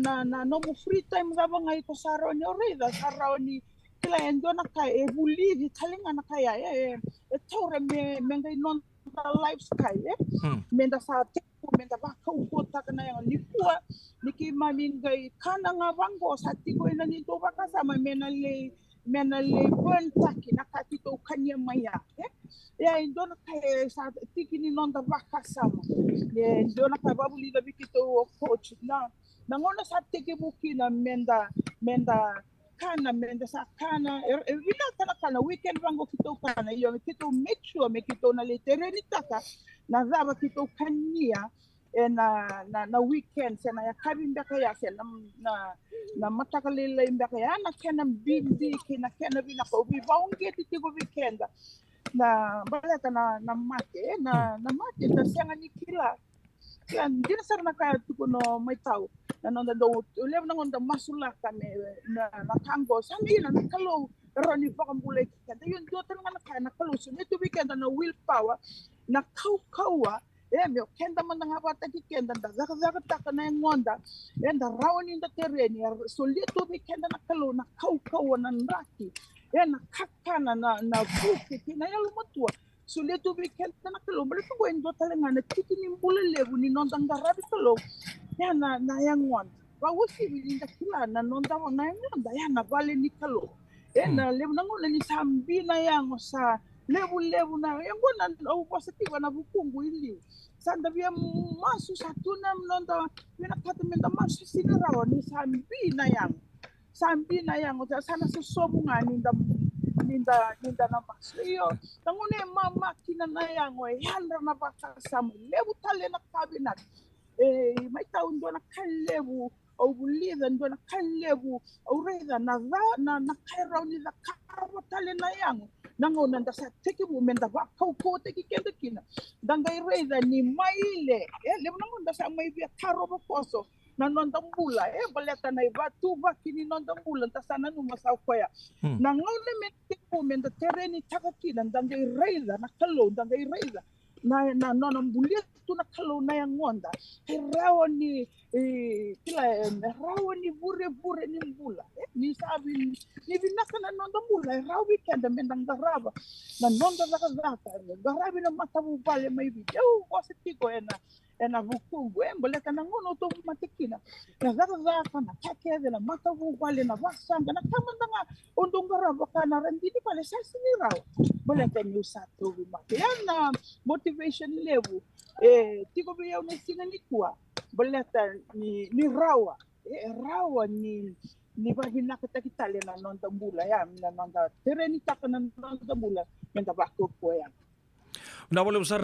na no mo free time zaba nga ito saro ni orida saro ni kila endo na kay buli di talinga na kaya tawra mengay non life sky menda sa menda ba kaukuta kana yang likuwa niki mamingay kana nga bango sa tigo ina nito ba kasama menale burn taki nakatito kanya maya ya indo na kay sa tiki ni non da ba kasama indo na kay babuli da bikito coach na nangona sa tiki buki na menda sa kana vila kana weekend bango kito kana yo kito make sure me kito na literally taka na zaba kito kanya na weekend sana ya kabin baka ya na matakalila imbaka ya na kena bindi kina kena bina ko bi baunge titigo weekend na balata na mate na mate na senga ni kila yan din sar na kaya tuko no may tao na nonda do ulev na ngonda masula kami na kango sami na nakalo roni bakambule kanta yun do tan na kaya nakalo so nito weekend na willpower na kaukawa meu kenda man nga bata ki kenda da zaka taka na ngonda enda rawani nda tereni so lito bi kenda na kalo na kaukawa na ndaki na kakana na buki kina yalu matua so lito bi kenda na kalo bali ko endo talanga na tiki ni mbula lebu ni nonda ngarabi kalo na yang ngonda ba wosi bi nda kila na nonda na ngonda na vale ni kalo na lebu na ngona ni sambi na yang sa lebu na yang gona au positive na bukungu ili sanda bia masu satu nam nonda mina kata menda masu sinarawa ni sambi na yang uta sana susomu ngani ninda na paslio tangune mama kina na yango yandra na bakasam lebu tale na kabinet mai taun do na kalebu au bulida ndo na kalebu au reza na kairau ni da karo tale na yango nango nanda sa teki bu menda ba kau teki kenda kina dangai reza ni maile lebu nango nda sa mai via karo ba poso na nonda mbula baleta na ibatu ba kini nonda mbula tasana numa sa koya na ngone mete ku menda tereni takakina dangai reza na kalo dangai reza na nona mbulia tu na kalo na yang ngonda rawa ni rawa ni bure ni mbula ni sabi ni binaka na nonda mbula rawa weekend mendang daraba na nonda zaka garabi na matabu pale mai video wasitiko ena vukungu mboleka na ngono to matikina na zaka na kake de la matabu pale na vasanga na kama ndanga undungara bakana rendini pale sasa ni rawa boleka ni usato yana motivation level tiko bia unasinga ni kwa boleta ni rawa rawa ni bahina kita na nonda mbula ya na nonda tereni takana nonda mbula menda bako koya na boleh besar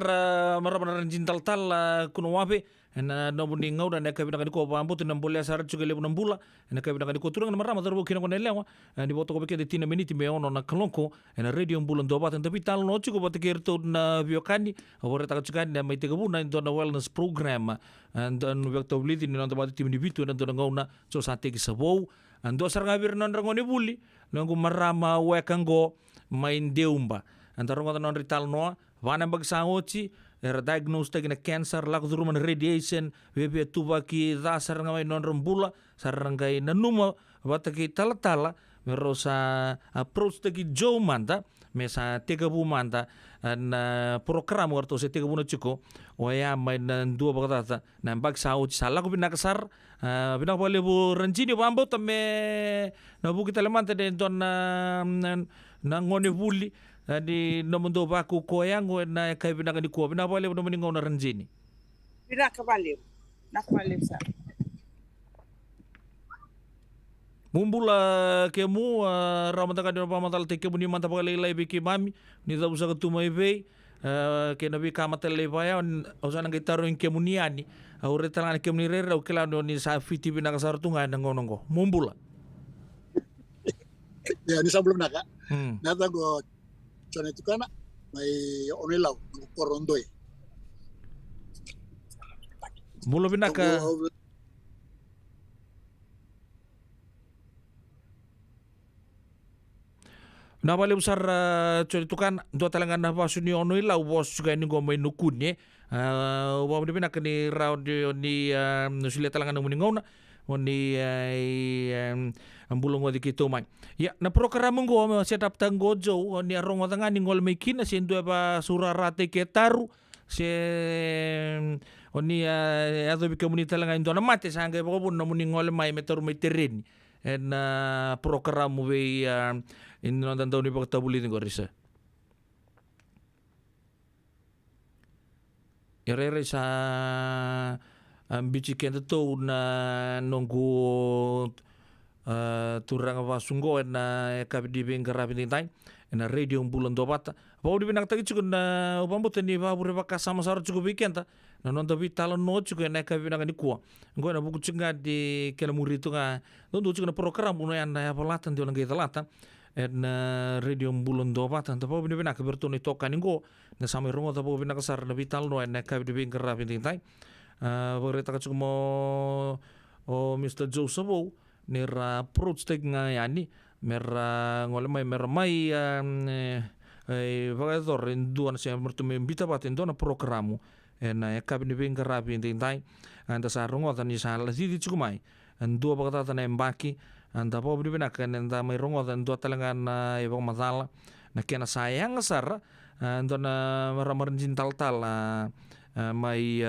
marah jintal kuno wape na nobuni ngau dan kabi nak ko pambu tu boleh asar juga lebu nambula na kabi nak ko turang marah matar kina ko nelewa di boto ko bekede tina miniti me ono na kalonko na radio bulan dobat tapi tal no cukup bote kerto na biokani awore tak cukan na mai tegabuna into na wellness program dan waktu beli ni nonton batu tim di bitu dan ngau na so sate ki sabou ando asar ngabir non rangone buli nangu marama wekango main deumba antara ngau non rital noa Wana bagsangochi era diagnose tagina cancer lak duruman radiation bebe tubaki dasar ngamai non rembula sarangai nanuma wataki talatala merosa approach tagi jo manta mesa tegabu manta na program warto se tegabu na chuko oya mai nan dua bagata na bagsangochi salak binakasar binak boleh bu ranjini wambo tame na bu kita lemanta de don na ngone buli di nomondo baku koyang na kay binaga ni ko binabale no maningaw na ranjini binakabaliw nakabaliw sa mumbula kemu ramata ka di pamatal te kemu ni manta pagalay biki mami ni daw sa katumay be ke nabi kamatal lebaya usan ang gitaro yung kemu ni ani awre talang kemu ni rera o kila ni sa fiti binakasartungan ng ngonongo mumbula ya ni sebelum naka nata go Chone itu kan mai onelau korondoi. Mula binaka. Na bale besar chone itu kan dua talangan na pasu ni onelau bos juga ni gomai nukunye. Wa binaka ni round ni nusulia talangan na muningona. Oni ambulong wadi kito mai ya na program ngo setup tanggojo oni arong watanga ni ngol mekina sendo ba surarate ketaru se oni ado bi komunita langa indona mate sanga ba bun no ngol mai metaru mai terreni en program we in no dan ni bakta buli ngorisa irere sa bici kenta to na nonggu turang wasunggo na kabi di bengkara bintai na radio bulan dobata bau di binak tagi cukup na upambut ni ba bure baka sama sar cukup weekend na non tapi talon no cukup na kabi binak ni kuah ngoi na buku cunga di kela muri tu nga non tu cukup na program puno yang na pelatan di orang kita latan na radio bulan dobata tapi bau di binak bertuni tokan ngo na sampai rumah tapi binak sar na vital no na kabi di bengkara bintai berita kacuk mo Mr. Joseph nera approach teg nga yani mera ngole mai vagator induan se mertume bita baten dona programu na kabini bengka rapi tintai anda sarungo tani sala sidi cukumai andua bagata na embaki anda po bibina kan anda mai rongo dan dua talangan ibang masala na kena sayang sar andona maramarin jintal tal mai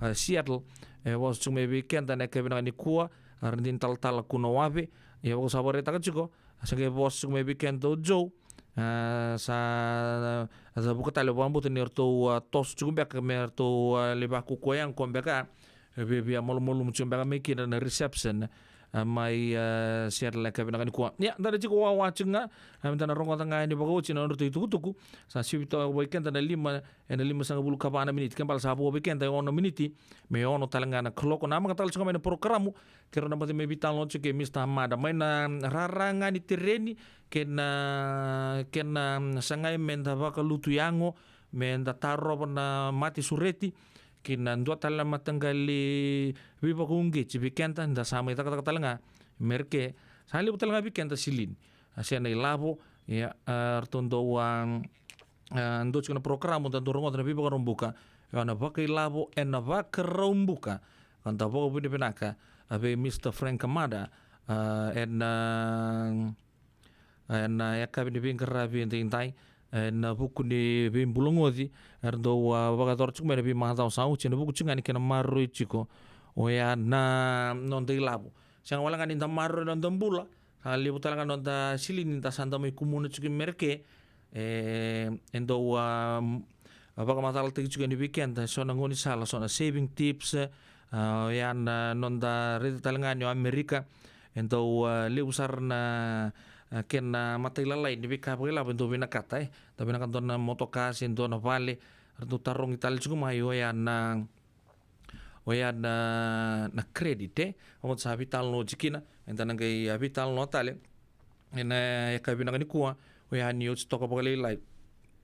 Seattle was cuma weekend dan ekebina ni kuah arindin tal kuno wabe ya was sabar eta juga asal bos cuma weekend to jo sa ada buka tali bambu tenir to tos juga bek mer to lebah kuku yang kombeka bebia mol muncul beka mekin na reception mai share la kabina kan kuwa ya ndara chiko wa wachinga amtana rongo tanga ni bago china ndu tuku sa sibito weekend na 5 sanga bulu kabana minute kembal sabu weekend ono minute me ono talangana kloko na mga tal chunga mai programu kero na mate me vital no chike Mr. Amada mai na raranga ni tereni kena sangai menda baka lutu yango menda taro na mati sureti kina ndua tala matanggali viva kungi cibikenta nda sama ita kata talanga merke sali butalanga bikenta silin asia na ilabo ya artondo wang ndo chuna program ndo rongo na viva rombuka na baka ilabo na baka rombuka kanta boko bini penaka abe Mr. Frank Amada ya kabini bingkarabi entai na buku ni bimbulungodi erdo waga torchuk mena bi mahata sau chena buku chingani kena maru chiko oya na non de labu sang wala ngani maru non dambula hali butala kan non da silin ta santa mai kumuna chiki merke endo baga matal te chiki ni weekend so na ngoni sala so na saving tips ya na non da red talangani Amerika endo le usar na kena matila lain di bika pagila bentuk bina kata tapi nak na motokas ento na vale artu tarong itali juga mayo ya na kredite omot sa vital no jikina enta nang kai vital no tale ena ya kabina ni kuwa oya ni ut toko pagila lai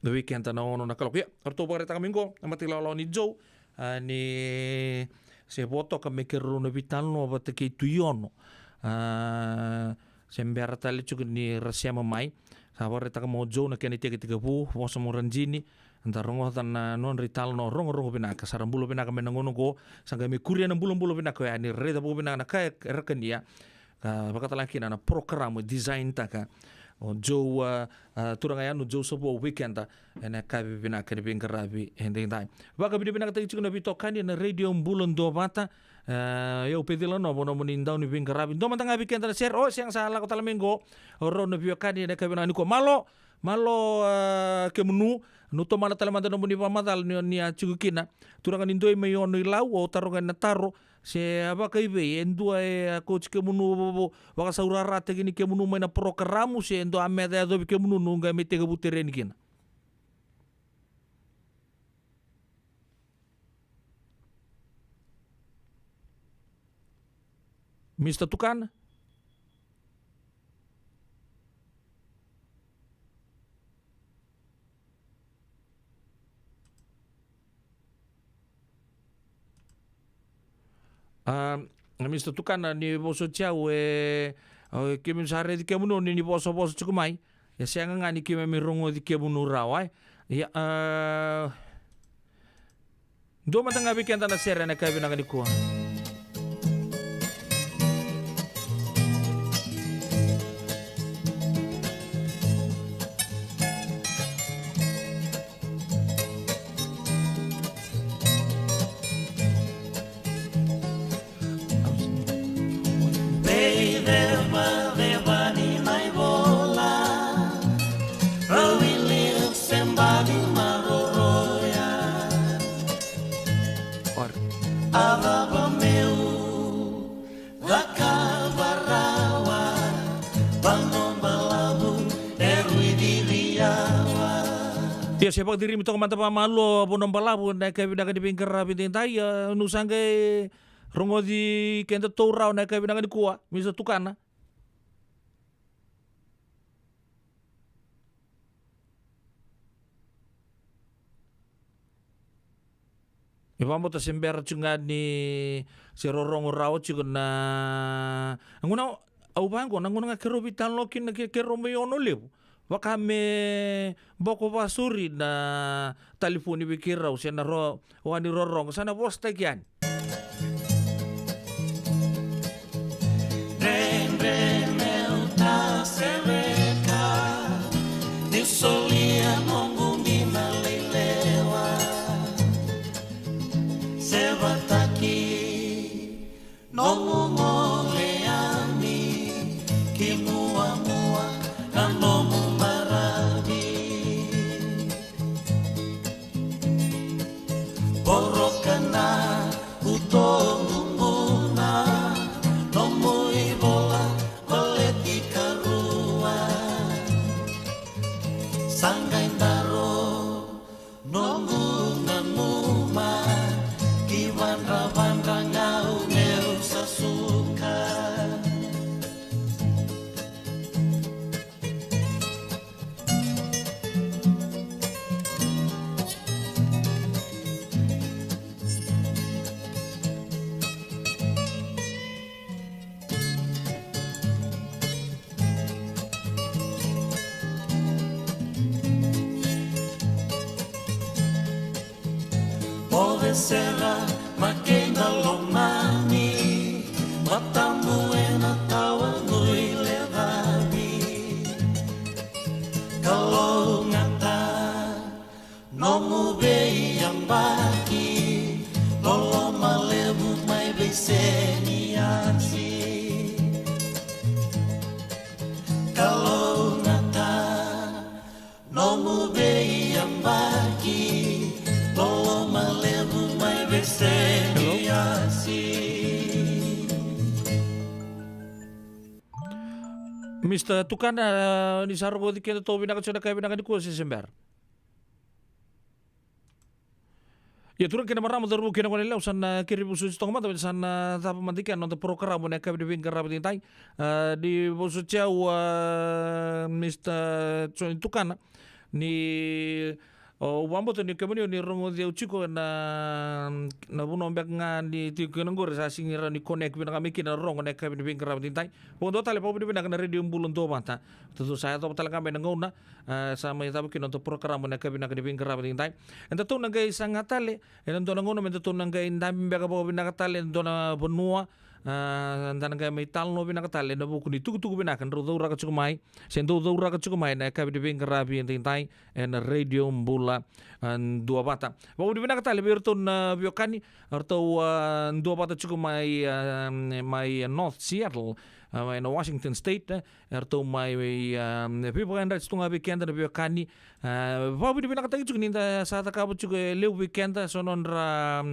the weekend na ono na kalok ya artu pagare ta kamingo matila lo ni Joe ni se voto ka mekeru no vital no bate ke tuyono sembera tali juga ni rasia mamai sabar reta mo jo na kene tiga bu fosa mo ranjini anta rongo tan non rital no rongo binaka sarambulo binaka menangono go sanga me kuria na bulo binaka ya ni reda bu binaka ka rekan dia bakata laki na program design taka o jo turanga ya no jo sobo weekend ena ka binaka ni bingarabi ending time baka binaka tagi juga na bitokani na radio mbulon do bata eu pedila no bono monindau ni bingarabi do mantanga weekend na share siang sala ko talamingo ro no biokani na kabina ni ko malo ke menu no to mana talamanda no boni pamadal ni achugukina turanga nindo me ono ilau o taronga na taro se aba kai be endua coach ke menu waka saurara te kini ke menu mena programa se endo ameda do ke menu nunga metega butereni kina Mr. Tukan? Mr. Tukan ni boso chau kimi sare di kemuno ni boso chukumai ya sianga ngani kimi mirongo di kemuno rawai ya do matanga weekend na sere na kabina ngani kuwa Ya siapa diri mito mata pamalo bonom balabu na kabina ka di bingkara bintai nusange rongo di kenta tourau na kabina ka di kuwa Mr. Tukana Ipambo ta sembera chunga ni si rorongo rao chuga na nguna au bango na nguna kero bitan lokin na kero me ono lebu wakame boko basuri na telefoni bikira usia na ro wani rorong sana bos tegian Solia mongumi malelewa Sebataki Nomu leami Kimua mua Kanomu marabi Borokana Utonumuna Nomu ibo besera makenda lomani matamu ena tawa ngui levabi kalau ngata nomu bei yang baki lolo malebu mai beseni ansi kalau ngata nomu bei yang baki lolo malebu mai beseni ansi. Mr. Tukana ni sargo di kena tobi nakat sudah kaya binakan di kuasa sember. Ya turun kena marah motor bu kena kolel usan kiri busu stong mata usan tapa mandikan nonton program buat kaya di bingkar rapat intai di busu jauh Mr. Tukana ni wambo tu ni kemudian ni rongo dia uciko na buno mbak nga ni tiga nenggor sa singira ni connect bina kami kina rongo nek kami bing kerap tintai bondo tale popi bina kana radio bulun to mata tentu saya to tale kami nengona sama ita bikin untuk program nek kami bing kerap tintai enta tu nanggai sangat tale enta nengona enta tu nanggai ndam mbak popi bina tale enta na benua dan kaya may talno binakatali na buku ni tugu-tugu binakan rudo raka cukumay sendo do raka cukumay na kabi di bingkarabi yung tintay na radio mbula dua bata bago di binakatali birto na biokani arto dua bata cukumay may North Seattle may na Washington State arto may people and rights tunga weekend na biokani bago di binakatali cukuninta sa takabot cukuy liw weekend sonon ra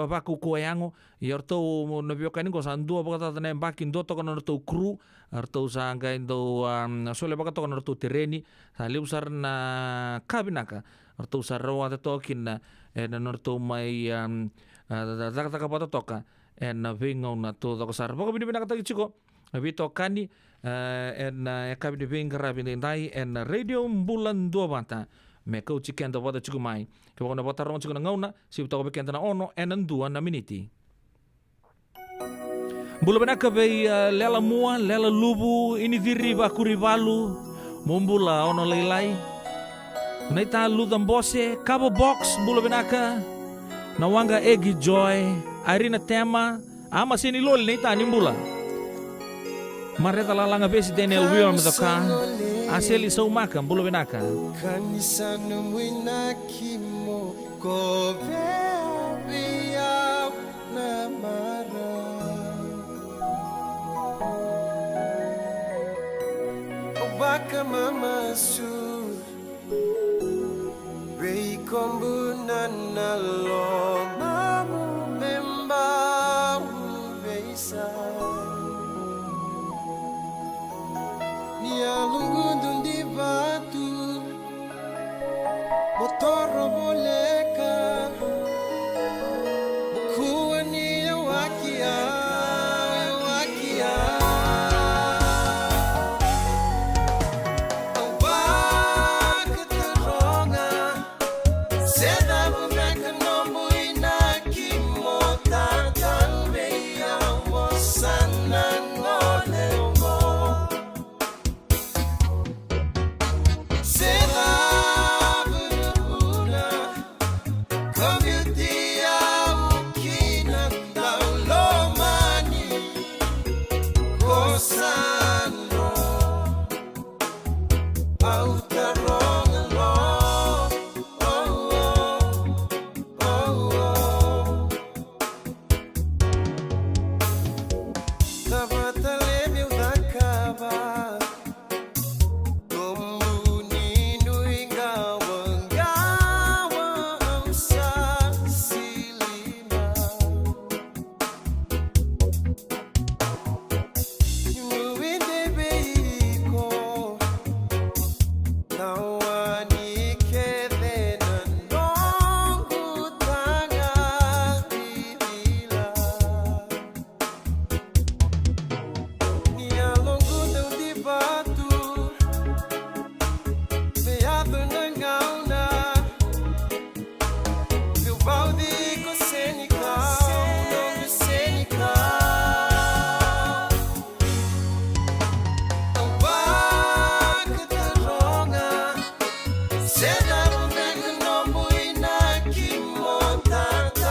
baku kuayango yarto nabiokan ko sandu apakata tanem bakin do to kono to kru arto sanga indo sole apakata kono to tereni sali usar na kabinaka arto usar rawata tokin na norto mai zakata kapata toka en vingo na to to sar poko bini binaka tagchiko bito kani en kabini bingara bindai en radio bulan dua bata me kau chicken do bota chukumai ke bona bota ron chukuna ngauna si to beken na ono enan dua na miniti bulu benaka be lela mua lela lubu ini diri ba kurivalu mumbula ono leilai naita ludam bose kabo box bulu benaka nawanga egi joy irina tema ama sini lol naita nimbula mareta lalanga besi Daniel William doka aseli saumaka bulu benaka kanisa numuina kimo kobea na mara obaka mama su rei kombu na lo mamu memba beisa Nia lungu di batu motor boleka buku ni wakia wakia awak teronga seda bumeka nombu inaki motatan beya wasana ngolengo Seda bumeka nombu inaki motata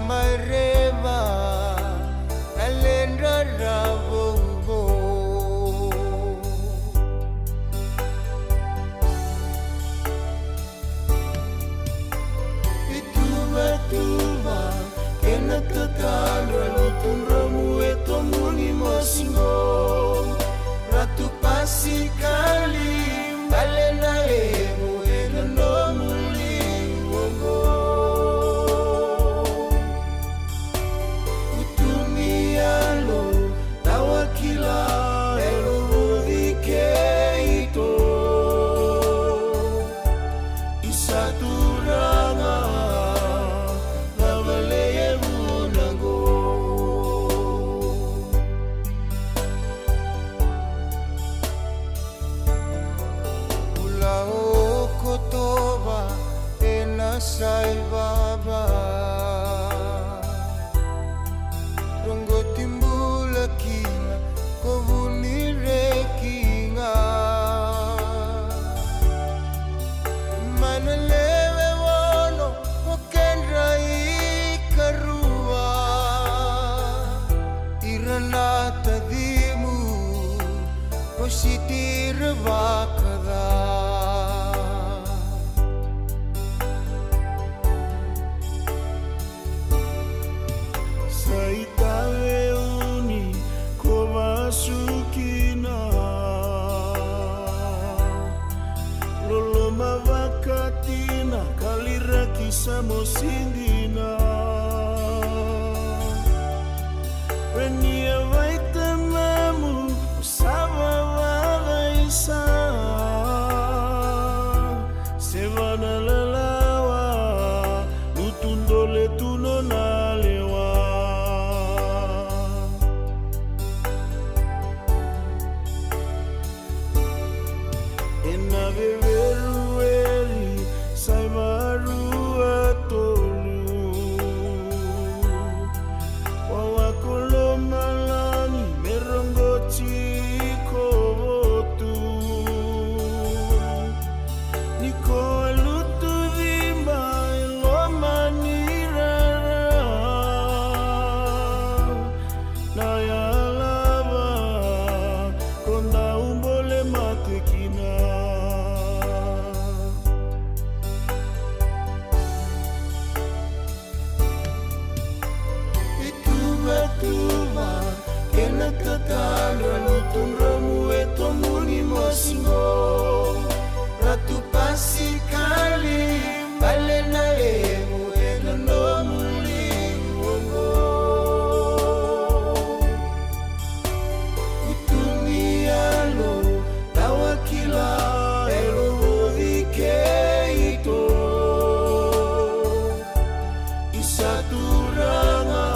mareva alendra ravovo Ituva kena tetangga lutun ramu etomuni mosingo Ratu pasi kali balena emu eno muli wongo Utumialo tawakila elo ito Isaturanga lavaleye munango Kotoba enasai baba Rongo timbula kina kovuni rekinga Manalewe wono okendra ikarua Iranata dimu positir bakada Saitaveuni kovasukina Loloma vakatina kalira kisamosindina Venia vaitamamu usava vavaisa Sevana lalawa lutundole tunonalewa Verueli saimaru atolu Wawakolo malani merongo chiko votu Niko alutu vimba eloma nirara Nayalava konda umbole matekina Tuva kena tetangga lutun ramu etomuni mosingo Ratu pasi kali balena emu eno muli wongo Utumialo tawakila elo ito Isaturanga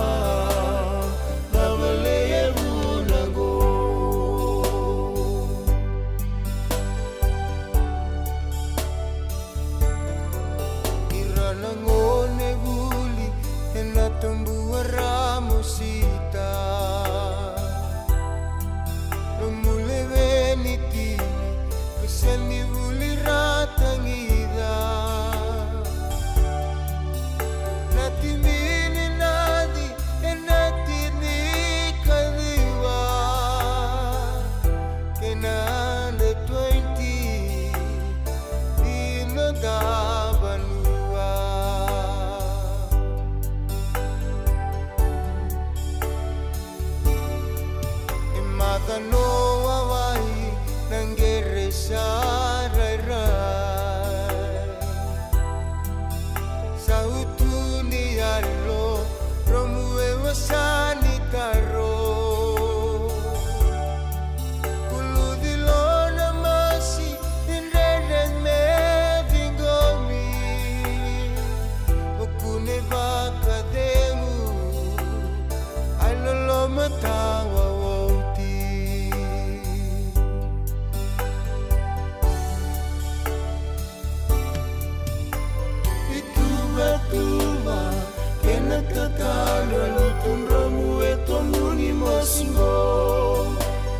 Ramusita Lumule veniti Kuseni vuli ratangida Nati mini nadi Enati ni kadiwa Kenande 20 Dino dabanua Makano wawai nanggere sarai-rai Sautuni allo romue wasani taro Kuludilona masi inreres medingomi Okune bakademu alolo matawa Tuva kena tetangga lutun ramu etomuni mosingo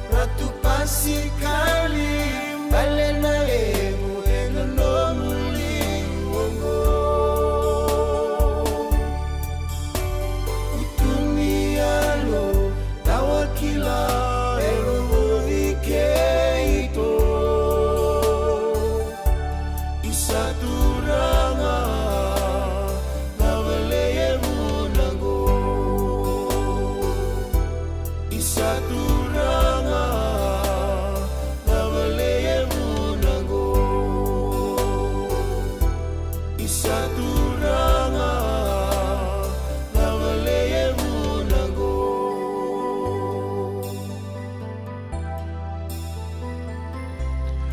Ratu pasi kali balena emu eno muli wongo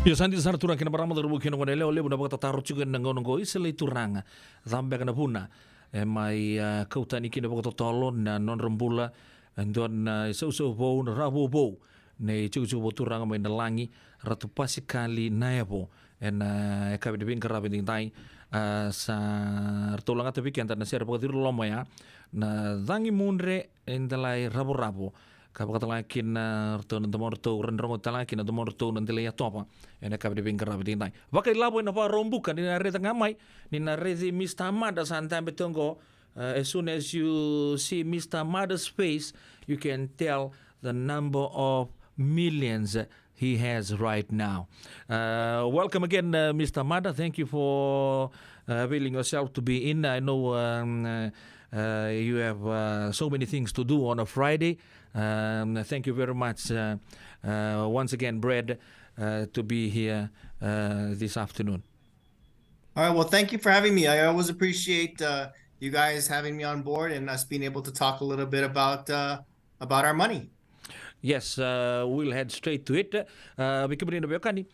Ya sandi sar turang kina barama daru kina ngone leo lebo na baka taru juga nangonongo isele turanga zambe kana puna mai kautani kina baka tolo na non rembula ndon so bo na rabo bo ne chuchu turanga mai nalangi ratu pasikali nayabo en kabe de bin karabe ding tai sa rtolanga te weekend na ser baka tiru lomo ya na dangi munre endalai rabo kapakatalakin rton tomorto rendrongo talakin tomorto nantele ya topa ene kabe de bingkara bidinai wakai labo na pa rombukan ni reta ngamai ni na rezi Mr. Mada santa betongo as soon as you see Mr. Mada's face you can tell the number of millions he has right now. Welcome again, Mr. Mada. Thank you for availing yourself to be in. I know you have so many things to do on a Friday. Thank you very much once again, Brad, to be here this afternoon. All right. Well, thank you for having me. I always appreciate you guys having me on board and us being able to talk a little bit about our money. Yes, we'll head straight to it. Bikibri na bekani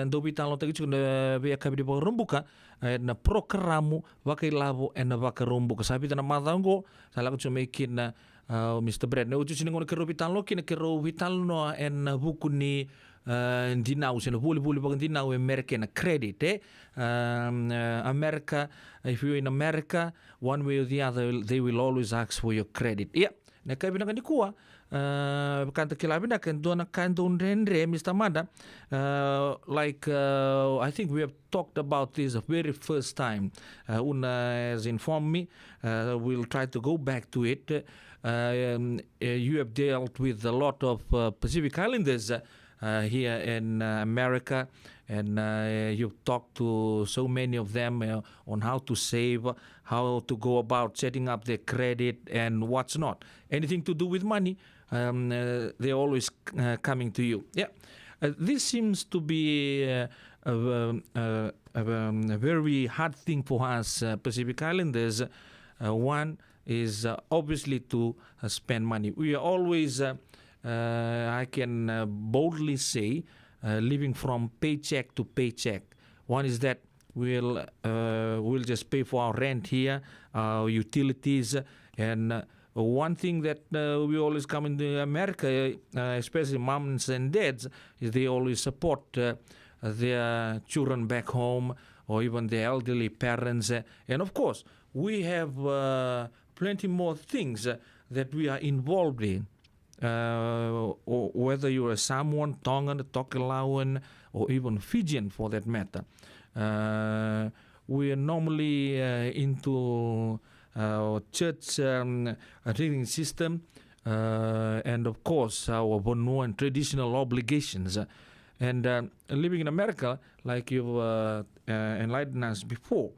ndo bitalo tagi chuna be kabidi bo rumbuka na programo wakilabo en wakarumbuka sabi na madango salaku chumekin Mr. Brad na uju siningone kero bitalo kina kero bitalo en bukuni dinau sina buli bang dinau America na credit America, if you're in America, one way or the other they will always ask for your credit. Yeah, na kabidi na kanikuwa kanta kilabina kan dona kandon rendre Mr. Mada like I think we have talked about this the very first time Una has informed me we'll try to go back to it. You have dealt with a lot of Pacific Islanders here in America and you've talked to so many of them on how to save, how to go about setting up their credit and what's not. Anything to do with money, they're always coming to you. Yeah, this seems to be a very hard thing for us Pacific Islanders. One is obviously to spend money. We are always, I can boldly say, living from paycheck to paycheck. One is that we'll just pay for our rent here, our utilities, and one thing that we always come into America, especially moms and dads, is they always support their children back home or even their elderly parents. And of course, we have plenty more things that we are involved in. Or whether you're a Samoan, Tongan, Tokelauan, or even Fijian for that matter. We are normally into our church reading system and of course our Bonoan traditional obligations. And living in America, like you've enlightened us before,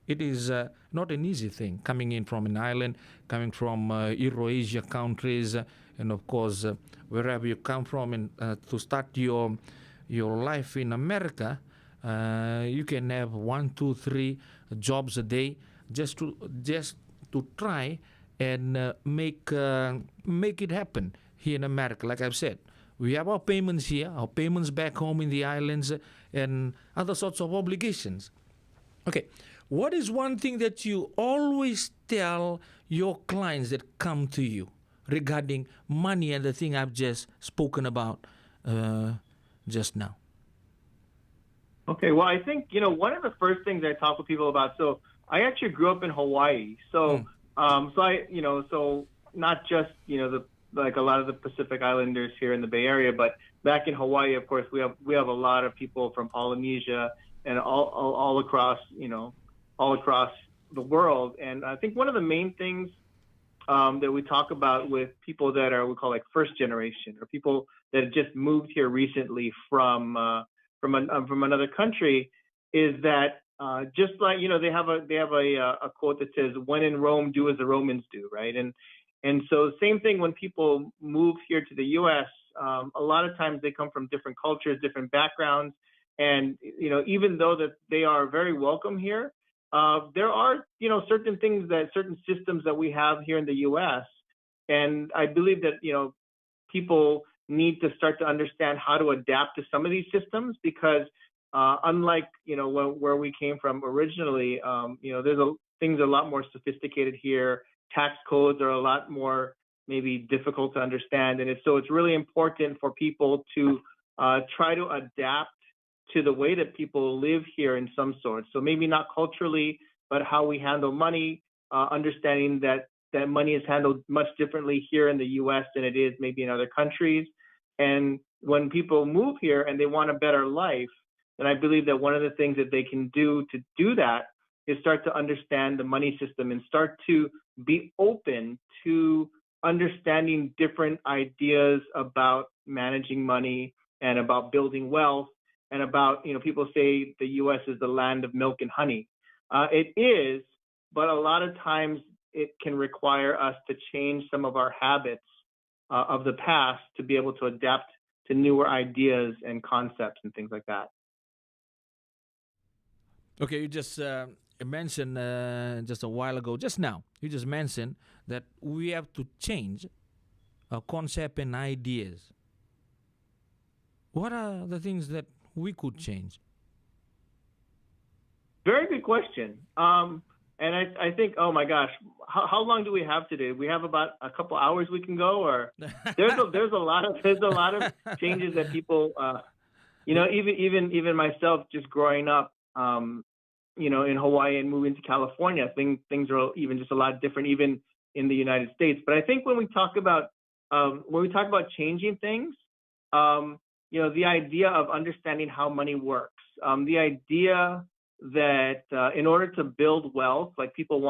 it is not an easy thing coming in from an island, coming from Euro-Asia countries, and of course wherever you come from, and to start your life in America, you can have 1, 2, 3 jobs a day just to try and make it happen here in America. Like I've said, we have our payments here, our payments back home in the islands, and other sorts of obligations. Okay. What is one thing that you always tell your clients that come to you regarding money and the thing I've just spoken about just now? Okay, well, I think, one of the first things I talk with people about, so I actually grew up in Hawaii. So, so not just, like a lot of the Pacific Islanders here in the Bay Area, but back in Hawaii, of course, we have a lot of people from Polynesia and all across, all across the world. And I think one of the main things that we talk about with people that are, we call like first generation, or people that have just moved here recently from another country, is that just like, they have a quote that says, "When in Rome, do as the Romans do," right? And so same thing when people move here to the U.S., a lot of times they come from different cultures, different backgrounds, and even though that they are very welcome here, there are, certain things certain systems that we have here in the U.S. And I believe that, people need to start to understand how to adapt to some of these systems because unlike, where we came from originally, things are a lot more sophisticated here. Tax codes are a lot more maybe difficult to understand. And so it's really important for people to try to adapt to the way that people live here in some sort. So maybe not culturally, but how we handle money, understanding that money is handled much differently here in the US than it is maybe in other countries. And when people move here and they want a better life, then I believe that one of the things that they can do to do that is start to understand the money system and start to be open to understanding different ideas about managing money and about building wealth and about, people say the US is the land of milk and honey. It is, but a lot of times it can require us to change some of our habits of the past to be able to adapt to newer ideas and concepts and things like that. Okay, you just mentioned just a while ago, just now, you just mentioned that we have to change our concept and ideas. What are the things that we could change? Very good question. And I think, oh my gosh, how long do we have today? We have about a couple hours we can go, or there's a lot of changes that people, even myself, just growing up, in Hawaii and moving to California, things are even just a lot different, even in the United States. But I think when we talk about changing things, the idea of understanding how money works, the idea that in order to build wealth, like people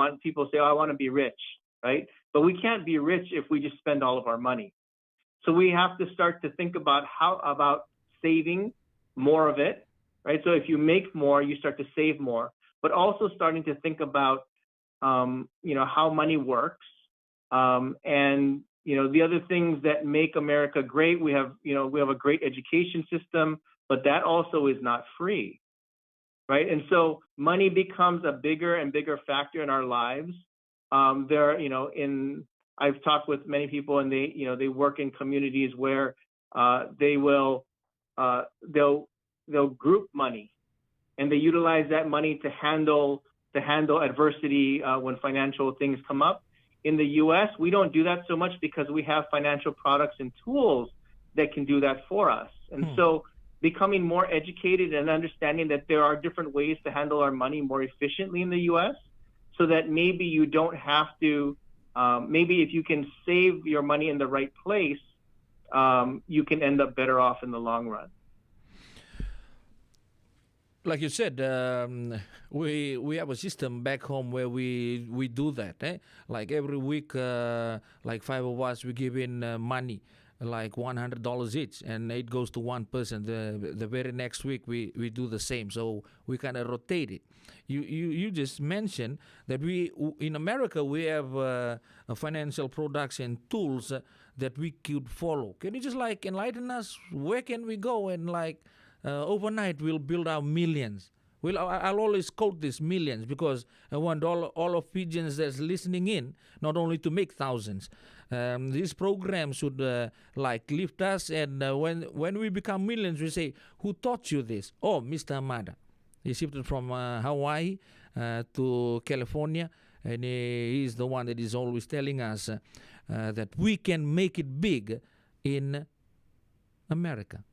say, oh, I want to be rich, right? But we can't be rich if we just spend all of our money. So we have to start to think about about saving more of it, right? So if you make more, you start to save more, but also starting to think about, how money works. And, the other things that make America great, we have a great education system, but that also is not free. Right. And so money becomes a bigger and bigger factor in our lives. I've talked with many people and they work in communities where they'll group money and they utilize that money to handle adversity when financial things come up. In the US, we don't do that so much because we have financial products and tools that can do that for us. And so becoming more educated and understanding that there are different ways to handle our money more efficiently in the US, so that maybe you don't have to, maybe if you can save your money in the right place, you can end up better off in the long run. Like you said, we have a system back home where we do that. Like every week, like 5 of us, we give in money, like $100 each, and it goes to one person. The very next week we do the same, so we kind of rotate it. You just mentioned that we in America we have a financial products and tools that we could follow. Can you just like enlighten us? Where can we go and like overnight we'll build our millions? Well, I'll always quote this millions because I want all of Fijians that's listening in not only to make thousands. These programs should like lift us, and when we become millions, we say, "Who taught you this?" Oh, Mr. Amada. He shifted from Hawaii to California, and he's the one that is always telling us that we can make it big in America.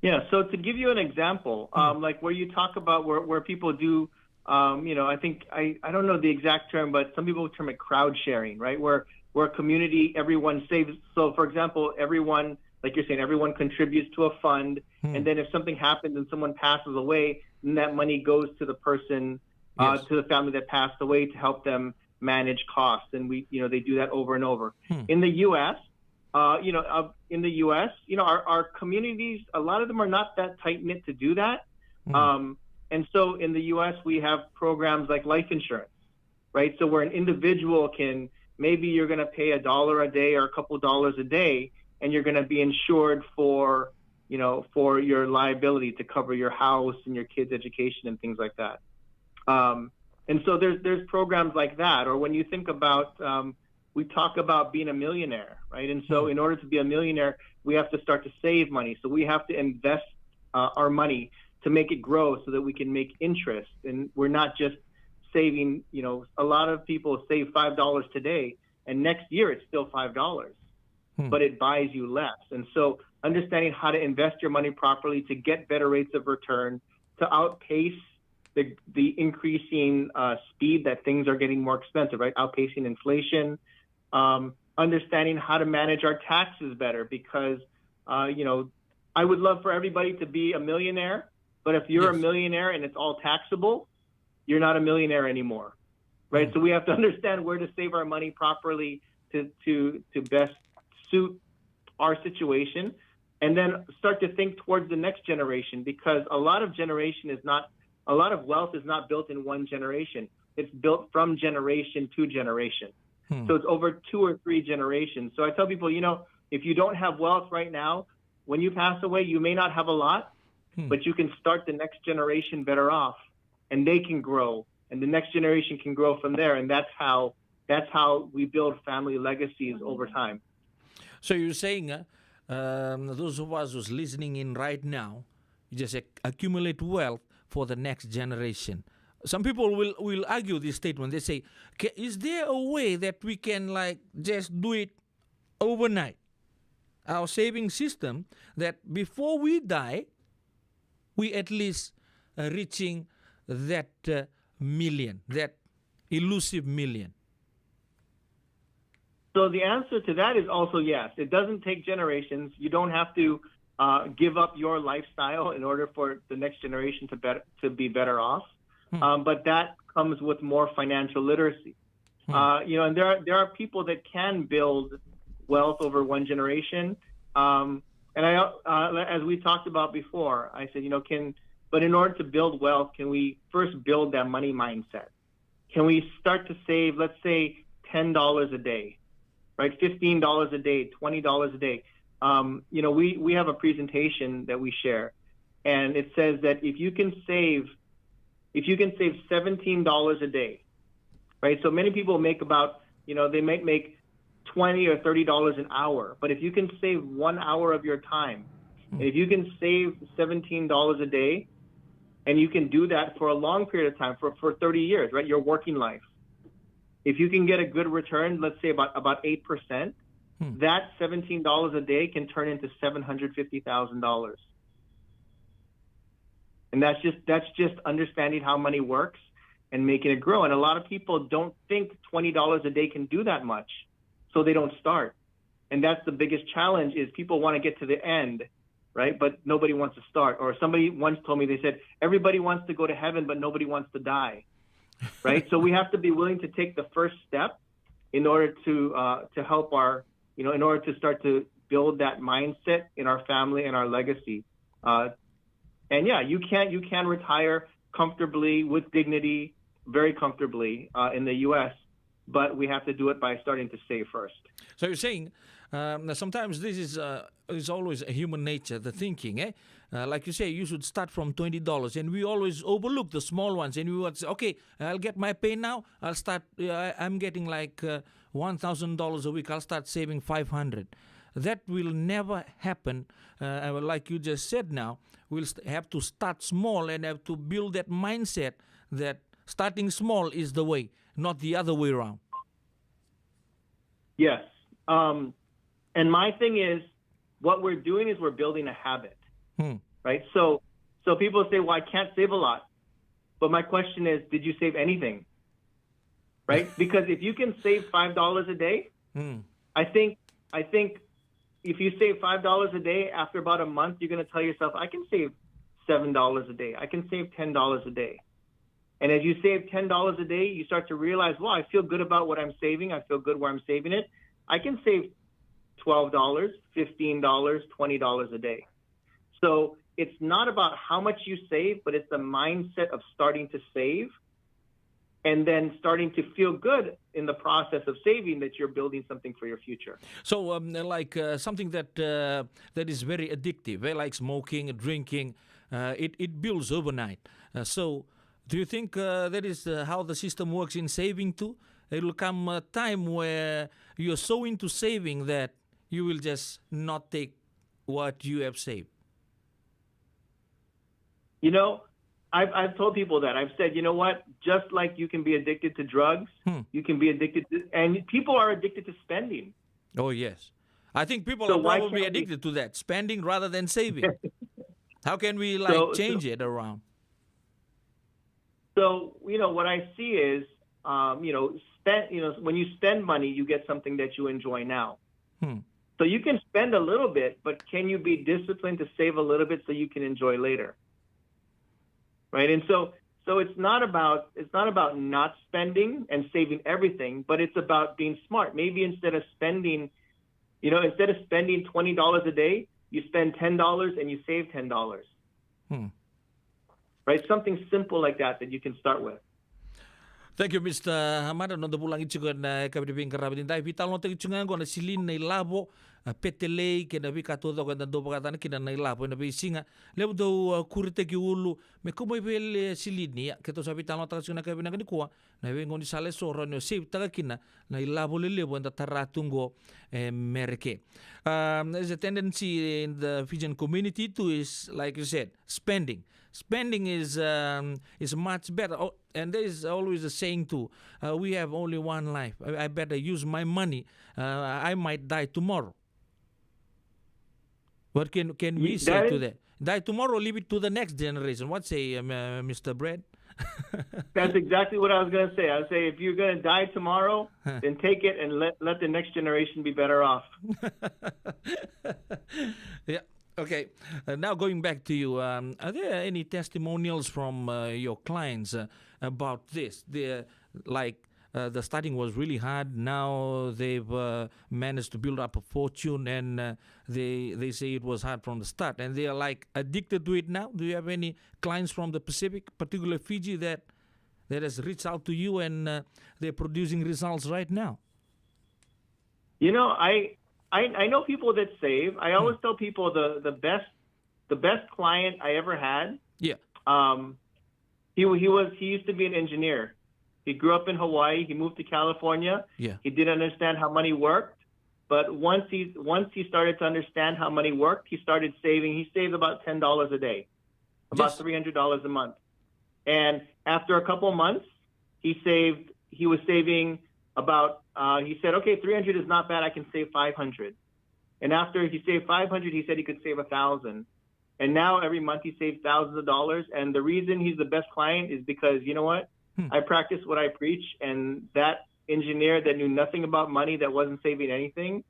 Yeah, so to give you an example, like where you talk about where people do, I think, I don't know the exact term, but some people term it crowd sharing, right? Where community, everyone saves. So for example, everyone, like you're saying, everyone contributes to a fund. And then if something happens and someone passes away, then that money goes to the person, to the family that passed away to help them manage costs. And they do that over and over. In the U.S., our communities, a lot of them are not that tight-knit to do that. And so in the U.S., we have programs like life insurance, right? So where an individual can, maybe you're going to pay $1 a day or a couple dollars a day, and you're going to be insured for your liability to cover your house and your kids' education and things like that. And so there's programs like that. Or when you think about, we talk about being a millionaire, right? And so in order to be a millionaire, we have to start to save money. So we have to invest our money to make it grow so that we can make interest. And we're not just saving, a lot of people save $5 today and next year it's still $5, but it buys you less. And so understanding how to invest your money properly to get better rates of return, to outpace the increasing speed that things are getting more expensive, right? Outpacing inflation, understanding how to manage our taxes better because, I would love for everybody to be a millionaire, but if you're a millionaire and it's all taxable, you're not a millionaire anymore, right? So we have to understand where to save our money properly to best suit our situation, and then start to think towards the next generation because a lot of wealth is not built in one generation. It's built from generation to generation. So it's over 2 or 3 generations. So I tell people, if you don't have wealth right now, when you pass away, you may not have a lot, but you can start the next generation better off, and they can grow, and the next generation can grow from there. And that's how we build family legacies over time. So you're saying, those of us who's listening in right now, you just accumulate wealth for the next generation. Some people will argue this statement. They say, is there a way that we can just do it overnight? Our saving system that before we die, we at least reaching that million, that elusive million. So the answer to that is also yes. It doesn't take generations. You don't have to give up your lifestyle in order for the next generation to be better off. But that comes with more financial literacy. And there are people that can build wealth over one generation. And as we talked about before, I said, but in order to build wealth, can we first build that money mindset? Can we start to save, let's say, $10 a day, right? $15 a day, $20 a day. We have a presentation that we share, and it says that if you can save $17 a day, right? So many people make about, they might make $20 or $30 an hour, but if you can save 1 hour of your time, and if you can save $17 a day, and you can do that for a long period of time, for 30 years, right? Your working life. If you can get a good return, let's say about 8%, that $17 a day can turn into $750,000. And that's just understanding how money works and making it grow. And a lot of people don't think $20 a day can do that much, so they don't start. And that's the biggest challenge is people want to get to the end, right? But nobody wants to start. Or somebody once told me, they said, everybody wants to go to heaven, but nobody wants to die, right? So we have to be willing to take the first step in order to help our, in order to start to build that mindset in our family and our legacy. And yeah, you can retire comfortably with dignity, very comfortably in the U.S., but we have to do it by starting to save first. So you're saying sometimes this is always a human nature, the thinking, like you say, you should start from $20, and we always overlook the small ones, and we would say, okay, I'll get my pay now. I'll start. I'm getting like $1,000 a week. I'll start saving $500. That will never happen. Like you just said now, we'll have to start small and have to build that mindset that starting small is the way, not the other way around. Yes. And my thing is, what we're doing is we're building a habit, right? So people say, well, I can't save a lot. But my question is, did you save anything? Right? Because if you can save $5 a day, I think if you save $5 a day, after about a month, you're going to tell yourself, I can save $7 a day. I can save $10 a day. And as you save $10 a day, you start to realize, well, I feel good about what I'm saving. I feel good where I'm saving it. I can save $12, $15, $20 a day. So it's not about how much you save, but it's the mindset of starting to save and then starting to feel good in the process of saving that you're building something for your future. So something that is very addictive, like smoking, drinking, it builds overnight. So do you think that is how the system works in saving too? There will come a time where you're so into saving that you will just not take what you have saved. You know, I've told people that. I've said, you know what? Just like you can be addicted to drugs, you can be addicted to, and people are addicted to spending. Oh, yes. I think people So are why probably can't we- addicted to that, spending rather than saving. How can we change it around? So, you know, what I see is, when you spend money, you get something that you enjoy now. So you can spend a little bit, but can you be disciplined to save a little bit so you can enjoy later? Right? And so it's not about not spending and saving everything, but it's about being smart. Maybe instead of spending $20 a day, you spend $10 and you save $10. Right? Something simple like that you can start with. Thank you, Mr. Hamada. No pulang itsugan na kabidibing karabidin tayo. Vital no tayo itsungan ko na silin na ilabo petelei kena vi katodo kena do pakatan kena na ilabo na bisinga lebo do kurite ki ulu me como vel silini ya keto sabi talo tayo itsungan na kabidibing ni kuwa na vengo ni sale soro no save taga kina na ilabo lebo na taratungo mereke. There's a tendency in the Fijian community to is like you said spending. Spending is much better. Oh, and there is always a saying too, we have only one life. I better use my money. I might die tomorrow. What can we say to that? Die tomorrow, leave it to the next generation. What say, Mr. Brad? That's exactly what I was going to say. I would say if you're going to die tomorrow, then take it and let the next generation be better off. Yeah. Okay, now going back to you, are there any testimonials from your clients about this? The starting was really hard. Now they've managed to build up a fortune, and they say it was hard from the start, and they are like addicted to it now. Do you have any clients from the Pacific, particularly Fiji, that has reached out to you and they're producing results right now? You know, I know people that save. I always tell people the best client I ever had. Yeah. He used to be an engineer. He grew up in Hawaii. He moved to California. Yeah. He didn't understand how money worked, but once he started to understand how money worked, he started saving. He saved about $10 a day, about $300 a month. And after a couple of months, he was saving about. He said, okay, 300 is not bad. I can save 500. And after he saved 500, he said he could save 1,000. And now every month he saves thousands of dollars. And the reason he's the best client is because, you know what? I practice what I preach. And that engineer that knew nothing about money, that wasn't saving anything,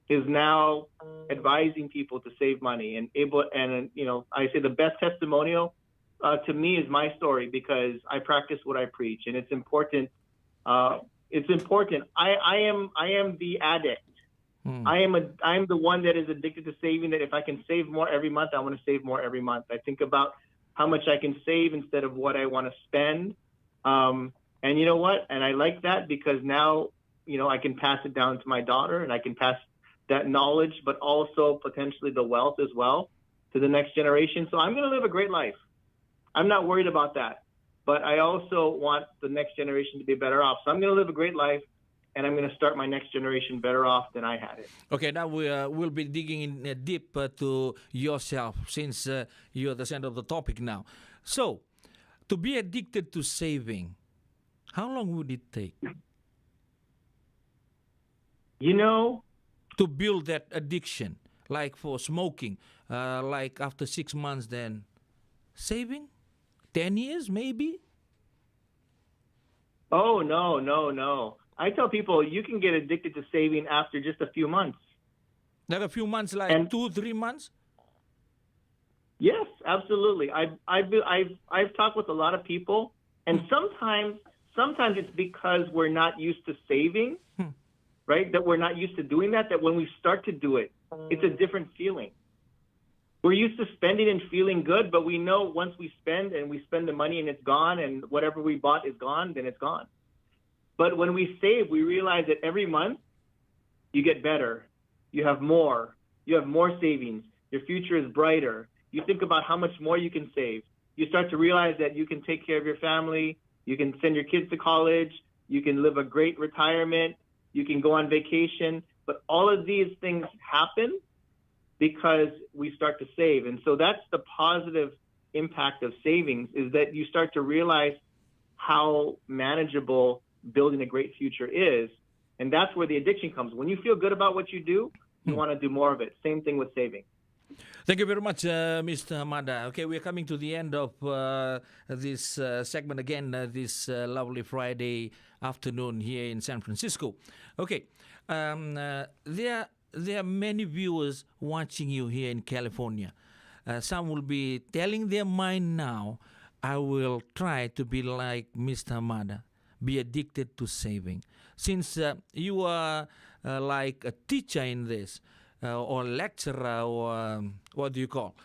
is now advising people to save money and I say the best testimonial to me is my story, because I practice what I preach, and it's important. It's important. I am the addict. I am the one that is addicted to saving, that if I can save more every month, I want to save more every month. I think about how much I can save instead of what I want to spend. And you know what? And I like that because now, I can pass it down to my daughter, and I can pass that knowledge, but also potentially the wealth as well, to the next generation. So I'm going to live a great life. I'm not worried about that. But I also want the next generation to be better off. So I'm going to live a great life, and I'm going to start my next generation better off than I had it. Okay, now we'll be digging in deep to yourself, since you're the center of the topic now. So, to be addicted to saving, how long would it take? To build that addiction, like for smoking, like after 6 months, then saving? 10 years, maybe? Oh, no. I tell people you can get addicted to saving after just a few months. Like a few months, like 2-3 months? Yes, absolutely. I've talked with a lot of people, and sometimes it's because we're not used to saving, right? That we're not used to doing that when we start to do it, it's a different feeling. We're used to spending and feeling good, but we know once we spend the money and it's gone, and whatever we bought is gone, then it's gone. But when we save, we realize that every month you get better. You have more savings. Your future is brighter. You think about how much more you can save. You start to realize that you can take care of your family. You can send your kids to college. You can live a great retirement. You can go on vacation. But all of these things happen because we start to save. And so that's the positive impact of savings, is that you start to realize how manageable building a great future is. And that's where the addiction comes. When you feel good about what you do, you want to do more of it. Same thing with saving. Thank you very much, Mr. Hamada. Okay, we're coming to the end of this segment again, this lovely Friday afternoon here in San Francisco. Okay, there are many viewers watching you here in California. Some will be telling their mind now, I will try to be like Mr. Hamada, be addicted to saving. Since you are like a teacher in this, or lecturer, or what do you call?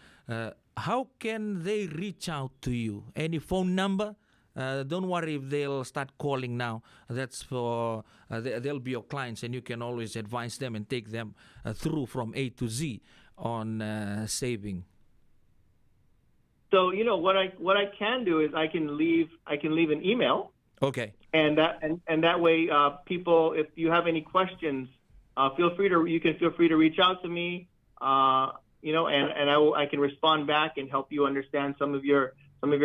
How can they reach out to you? Any phone number? Don't worry if they'll start calling now. That's for they'll be your clients, and you can always advise them and take them through from A to Z on saving. So what I can do is I can leave an email. Okay. And that way, people, if you have any questions, feel free to reach out to me. And I can respond back and help you understand some of your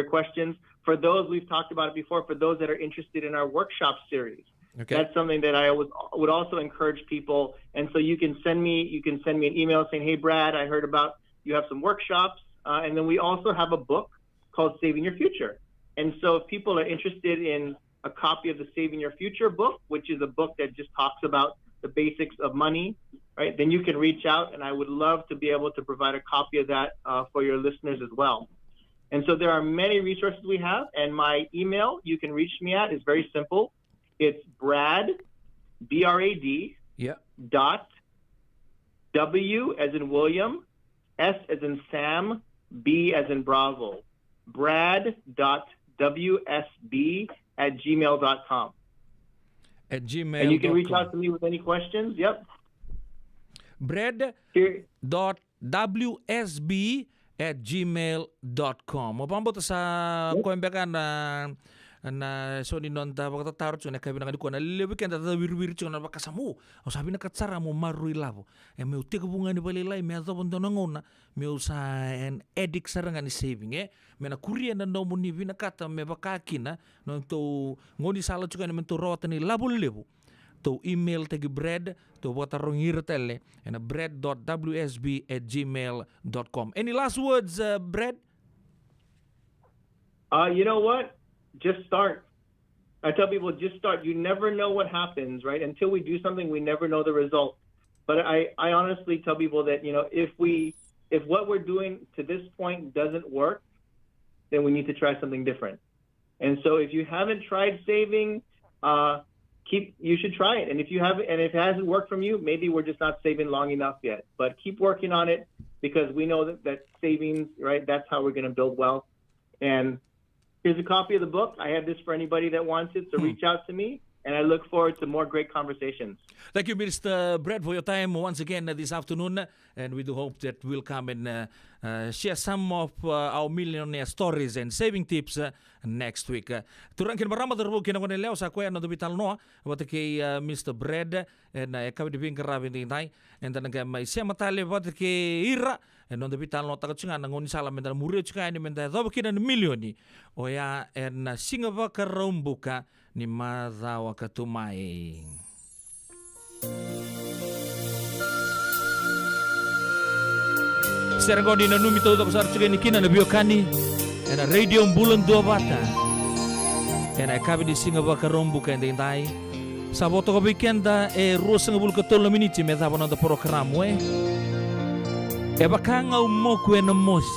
questions. For those, we've talked about it before, for those that are interested in our workshop series. Okay. That's something that I would also encourage people. And so you can send me an email saying, hey, Brad, I heard about you have some workshops. And then we also have a book called Saving Your Future. And so if people are interested in a copy of the Saving Your Future book, which is a book that just talks about the basics of money, right, then you can reach out, and I would love to be able to provide a copy of that for your listeners as well. And so there are many resources we have, and my email you can reach me at is very simple. It's Brad, B-R-A-D, dot W as in William, S as in Sam, B as in Bravo, brad.wsb@gmail.com. At gmail.com. And you can reach out to me with any questions. Yep. Brad.wsb@gmail.com. Mapambot sa kuembekan na so ni non ta bakta tarot so na kabi na ko na leweekend ta wir so na bakasamu o sabi na katsara mo marui lavo e me uti ko bunga ni balilai me ato bondo ngona me usa en edik saranga ni saving me na kuria na no mo ni vina kata me bakakina no to ngoni sala chuka ni to rota ni labo levo to email tagi bread to bota rongir tele and bread.wsb@gmail.com. Any last words, Brad? You know what? Just start. I tell people, just start. You never know what happens, right? Until we do something, we never know the result. But I honestly tell people that, if what we're doing to this point doesn't work, then we need to try something different. And so if you haven't tried saving, you should try it. And if you haven't, and if it hasn't worked from you, maybe we're just not saving long enough yet. But keep working on it, because we know that savings, right? That's how we're going to build wealth. And here's a copy of the book. I have this for anybody that wants it, so reach out to me, and I look forward to more great conversations. Thank you, Mr. Brad, for your time once again this afternoon, and we do hope that we'll come and share some of our millionaire stories and saving tips next week. Turang kin marama terbu kina kone leo sa kwe no bital no wat ke Mr. Brad and kabi di bing karabi ni tai and then mai sia matale wat ke ira and no bital no takatsinga ngoni sala menda muri chika ni menda do kina milioni oya and singava karombuka ni madha wakatumai. Serangoni na numito da kusar chuka ni kina na biokani and a radio bulan dua bata and I kabi di singava karombuka and dai saboto ko weekenda ruosang bul katol miniti me da bono da programo e bakanga umoku en mosi.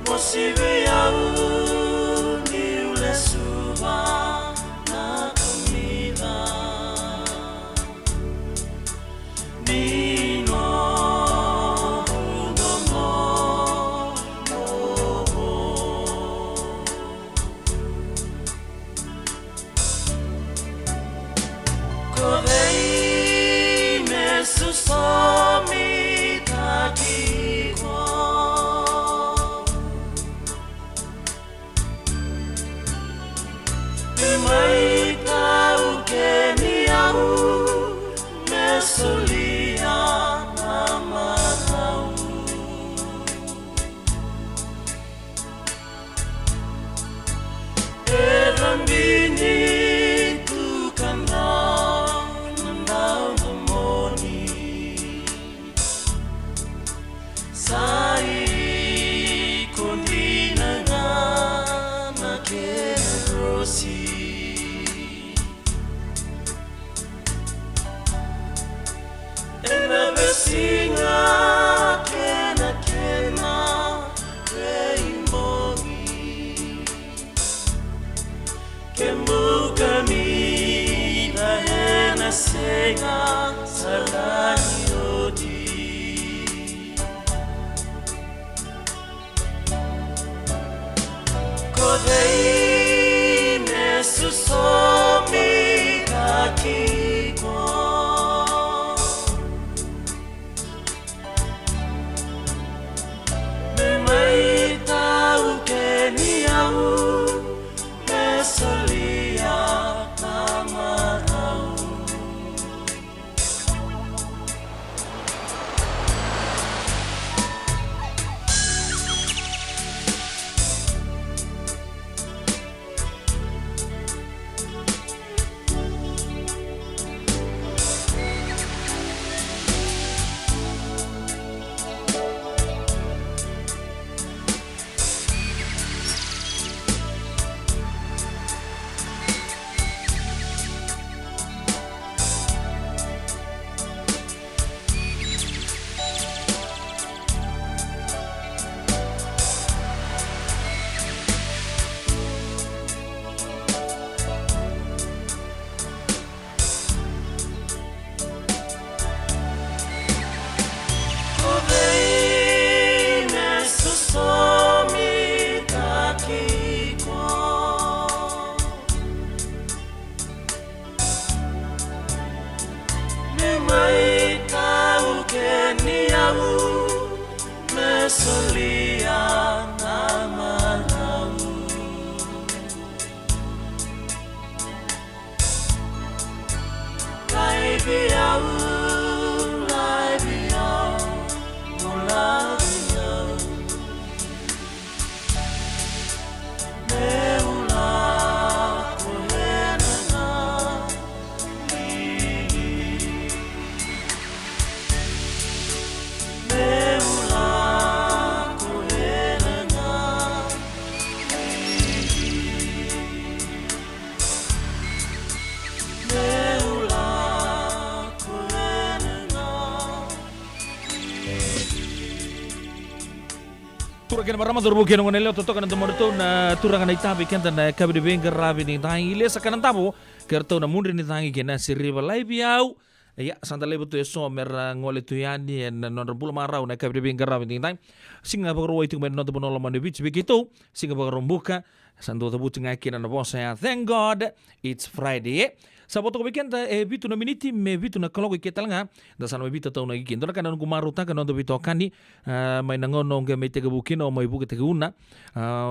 Posibe au ni ule suba na comida. Nino udomo moho. Kodei me susomi takiko. Mai tau ke ni au me solia mama tau. Erambini tu kandau nandau temoni. Sai kondina ngana ke rosi. Singa kena reimbongi kembukami na hena senga salani odi kodei me susomi kakiko. Kena marama dorbo kena ngonele to toka na tomorto na turanga na itabi kenta na kabide benga rabi ni tangi ile sakana tabo kerto na mundri ni tangi kena siriba live yau ya santa lebo to eso mer ngole to yani en non bula marau na kabide benga rabi ni tangi singa bagro itu men not bono lama beach begitu singa bagro buka santo to butinga kena na bosa ya thank god it's Friday. Saboto kebikenta bitu na miniti me bitu na kaloko ketalanga da sana bitu tau na gikin. Dona kanan kumaruta kanan do bitu akani may nangono nge may tega bukin o may buka tega una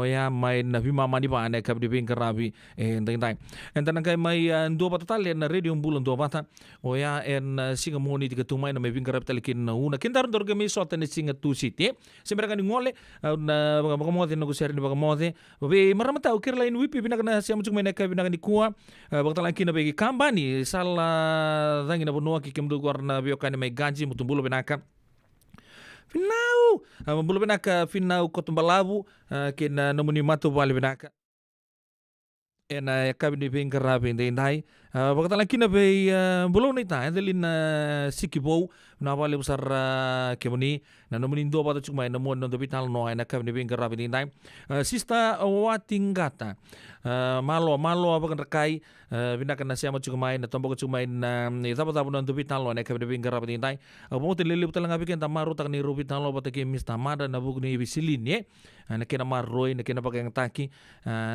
ya may na bima mani pa ane kabdi bin karabi enteng tay. Entan kay may dua patatal na radio bulan dua pata o ya en singa moni tiga tumay na may bin karab talikin na una. Kintaron dorga may sota ni singa tu city. Sembra kani ngole na bagamote na gusari ni bagamote. Babe maramata ukir lain wipi binakana siya mucuk may nakay binakani kuha bagtalankin na bagi kambani sala dangi na bunua ki kemdu guarna biokani mai ganji mutumbulo benaka finau mubulo benaka finau kotumbalabu kena nomuni matu bali benaka ena kabini bingkara bindai Bakata lagi na be belum ni ta edelin sikibou na wale besar kemuni na nomunin do pada cuma na mon do vital no na kabni be ngarabi ni nai sista watingata malo abakan rekai binakan na siamo cuma na tombok cuma na tapa no do vital no na kabni be ngarabi ni nai mo telele betal ngabi ken tamaru tak ni rubital no pada ke mista mada na bugni bisilin ye na kena marroi na kena pakai taki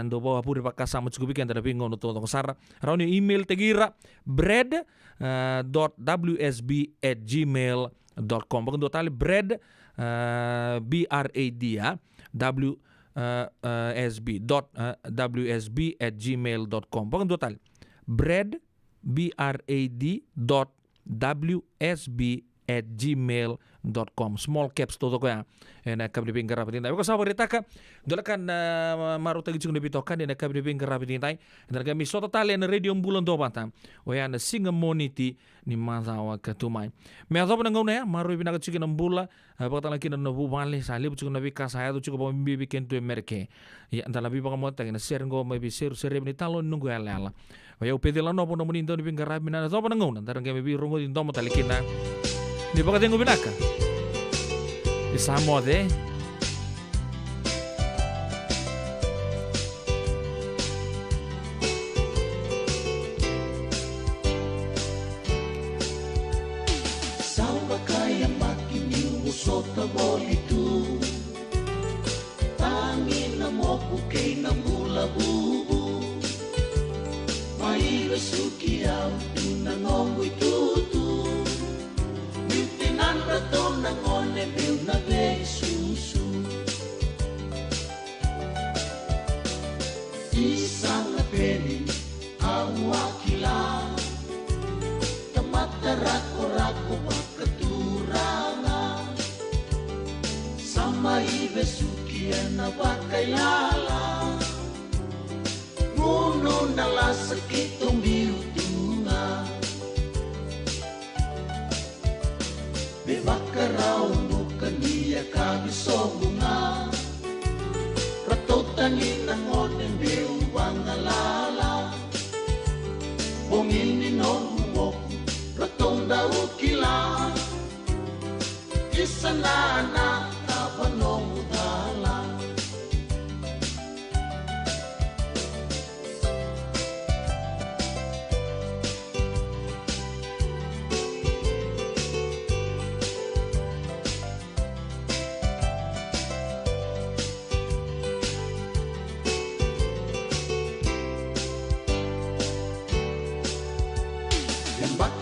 ndo bawa puri pakasa mo cukup ken da bingo no to sar rauni email tegira bread.wsb@gmail.com. Bakan dua tali bread BRAD ya wsb.wsb@gmail.com. Bakan dua tali bread brad@wsb@gmail.com. Small caps todo ko ya. Na kabni pinggir rapitin tayo. Ko sa berita ka dolakan maru tagi chung debitokan na kabni pinggir rapitin tayo. Na kami so total na radio bulan do bata. O ya na singa moniti ni mazawa katumay. Me azo pa ngau na ya maru ibinaga chicken ng bula. Pagkatang laki na nabubali sa libo chung nabi kasaya to chung pa bibiken to Amerike. Ya antala bi pa mo tagi na share ngo may bi share ni talon nunggu ala. O ya upedi la no po namunin do ni pinggir rapitin na azo pa ngau na tarang kami bi rungo din do mo talikin na. Di ba kating ubinaka? Isamo de. Samba kaya makini usota bolitu. Tangi na moku kay na mula bubu. May suki au tunangongoy tutu. Rato na ngone bil na be susu Isang na peni ang wakila Tamata rako makaturanga Sama ibe sukian na bakailala Nguno na lasakitong biutunga Bebakarau bukan dia kami sombunga Ratotangin ang onen beu bangalala Bongini nongo ratong daw kila Isanana kabanong udala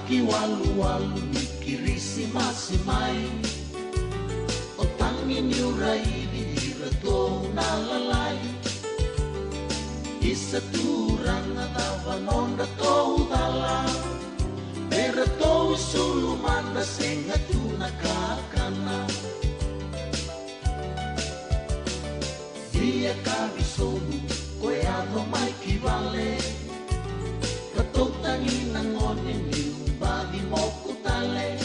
Walu-walu mikirisi masimay O tangin yuray dihirato nalalay Isa turang at avanon na to udala Pero to isuluman na senga tu nakakana Dia kabisolu koyado may kibale Ratong tangin ang onin bagi mo kutale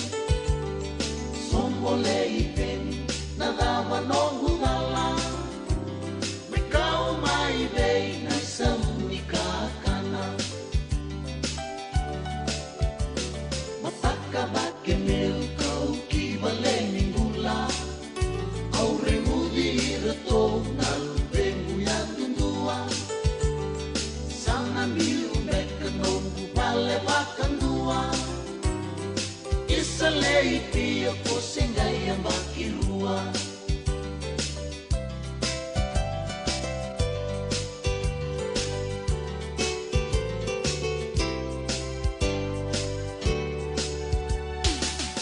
Sombole ipeni Nadama nong hudala Mikau maibay na isang nikakana Mataka bakemel kau kibale ninggula Au remudi rato nalubeng uyan tundua Sana miumbek kanong bubale bakang dua Isa leiti ako singay ang bakirua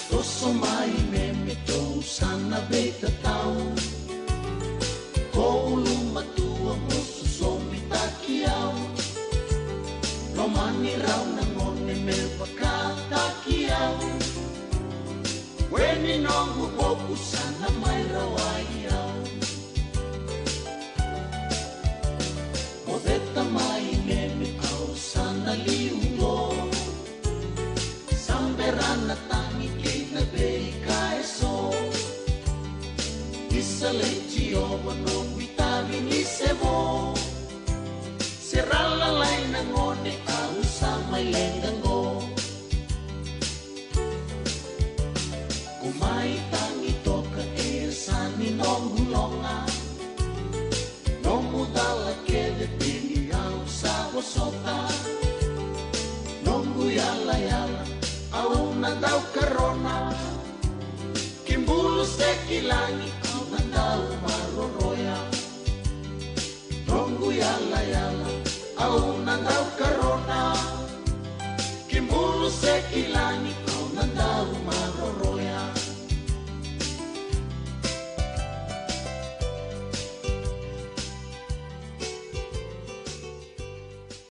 Toso mai memito sana beta tau Ko lumatua mo susomi takiao Romani raw na ngone melpakatakiao Weni nong huboku sana may rawayaw Modeta may memitaw sana liudo Samberan na tangi kay na bay kaeso Isa lechiyo manong vitamin isebo Siralalay na ngone aus sa may lenggango. Kumai tangi to ka esani nong hulonga. Nong mudala kede pili au sa bosota. Nong yala yala au na daw karona. Kimbulu se kilangi au na daw maroroya. Nong yala yala au na daw karona. Kimbulu se kilangi